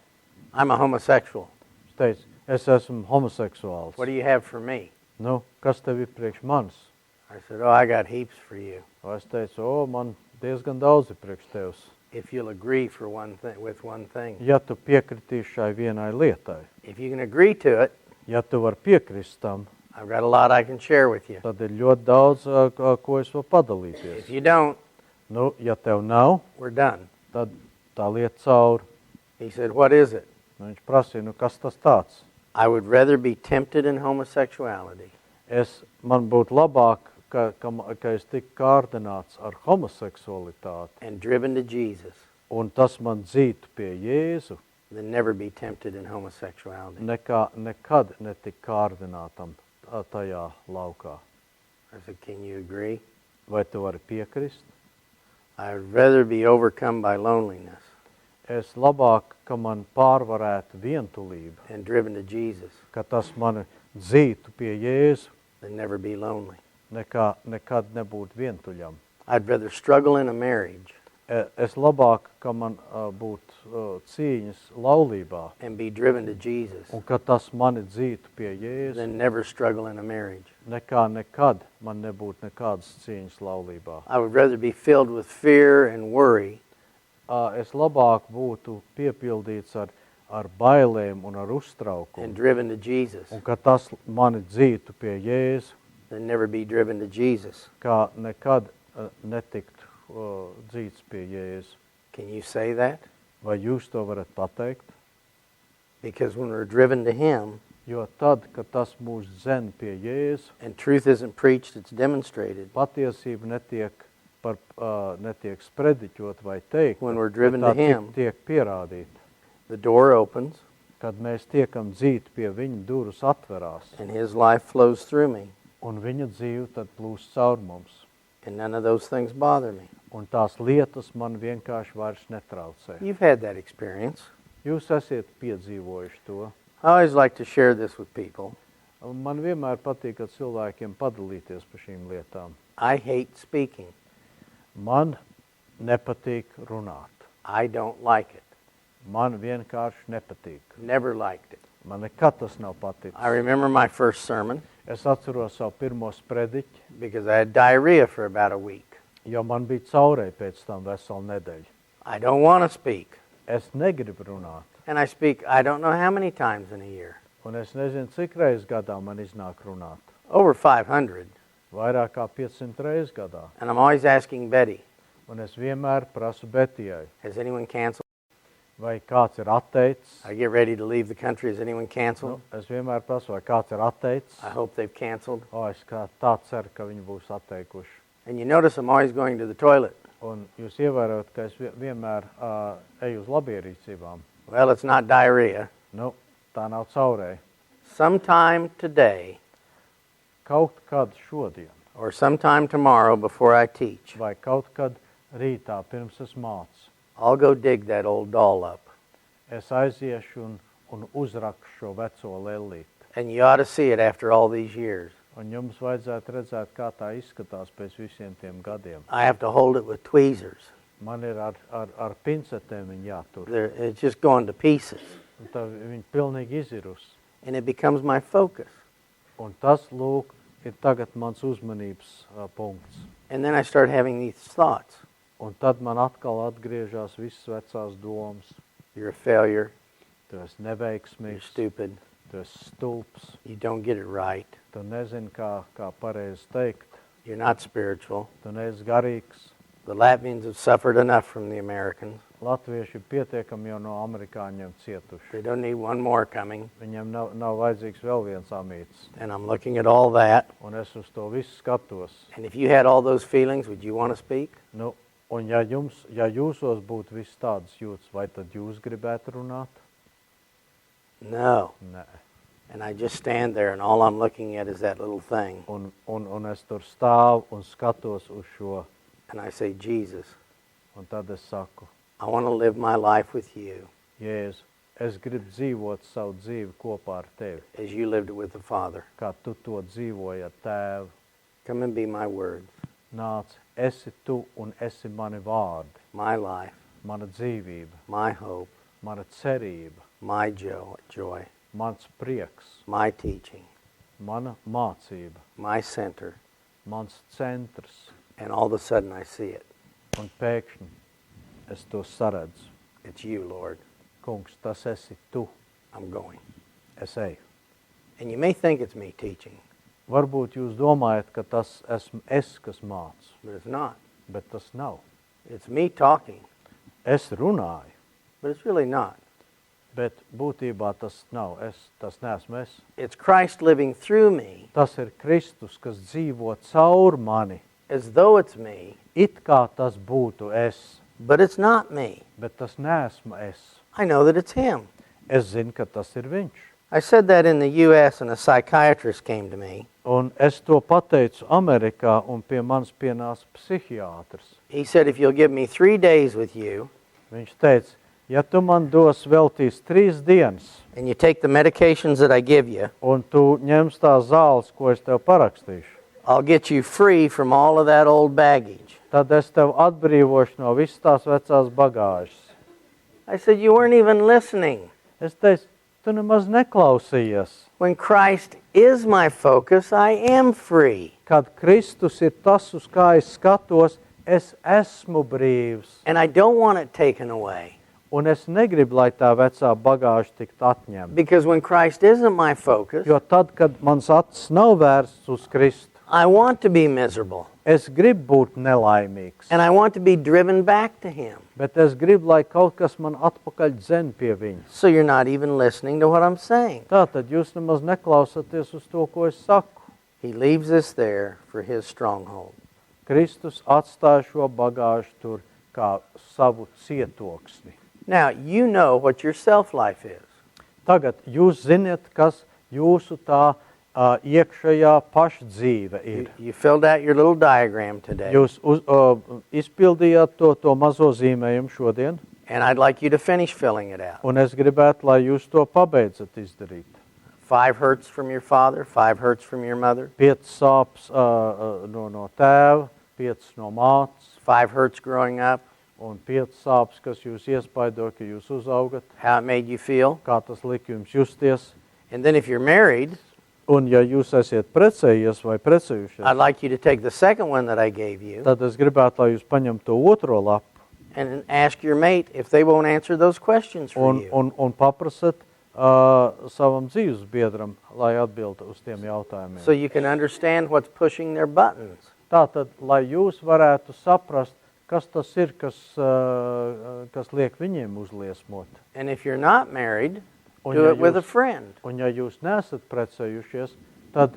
I'm a homosexual. Viņš teica, es esmu homoseksuāls. What do you have for me? Nu, kas tev ir priekš manis? I said, I got heaps for you. Es teicu, man diezgan daudz ir priekš tevs. If you'll agree with one thing. Ja tu piekritīsi šai vienai lietai, If you can agree to it, ja tu vari piekrist tam, I've got a lot I can share with you. tad ir ļoti daudz, ko es varu padalīties. If you don't, Nu, ja tev nav, we're done. tad tā lieta cauri. He said, what is it? Nu, viņš prasīja, nu kas tas tāds? I would rather be tempted in homosexuality Man būtu labāk, ka es tiku kārdināts ar homoseksualitāti, and driven to Jesus un tas man dzītu pie Jēzu, than never be tempted in homosexuality. nekad netika kārdinātam tajā laukā. I said, can you agree? Vai tu vari piekrist? I would rather be overcome by loneliness Es labāk, ka man pārvarētu vientulība, and driven to Jesus ka tas mani dzītu pie Jēzu, than never be lonely. nekad nebūt vientuļam. I'd rather struggle in a marriage Es labāk, ka man būtu cīņas laulībā, and be driven to Jesus un ka tas mani dzītu pie Jēzus, than never struggle in a marriage. nekad man nebūtu nekādas cīņas laulībā. I would rather be filled with fear and worry Es labāk būtu piepildīts ar bailēm un ar and uztraukumu, driven to Jesus un ka tas mani dzītu pie Jēzus, than never be driven to Jesus. kā nekad netiktu dzīts pie Jēzus. Can you say that? Vai jūs to varat pateikt? Because when we're driven to Him Jo tad, kad tas mūs dzen pie Jēzus, and truth isn't preached, it's demonstrated. patiesība netiek sprediķot vai teikt, When we're driven bet to tā Him. tiek pierādīta. The door opens Kad mēs tiekam dzīti pie viņa durus atverās, and His life flows through me, un viņa dzīve tad plūst caur mums. and none of those things bother me. Un tās lietas man vienkārši vairs netraucē. You've had that experience. Jūs esat piedzīvojuši to. I always like to share this with people. Man vienmēr patīk ar cilvēkiem padalīties par šīm lietām. I hate speaking. Man nepatīk runāt. I don't like it. Man vienkārši nepatīk. Never liked it. Man nekad tas nav paticis. I remember my first sermon Es atceros savu pirmo sprediķi, because I had diarrhea for about a week. jo man bija caurei pēc tam veselu nedēļu. I don't want to speak. Es negribu runāt. And I speak, I don't know how many times in a year. Un es nezinu, cik reizes gadā man iznāk runāt. Over 500. Vairāk kā 500 reizes gadā. And I'm always asking Betty, Un es vienmēr prasu Betijai, has anyone canceled? vai kāds ir atteicis. I get ready to leave the country. Has anyone canceled? Es vienmēr prasu, vai kāds ir atteicis. I hope they've canceled. Es kā tā ceru, ka viņi būs atteikuši. And you notice I'm always going to the toilet. Un jūs ievērojat, ka es vienmēr eju uz labierīcībām. Well, it's not diarrhea. Nu, tā nav caurēja. Sometime today Kaut kad šodien, or sometime tomorrow before I teach, vai kaut kad rītā pirms es mācu, I'll go dig that old doll up. es aiziešu un uzrakšu šo veco lellīti. And you ought to see it after all these years. Un jums vajadzētu redzēt, kā tā izskatās pēc visiem tiem gadiem. I have to hold it with tweezers. Man ir ar pincetēm viņi jātur. It's just going to pieces. Un tā viņi pilnīgi izirus. And it becomes my focus. Un tas, lūk, ir tagad mans uzmanības punkts. And then I start having these thoughts. Un tad man atkal atgriežas visas vecās domas. You're a failure. Tu esi You're neveiksmīgs, stupid. tu esi stulbs, You don't get it right. tu nezini, kā pareizi teikt, You're not spiritual. tu neesi garīgs. The Latvians have suffered enough from the Americans. Latvieši ir pietiekami jau no amerikāņiem cietuši. They don't need one more coming. Viņiem nav vajadzīgs vēl viens amīts. And I'm looking at all that. Un es uz to visu skatos. And if you had all those feelings, would you want to speak? Nu, un ja jūsos būtu viss tādas jūtas, vai tad jūs gribētu runāt? No. Nē. And I just stand there and all I'm looking at is that little thing. Un es tur stāvu un skatos uz šo, And I say, Jesus, un tad es saku, I want to live my life with you Jēzu, es gribu dzīvot savu dzīvi kopā ar tevi, as you lived it with the Father. kā tu to dzīvoji ar tēvu. Come and be my words, Nāc, esi tu un esi mani vārdi, my life, mana dzīvība, my hope, mana cerība, my joy, mans prieks, my teaching, mana mācība, my center. mans centrs. And all of a sudden I see it. Un pēkšņi es to saredzu. It's you, Lord. Kungs, tas esi tu, I'm going. es eju. And you may think it's me teaching, Varbūt jūs domājat, ka tas esmu es, kas mācu, but it's not. bet tas nav. It's me talking, Es runāju, but it's really not. bet būtībā tas nav es, tas neesmu es. It's Christ living through me Tas ir Kristus, kas dzīvo caur mani, as though it's me, it kā tas būtu es, but it's not me. bet tas neesmu es. I know that it's Him. Es zinu, ka tas ir viņš. I said that in the U.S. and a psychiatrist came to me. Un es to pateicu Amerikā, un pie manis pienāca psihiātrs. He said, if you'll give me 3 days with you Viņš teica, ja tu man veltīs 3 dienas, and you take the medications that I give you, un tu ņems tās zāles, ko es tev parakstīšu, I'll get you free from all of that old baggage. tad es tev atbrīvošu no visas tās vecās bagāžas. I said, you weren't even listening. Es teicu, tu nemaz neklausījies. When Christ is my focus, I am free. Kad Kristus ir tas, uz kā es skatos, es esmu brīvs. And I don't want it taken away. Un es negribu, lai tā vecā bagāža tiktu atņemta. Because when Christ isn't my focus, Jo tad, kad mans acis nav vērsts uz Kristu, I want to be miserable. es gribu būt nelaimīgs. And I want to be driven back to Him. Bet es gribu, lai kaut kas man atpakaļ dzen pie viņa. So you're not even listening to what I'm saying. Tātad jūs nemaz neklausāties uz to, ko es saku. He leaves us there for His stronghold. Kristus atstāja šo bagāžu tur kā savu cietoksni. Now, you know what your self-life is. Tagad jūs ziniet, kas jūsu tā iekšējā pašdzīve ir. You filled out your little diagram today. Jūs izpildījāt to mazo zīmējumu šodien, And I'd like you to finish filling it out. un es gribētu, lai jūs to pabeidzat izdarīt. 5 hurts from your father, 5 hurts from your mother, 5 sāpes no tēva, 5 no mātes, 5 hurts growing up, un piecu sāpes, kas jūs iespaido, ka jūs uzaugat, how it made you feel. kā tas lika jums justies. And then if you're married, Un ja jūs esiet precējies vai precējušies, I'd like you to take the second one that I gave you tad es gribētu, lai jūs paņemtu to otro lapu and ask your mate if they won't answer those questions for you. un paprasat savam dzīves biedram, lai atbilda uz tiem jautājumiem. So you can understand what's pushing their buttons. Tātad, lai jūs varētu saprast, kas tas ir, kas liek viņiem uzliesmot. And if you're not married, Un do ja it with a jūs- friend. Un ja jūs nesat precējušies, tad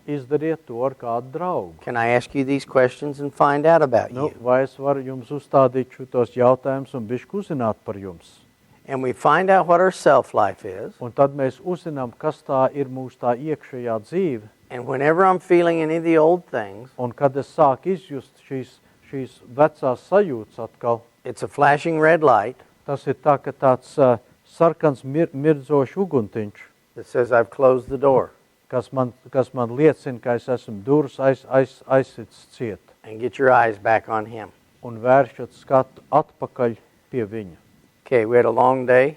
izdariet to ar kādu draugu. Can I ask you these questions and find out about Nu, you? vai es varu jums uzstādīt šitos jautājumus un bišķi uzzināt par jums? And we find out what our self-life is. Un tad mēs uzzinām, kas tā ir mūsu tā iekšējā dzīve. And whenever I'm feeling any of the old things, Un kad es sāku izjust šīs vecās sajūtas atkal, it's a flashing red light tas ir tā, ka tāds sarkans mirdzošs uguntiņš, that says I've closed the door. kas man liecina, ka es esmu durvis aizsits ciet. And get your eyes back on him. Un vēršat skatu atpakaļ pie viņa. Okay, we had a long day.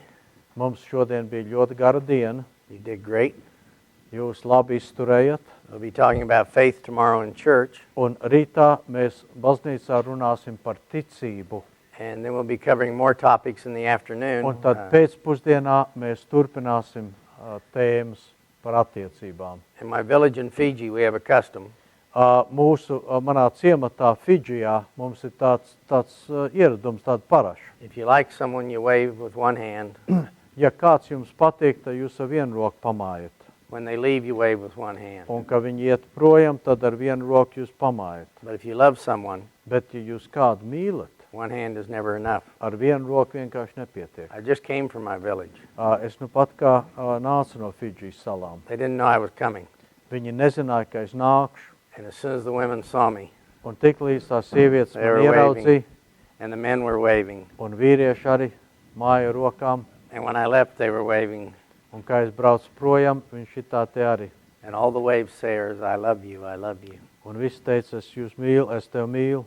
Mums šodien bija ļoti gara diena. You did great. Jūs labi izturējat. We'll be talking about faith tomorrow in church. Un rītā mēs baznīcā runāsim par ticību. And then we'll be covering more topics in the afternoon. Un tad pēcpusdienā mēs turpināsim tēmas par attiecībām. In my village in Fiji, we have a custom. Manā ciematā Fidžijā mums ir tāds ieradums, tāda paraša. If you like someone, you wave with one hand. Ja kāds jums patīk, tad jūs ar vienu roku pamājat. When they leave, you wave with one hand. Un, ka viņi iet projām, tad ar vienu roku jūs pamājat. But if you love someone, Bet, ja jūs kādu mīlat, one hand is never enough. ar vienu roku vienkārši nepietiek. I just came from my village. Es nu pat kā nācu no Fidžijas salām. They didn't know I was coming. Viņi nezināja, ka es nākšu. And as soon as the women saw me, Un tiklīdz tās sievietes They man were ieraudzīja, waving. And the men were waving. un vīrieši arī māja rokām, And when I left, they were waving. un kā es braucu projām, viņš šitā te arī. And all the wave sayers, I love you, I love you. Un viss teica, es jūs mīlu, es tev mīlu,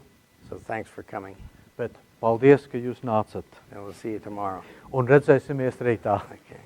So thanks for coming. bet paldies, ka jūs nācat. And we'll see you tomorrow. Un redzēsimies rītā. Okay.